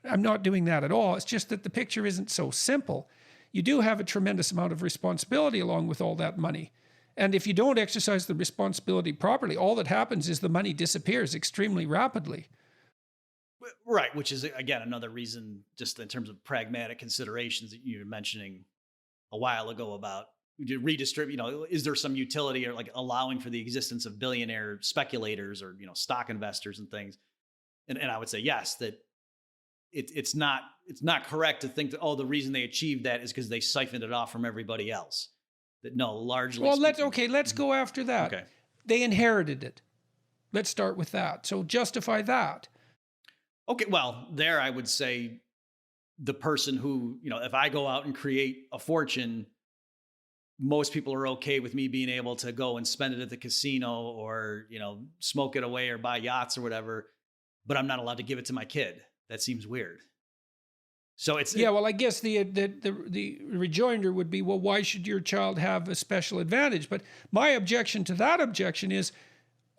B: I'm not doing that at all. It's just that the picture isn't so simple. You do have a tremendous amount of responsibility along with all that money. And if you don't exercise the responsibility properly, all that happens is the money disappears extremely rapidly.
C: Right, which is, again, another reason, just in terms of pragmatic considerations that you were mentioning a while ago about redistribute, you know, is there some utility or like allowing for the existence of billionaire speculators or, you know, stock investors and things? And I would say yes, that it's not correct to think that, oh, the reason they achieved that is because they siphoned it off from everybody else. That no, largely.
B: Well, let's go after that.
C: Okay.
B: They inherited it. Let's start with that. So justify that.
C: Okay, well, there I would say the person who, you know, if I go out and create a fortune, most people are okay with me being able to go and spend it at the casino or, you know, smoke it away or buy yachts or whatever, but I'm not allowed to give it to my kid. That seems weird. So it's...
B: Yeah, well, I guess the rejoinder would be, well, why should your child have a special advantage? But my objection to that objection is,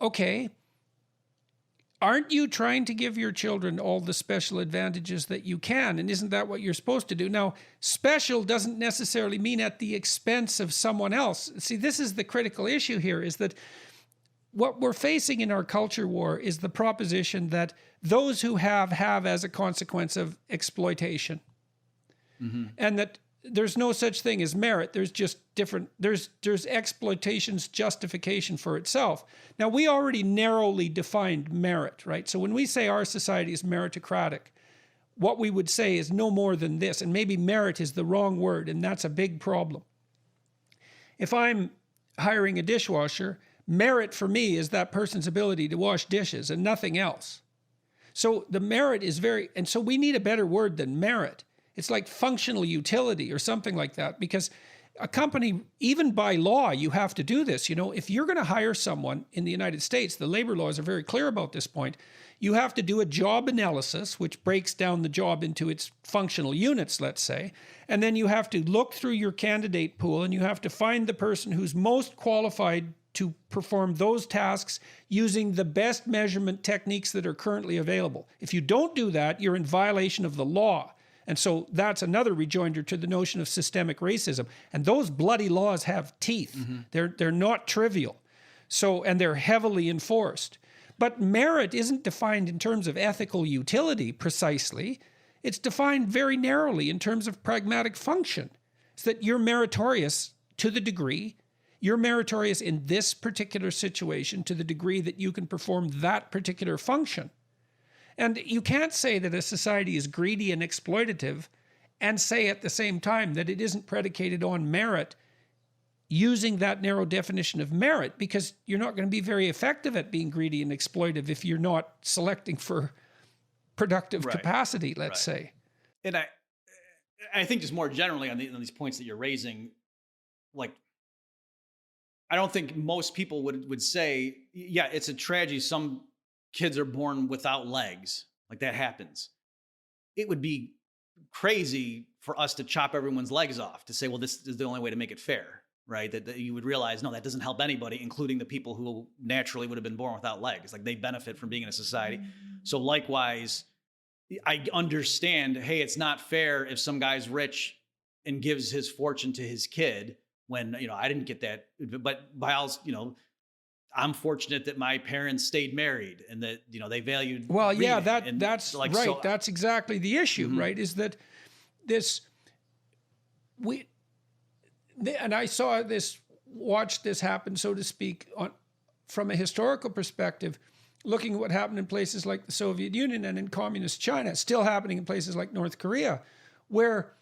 B: okay, aren't you trying to give your children all the special advantages that you can? And isn't that what you're supposed to do? Now, special doesn't necessarily mean at the expense of someone else. See, this is the critical issue here, is that what we're facing in our culture war is the proposition that those who have as a consequence of exploitation. Mm-hmm. And that there's no such thing as merit. There's just there's exploitation's justification for itself. Now, we already narrowly defined merit, right? So when we say our society is meritocratic, what we would say is no more than this. And maybe merit is the wrong word, and that's a big problem. If I'm hiring a dishwasher, merit for me is that person's ability to wash dishes and nothing else. So the merit is and so we need a better word than merit. It's like functional utility or something like that, because a company, even by law, you have to do this. If you're going to hire someone in the United States, the labor laws are very clear about this point. You have to do a job analysis, which breaks down the job into its functional units, let's say. And then you have to look through your candidate pool and you have to find the person who's most qualified to perform those tasks using the best measurement techniques that are currently available. If you don't do that, you're in violation of the law. And so that's another rejoinder to the notion of systemic racism. And those bloody laws have teeth. They're not trivial. And they're heavily enforced. But merit isn't defined in terms of ethical utility precisely. It's defined very narrowly in terms of pragmatic function. It's that you're meritorious to the degree, you're meritorious in this particular situation to the degree that you can perform that particular function. And you can't say that a society is greedy and exploitative and say at the same time that it isn't predicated on merit using that narrow definition of merit, because you're not going to be very effective at being greedy and exploitive if you're not selecting for productive capacity, let's say.
C: And I think just more generally on these points that you're raising, like, I don't think most people would say, yeah, it's a tragedy. Some kids are born without legs. Like, that happens. It would be crazy for us to chop everyone's legs off, to say, well, this is the only way to make it fair, right? That you would realize, no, that doesn't help anybody, including the people who naturally would have been born without legs. Like, they benefit from being in a society. So likewise, I understand, hey, it's not fair if some guy's rich and gives his fortune to his kid when, I didn't get that. But by all, I'm fortunate that my parents stayed married and that, they valued.
B: Well,
C: reading.
B: yeah,
C: And
B: that's
C: like,
B: right.
C: so,
B: That's exactly the issue, right? Is that and I saw this, watched this happen, so to speak, from a historical perspective, looking at what happened in places like the Soviet Union and in communist China, still happening in places like North Korea, where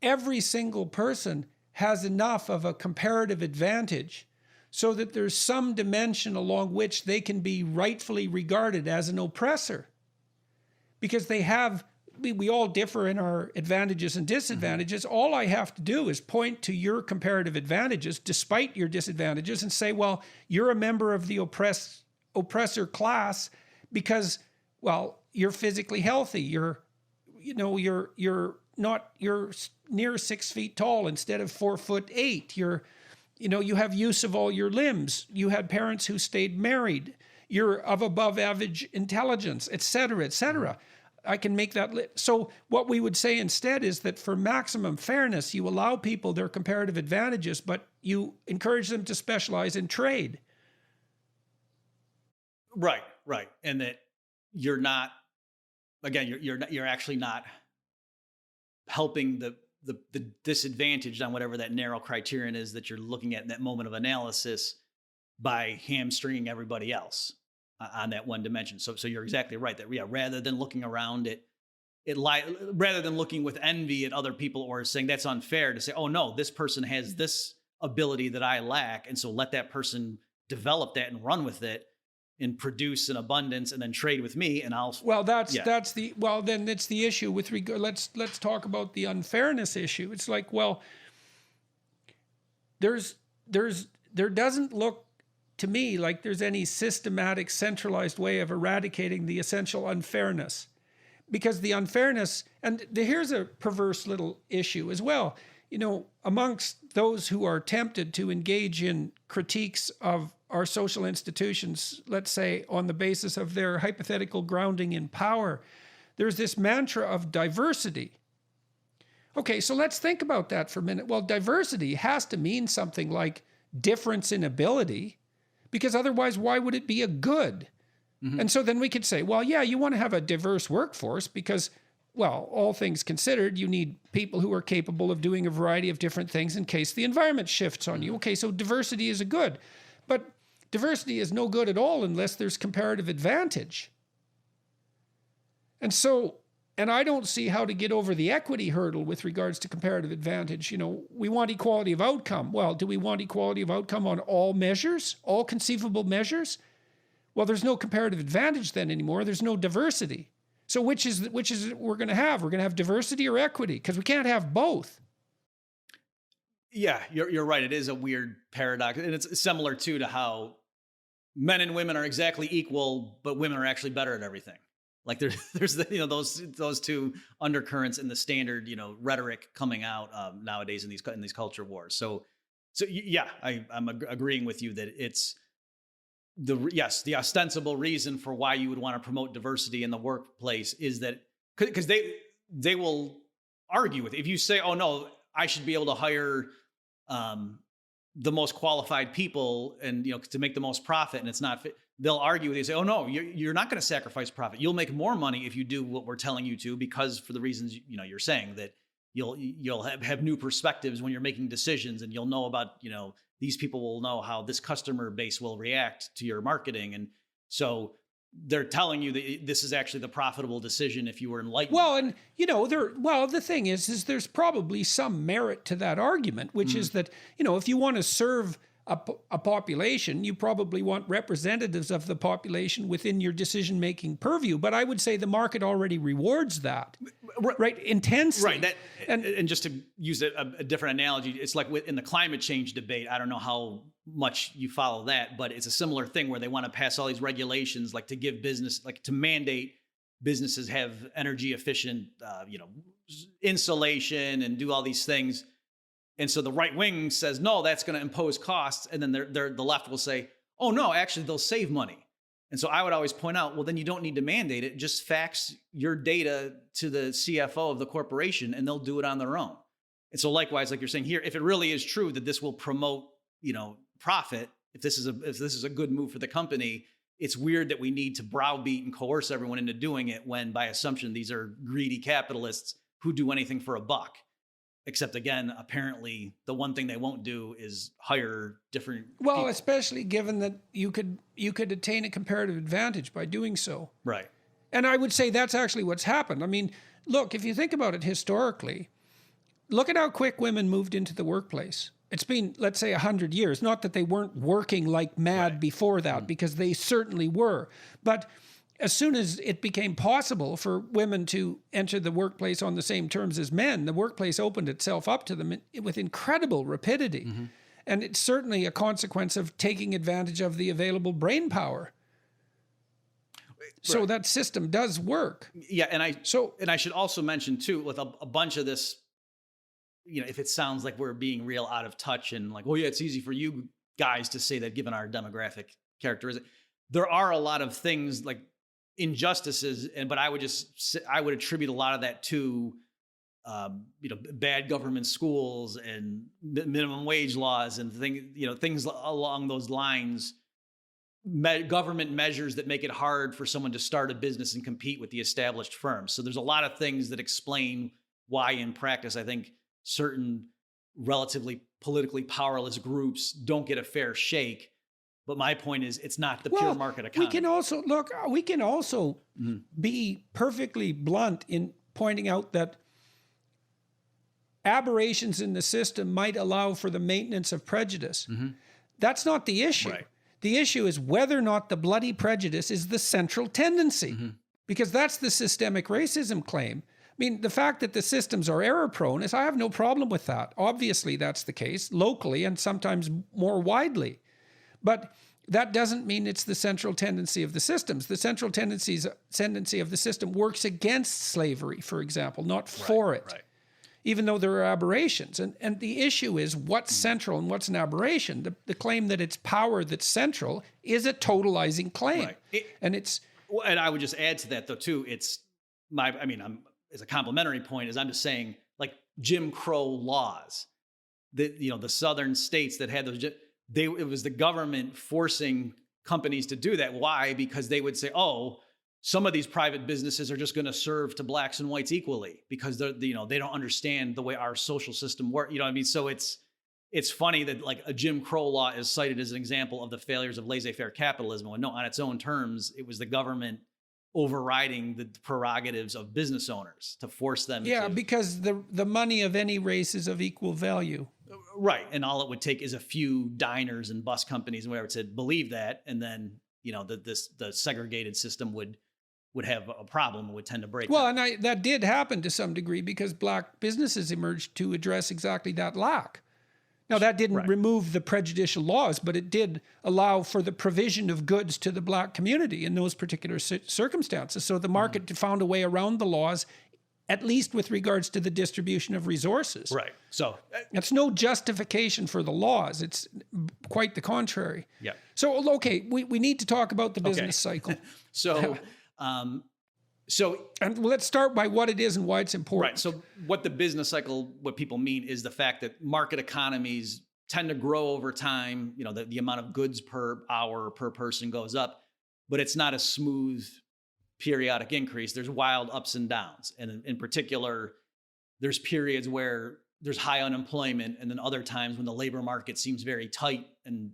B: every single person has enough of a comparative advantage so that there's some dimension along which they can be rightfully regarded as an oppressor. Because we all differ in our advantages and disadvantages. All I have to do is point to your comparative advantages despite your disadvantages and say, well, you're a member of the oppressor class because, well, you're physically healthy. You're near 6 feet tall instead of 4'8". You have use of all your limbs. You had parents who stayed married. You're of above average intelligence, et cetera, et cetera. I can make that. So what we would say instead is that for maximum fairness, you allow people their comparative advantages, but you encourage them to specialize in trade.
C: Right. And that you're not, again, you're actually not helping the disadvantaged on whatever that narrow criterion is that you're looking at in that moment of analysis by hamstringing everybody else on that one dimension. So you're exactly right that, rather than looking around rather than looking with envy at other people or saying that's unfair, to say, oh no, this person has this ability that I lack. And so let that person develop that and run with it and produce in abundance and then trade with me and I'll.
B: Well, then it's the issue with regard. Let's talk about the unfairness issue. It's like, well, there doesn't look to me like there's any systematic, centralized way of eradicating the essential unfairness, because the unfairness, and here's a perverse little issue as well. Amongst those who are tempted to engage in critiques of our social institutions, let's say on the basis of their hypothetical grounding in power, there's this mantra of diversity. Okay, so let's think about that for a minute. Well, diversity has to mean something like difference in ability, because otherwise, why would it be a good? Mm-hmm. And so then we could say, well, yeah, you want to have a diverse workforce because, well, all things considered, you need people who are capable of doing a variety of different things in case the environment shifts on you. Okay, so diversity is a good. But diversity is no good at all unless there's comparative advantage. And I don't see how to get over the equity hurdle with regards to comparative advantage. We want equality of outcome. Well, do we want equality of outcome on all measures, all conceivable measures? Well, there's no comparative advantage then anymore. There's no diversity. So which is we're going to have? We're going to have diversity or equity, because we can't have both.
C: Yeah, you're right. It is a weird paradox, and it's similar too to how men and women are exactly equal, but women are actually better at everything. Like there's the, those two undercurrents in the standard rhetoric coming out nowadays in these culture wars. Yeah, I'm agreeing with you that it's the ostensible reason for why you would want to promote diversity in the workplace is that because they will argue with if you say, oh no, I should be able to hire the most qualified people and to make the most profit, and it's not fit. They'll argue with you, say, oh no, you're not going to sacrifice profit. You'll make more money if you do what we're telling you to, because for the reasons you're saying, that you'll have new perspectives when you're making decisions, and you'll know about these people will know how this customer base will react to your marketing, and so they're telling you that this is actually the profitable decision if you were enlightened.
B: Well, and the thing is there's probably some merit to that argument, which is that if you want to serve a population, you probably want representatives of the population within your decision-making purview. But I would say the market already rewards that, right? Intensely.
C: Right. And just to use a different analogy, it's like in the climate change debate. I don't know how much you follow that, but it's a similar thing where they want to pass all these regulations, like to give business, like to mandate businesses have energy efficient, insulation and do all these things. And so the right wing says, no, that's going to impose costs. And then the left will say, oh, no, actually, they'll save money. And so I would always point out, well, then you don't need to mandate it. Just fax your data to the CFO of the corporation and they'll do it on their own. And so likewise, like you're saying here, if it really is true that this will promote, profit, if this is a good move for the company, it's weird that we need to browbeat and coerce everyone into doing it when by assumption, these are greedy capitalists who do anything for a buck. Except again, apparently the one thing they won't do is hire different people.
B: Especially given that you could attain a comparative advantage by doing so.
C: Right.
B: And I would say that's actually what's happened. I mean, look, if you think about it historically, look at how quick women moved into the workplace. It's been, let's say, 100 years. Not that they weren't working like mad before that, because they certainly were. But as soon as it became possible for women to enter the workplace on the same terms as men, the workplace opened itself up to them with incredible rapidity. Mm-hmm. And it's certainly a consequence of taking advantage of the available brain power. So that system does work.
C: Yeah, and I should also mention too, with a bunch of this, if it sounds like we're being real out of touch and like, well, yeah, it's easy for you guys to say that given our demographic characteristic, there are a lot of things like injustices, but I would attribute a lot of that to bad government schools and minimum wage laws and things along those lines, government measures that make it hard for someone to start a business and compete with the established firms. So there's a lot of things that explain why in practice I think certain relatively politically powerless groups don't get a fair shake. But my point is, it's not the pure market economy.
B: We can also be perfectly blunt in pointing out that aberrations in the system might allow for the maintenance of prejudice. Mm-hmm. That's not the issue. Right. The issue is whether or not the bloody prejudice is the central tendency, because that's the systemic racism claim. I mean, the fact that the systems are error prone I have no problem with that. Obviously, that's the case locally and sometimes more widely. But that doesn't mean it's the central tendency of the systems. The central tendency of the system works against slavery, for example, not for it, even though there are aberrations. And the issue is what's central and what's an aberration. The claim that it's power that's central is a totalizing claim. Right.
C: And I would just add to that, though, too, as a complimentary point, is I'm just saying, like Jim Crow laws, the southern states that had those, it was the government forcing companies to do that. Why? Because they would say, oh, some of these private businesses are just going to serve to blacks and whites equally because they don't understand the way our social system works. You know what I mean? So it's funny that like a Jim Crow law is cited as an example of the failures of laissez-faire capitalism. When no, on its own terms, it was the government overriding the prerogatives of business owners to force them to...
B: because the money of any race is of equal value.
C: Right. And all it would take is a few diners and bus companies and whatever to believe that. And then, the segregated system would have a problem, would tend to break.
B: Well, and that did happen to some degree because black businesses emerged to address exactly that lack. Now, that didn't
C: Right.
B: remove the prejudicial laws, but it did allow for the provision of goods to the black community in those particular circumstances. So the market found a way around the laws, at least with regards to the distribution of resources.
C: Right. So
B: It's no justification for the laws. It's quite the contrary.
C: yeah.
B: So, okay, we need to talk about the business cycle.
C: So so
B: And let's start by what it is and why it's important.
C: right. So what the business cycle, what people mean is the fact that market economies tend to grow over time. You know, the amount of goods per hour per person goes up, but it's not a smooth periodic increase. There's wild ups and downs. And in particular, there's periods where there's high unemployment, and then other times when the labor market seems very tight and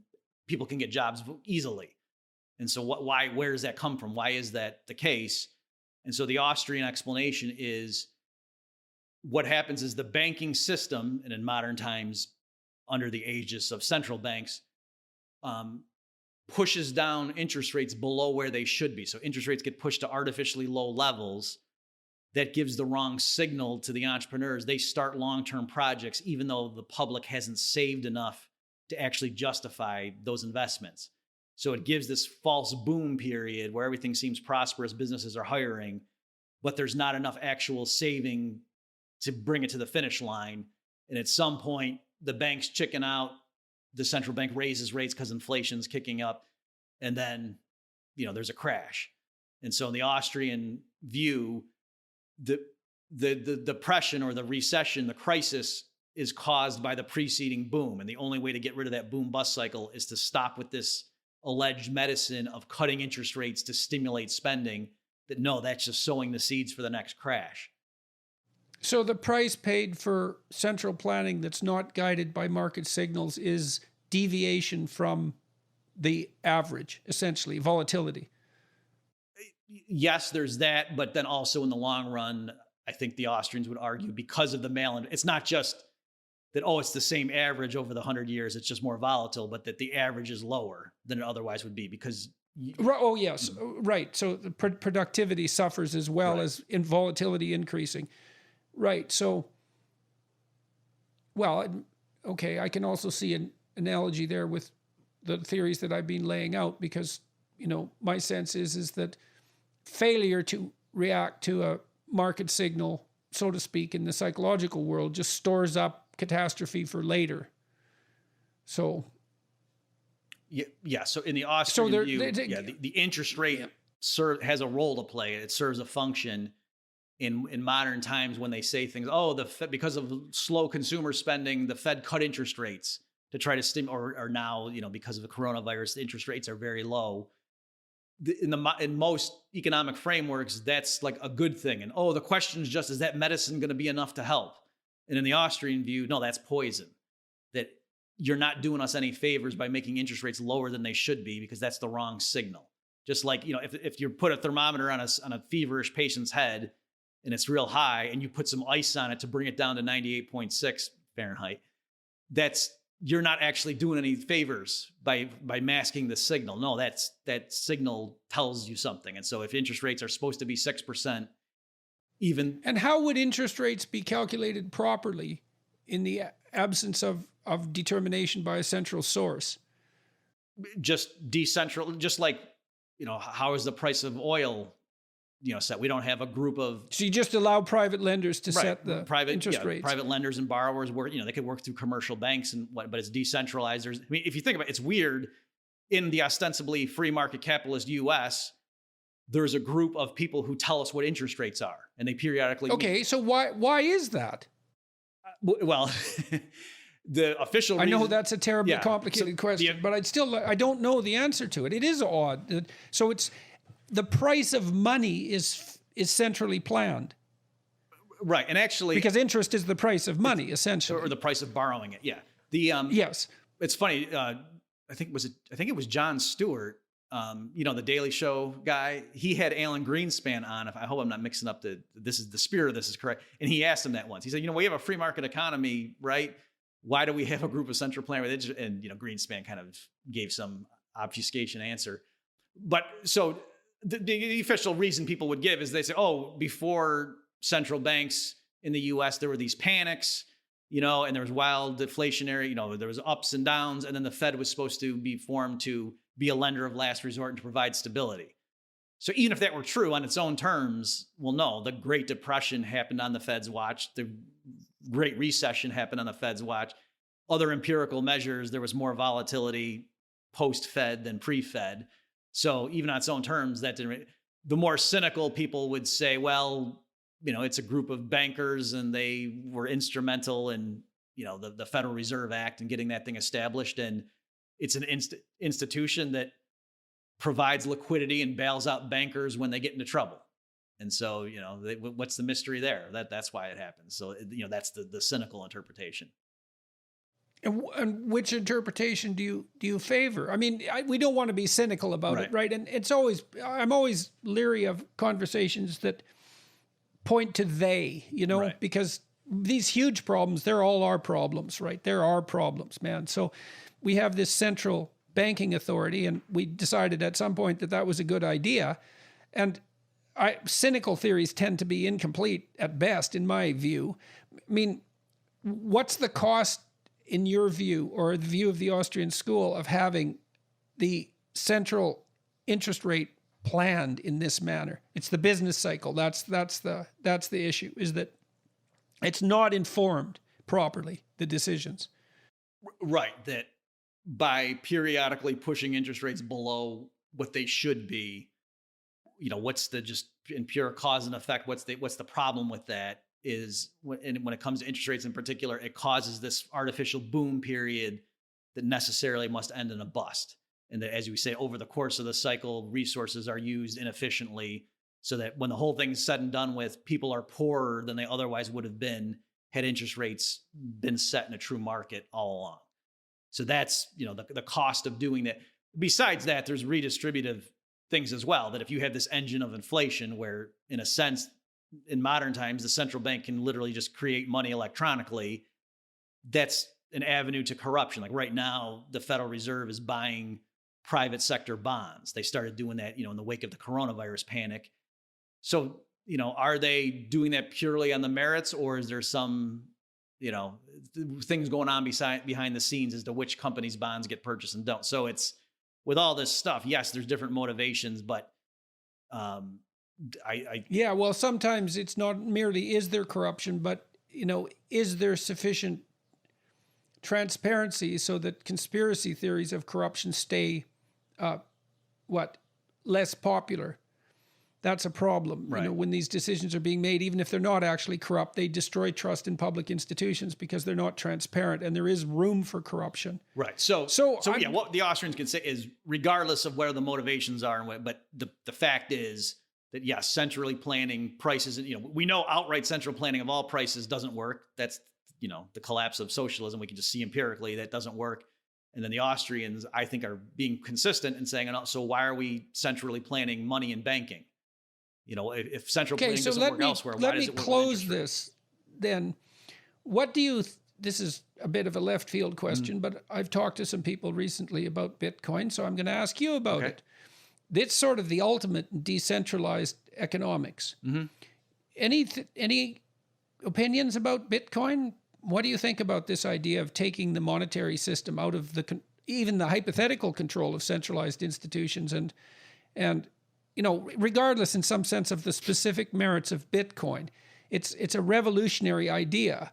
C: people can get jobs easily. And so where does that come from? Why is that the case? And so the Austrian explanation is what happens is the banking system, and in modern times under the aegis of central banks, pushes down interest rates below where they should be. So interest rates get pushed to artificially low levels. That gives the wrong signal to the entrepreneurs. They start long-term projects, even though the public hasn't saved enough to actually justify those investments. So it gives this false boom period where everything seems prosperous, businesses are hiring, but there's not enough actual saving to bring it to the finish line. And at some point, the banks chicken out, the central bank raises rates because inflation's kicking up, and then, there's a crash. And so in the Austrian view, the depression or the recession, the crisis is caused by the preceding boom. And the only way to get rid of that boom bust cycle is to stop with this alleged medicine of cutting interest rates to stimulate spending. That's just sowing the seeds for the next crash.
B: So the price paid for central planning that's not guided by market signals is deviation from the average, essentially, volatility.
C: Yes, there's that, but then also in the long run, I think the Austrians would argue because of the mail-in, it's not just that, it's the same average over the 100 years, it's just more volatile, but that the average is lower than it otherwise would be because...
B: Oh, yes, right. So the productivity suffers as well as in volatility increasing. Right. So, okay, I can also see an analogy there with the theories that I've been laying out because, my sense is that failure to react to a market signal, so to speak, in the psychological world just stores up catastrophe for later. So...
C: Yeah. So in the Austrian view, the interest rate has a role to play. It serves a function in modern times when they say things, the Fed, because of slow consumer spending, the Fed cut interest rates to try to stimulate, or now, because of the coronavirus, the interest rates are very low. In most economic frameworks, that's like a good thing. And, the question is just, is that medicine going to be enough to help? And in the Austrian view, no, that's poison. That you're not doing us any favors by making interest rates lower than they should be because that's the wrong signal. Just like, if you put a thermometer on a feverish patient's head and it's real high and you put some ice on it to bring it down to 98.6 Fahrenheit, you're not actually doing any favors by masking the signal. No, that signal tells you something. And so if interest rates are supposed to be 6%, And
B: how would interest rates be calculated properly in the absence of determination by a central source?
C: Just decentral, just like, how is the price of oil, set? We don't have a group of...
B: So you just allow private lenders to set the interest rates.
C: Private lenders and borrowers work, they could work through commercial banks but it's decentralized. If you think about it, it's weird. In the ostensibly free market capitalist US, there's a group of people who tell us what interest rates are, and they periodically meet.
B: So why is that?
C: Well, the official reason...
B: I know that's a terribly complicated question, but I don't know the answer to it. It is odd. So it's the price of money is centrally planned.
C: Right. And actually...
B: Because interest is the price of money, essentially.
C: Or the price of borrowing it. Yeah.
B: Yes.
C: It's funny. I think it was Jon Stewart, the Daily Show guy. He had Alan Greenspan on. I hope I'm not mixing up the spirit of this is correct. And he asked him that once. He said, we have a free market economy, right? Why do we have a group of central planners? And Greenspan kind of gave some obfuscation answer. But so the official reason people would give is they say, before central banks in the US, there were these panics. and there was wild deflationary, there was ups and downs. And then the Fed was supposed to be formed to be a lender of last resort and to provide stability. So even if that were true on its own terms, well, no, the Great Depression happened on the Fed's watch. The Great Recession happened on the Fed's watch. Other empirical measures, there was more volatility post-Fed than pre-Fed. So even on its own terms, that didn't. The more cynical people would say, well, it's a group of bankers and they were instrumental in, the Federal Reserve Act and getting that thing established. And it's an institution that provides liquidity and bails out bankers when they get into trouble. And so, what's the mystery there? That's why it happens. So, that's the cynical interpretation.
B: And which interpretation do you favor? I mean, we don't want to be cynical about it, right? And I'm always leery of conversations that point to they, because these huge problems, they're all our problems, right? They're our problems, man. So we have this central banking authority, and we decided at some point that was a good idea. And cynical theories tend to be incomplete at best, in my view. I mean, what's the cost, in your view, or the view of the Austrian school, of having the central interest rate planned in this manner? It's the business cycle. That's the issue, is that it's not informed properly, the decisions.
C: Right. That by periodically pushing interest rates below what they should be, what's the, just in pure cause and effect, what's the problem with that is when it comes to interest rates in particular, it causes this artificial boom period that necessarily must end in a bust. And that, as we say, over the course of the cycle, resources are used inefficiently, so that when the whole thing's said and done with, people are poorer than they otherwise would have been had interest rates been set in a true market all along. So that's, the cost of doing that. Besides that, there's redistributive things as well, that if you have this engine of inflation where, in a sense, in modern times, the central bank can literally just create money electronically, that's an avenue to corruption. Like right now, the Federal Reserve is buying private sector bonds. They started doing that, in the wake of the coronavirus panic. So, are they doing that purely on the merits, or is there some, things going on behind the scenes as to which companies' bonds get purchased and don't? So it's, with all this stuff, yes, there's different motivations, but
B: well, sometimes it's not merely is there corruption, but is there sufficient transparency so that conspiracy theories of corruption stay less popular? That's a problem.
C: Right.
B: When these decisions are being made, even if they're not actually corrupt, they destroy trust in public institutions because they're not transparent, and there is room for corruption.
C: Right. So what the Austrians can say is, regardless of where the motivations are, but the fact is that, yes, centrally planning prices, we know outright central planning of all prices doesn't work. That's, the collapse of socialism. We can just see empirically that doesn't work. And then the Austrians, I think, are being consistent and saying, so why are we centrally planning money in banking? If central planning doesn't work elsewhere, why does it work? Let me close
B: this then. What do you, this is a bit of a left field question, but I've talked to some people recently about Bitcoin, so I'm going to ask you about it. It's sort of the ultimate decentralized economics.
C: Mm-hmm.
B: Any opinions about Bitcoin? What do you think about this idea of taking the monetary system out of even the hypothetical control of centralized institutions and regardless in some sense of the specific merits of Bitcoin, it's a revolutionary idea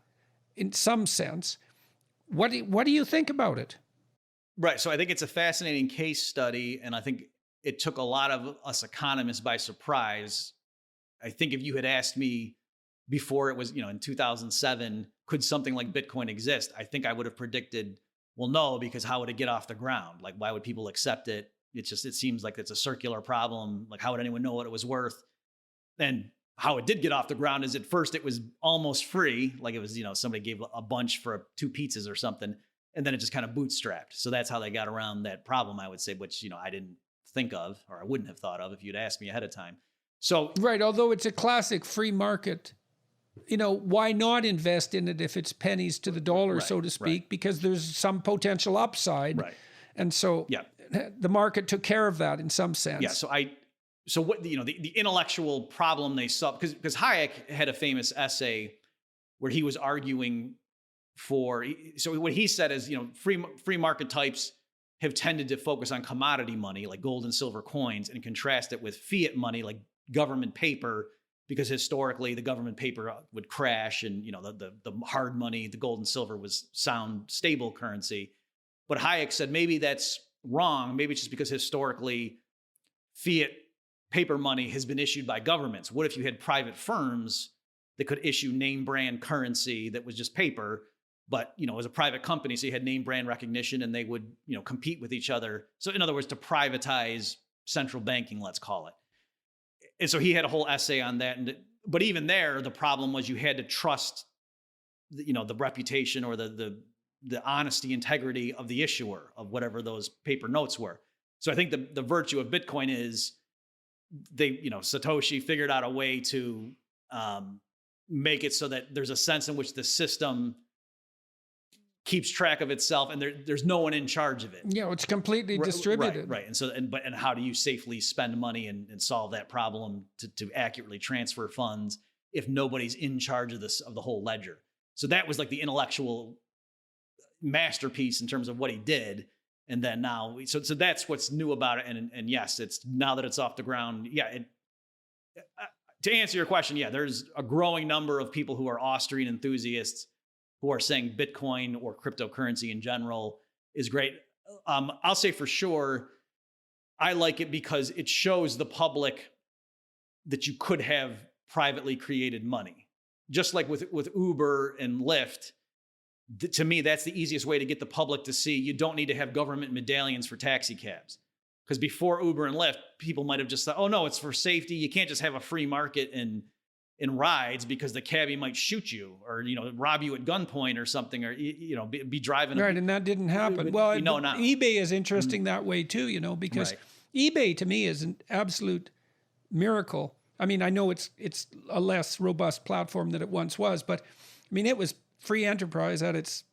B: in some sense. What do you think about it?
C: Right. So I think it's a fascinating case study, and I think it took a lot of us economists by surprise. I think if you had asked me before it was, in 2007, could something like Bitcoin exist? I think I would have predicted, well, no, because how would it get off the ground? Like, why would people accept it? It seems like it's a circular problem. Like, how would anyone know what it was worth? And how it did get off the ground is, at first it was almost free. Like, it was, somebody gave a bunch for 2 pizzas or something. And then it just kind of bootstrapped. So that's how they got around that problem, I would say, which, I didn't think of, or I wouldn't have thought of if you'd asked me ahead of time. So,
B: right. Although it's a classic free market, why not invest in it if it's pennies to the dollar, so to speak, because there's some potential upside.
C: Right.
B: And so the market took care of that in some sense.
C: Yeah. So what, the intellectual problem they saw, because Hayek had a famous essay where he was arguing so what he said is, free market types have tended to focus on commodity money like gold and silver coins and contrast it with fiat money like government paper, because historically the government paper would crash and, the hard money, the gold and silver was sound, stable currency. But Hayek said maybe that's wrong. Maybe it's just because historically fiat paper money has been issued by governments. What if you had private firms that could issue name brand currency that was just paper, but, as a private company, so you had name brand recognition and they would, compete with each other. So in other words, to privatize central banking, let's call it. And so he had a whole essay on that. But even there, the problem was you had to trust, the reputation or the honesty, integrity of the issuer of whatever those paper notes were. So I think the virtue of Bitcoin is Satoshi figured out a way to make it so that there's a sense in which the system keeps track of itself and there's no one in charge of it.
B: Yeah, it's completely distributed.
C: Right. And so, and how do you safely spend money and solve that problem to accurately transfer funds if nobody's in charge of the whole ledger? So that was like the intellectual masterpiece in terms of what he did. And then now, so that's what's new about it. And yes, it's now that it's off the ground. Yeah. To answer your question, yeah, there's a growing number of people who are Austrian enthusiasts who are saying Bitcoin or cryptocurrency in general is great. I'll say for sure, I like it because it shows the public that you could have privately created money. Just like with Uber and Lyft, to me, that's the easiest way to get the public to see you don't need to have government medallions for taxi cabs. Because before Uber and Lyft, people might have just thought, oh no, it's for safety. You can't just have a free market in rides because the cabbie might shoot you or, rob you at gunpoint or something, or, be driving.
B: Right. And that didn't happen. Well, eBay is interesting that way too, because eBay to me is an absolute miracle. I mean, I know it's a less robust platform than it once was, but I mean, it was free enterprise at its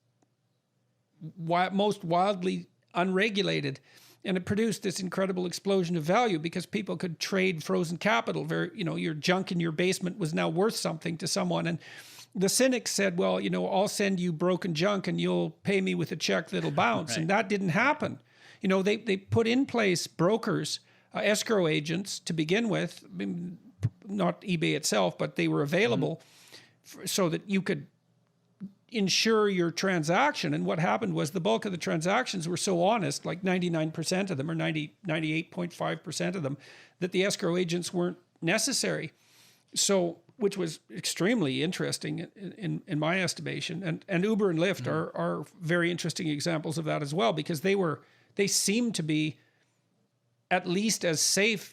B: most wildly unregulated. And it produced this incredible explosion of value because people could trade frozen capital. Your junk in your basement was now worth something to someone. And the cynics said, well, I'll send you broken junk and you'll pay me with a check that'll bounce. Right. And that didn't happen. They put in place brokers, escrow agents to begin with, not eBay itself, but they were available so that you could insure your transaction. And what happened was the bulk of the transactions were so honest, like 99% of them or 98.5% of them, that the escrow agents weren't necessary. So, which was extremely interesting in my estimation. And Uber and Lyft are very interesting examples of that as well, because they seem to be at least as safe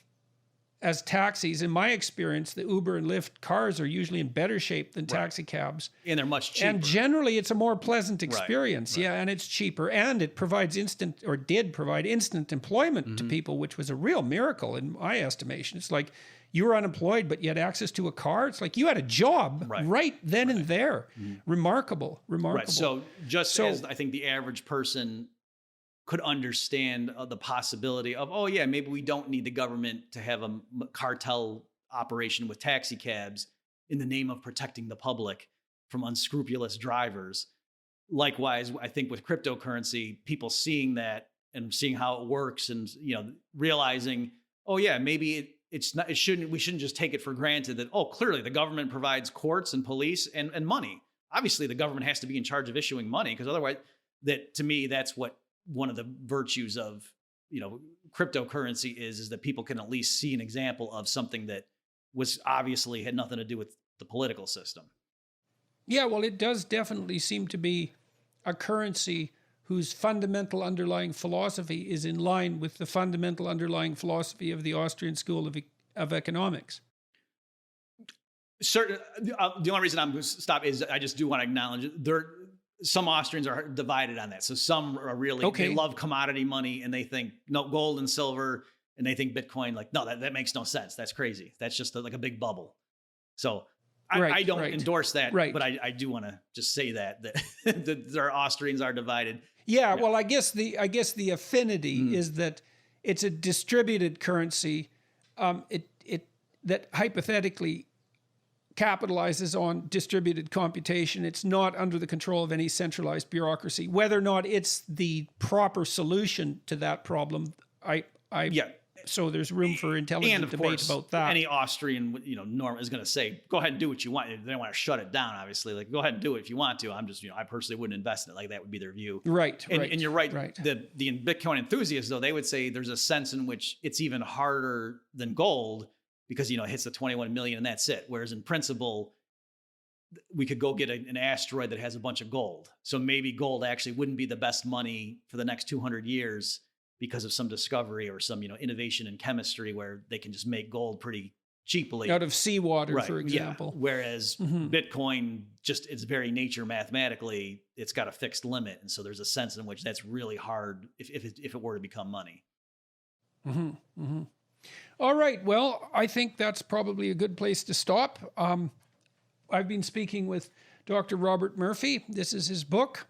B: as taxis. In my experience, the Uber and Lyft cars are usually in better shape than taxi cabs.
C: And they're much cheaper.
B: And generally, it's a more pleasant experience. Right. Yeah, and it's cheaper. And it provides did provide instant employment to people, which was a real miracle in my estimation. It's like you were unemployed, but you had access to a car. It's like you had a job right then and there. Remarkable. Right.
C: So as I think the average person could understand the possibility of, oh yeah, maybe we don't need the government to have a cartel operation with taxi cabs in the name of protecting the public from unscrupulous drivers. Likewise, I think with cryptocurrency, people seeing that and seeing how it works and, realizing, oh yeah, maybe we shouldn't just take it for granted that, oh, clearly the government provides courts and police and money. Obviously the government has to be in charge of issuing money, because otherwise to me, that's what one of the virtues of, cryptocurrency is that people can at least see an example of something that was obviously had nothing to do with the political system.
B: Yeah, well, it does definitely seem to be a currency whose fundamental underlying philosophy is in line with the fundamental underlying philosophy of the Austrian School of Economics.
C: The only reason I'm going to stop is I just do want to acknowledge some Austrians are divided on that. So some are really, they love commodity money and they think no gold and silver, and they think Bitcoin, like, no, that makes no sense. That's crazy. That's just like a big bubble. So I don't endorse that, but I do want to just say that our Austrians are divided.
B: Yeah. Well, I guess the affinity is that it's a distributed currency. That hypothetically capitalizes on distributed computation. It's not under the control of any centralized bureaucracy. Whether or not it's the proper solution to that problem, so there's room for intelligent
C: and of
B: debate
C: course,
B: about that.
C: Any Austrian, norm is going to say, go ahead and do what you want. They don't want to shut it down, obviously. Like, go ahead and do it if you want to. I'm just, I personally wouldn't invest in it. Like, that would be their view.
B: Right.
C: And you're right. The Bitcoin enthusiasts, though, they would say there's a sense in which it's even harder than gold because, it hits the 21 million and that's it. Whereas in principle, we could go get an asteroid that has a bunch of gold. So maybe gold actually wouldn't be the best money for the next 200 years because of some discovery or some, innovation in chemistry where they can just make gold pretty cheaply.
B: Out of seawater, for example.
C: Yeah. Whereas Bitcoin, just its very nature mathematically, it's got a fixed limit. And so there's a sense in which that's really hard if it were to become money.
B: All right. Well, I think that's probably a good place to stop. I've been speaking with Dr. Robert Murphy. This is his book,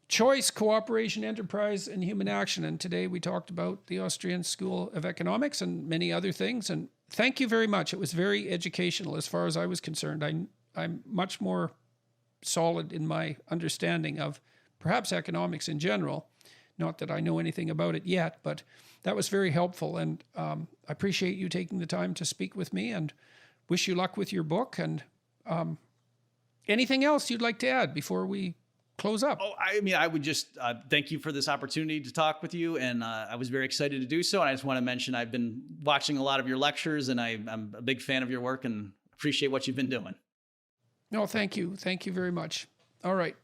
B: Choice, Cooperation, Enterprise, and Human Action. And today we talked about the Austrian School of Economics and many other things. And thank you very much. It was very educational as far as I was concerned. I'm much more solid in my understanding of perhaps economics in general. Not that I know anything about it yet, but that was very helpful. And I appreciate you taking the time to speak with me and wish you luck with your book. And anything else you'd like to add before we close up?
C: Oh, I would just thank you for this opportunity to talk with you. And I was very excited to do so. And I just want to mention I've been watching a lot of your lectures and I'm a big fan of your work and appreciate what you've been doing.
B: No, thank you. Thank you very much. All right.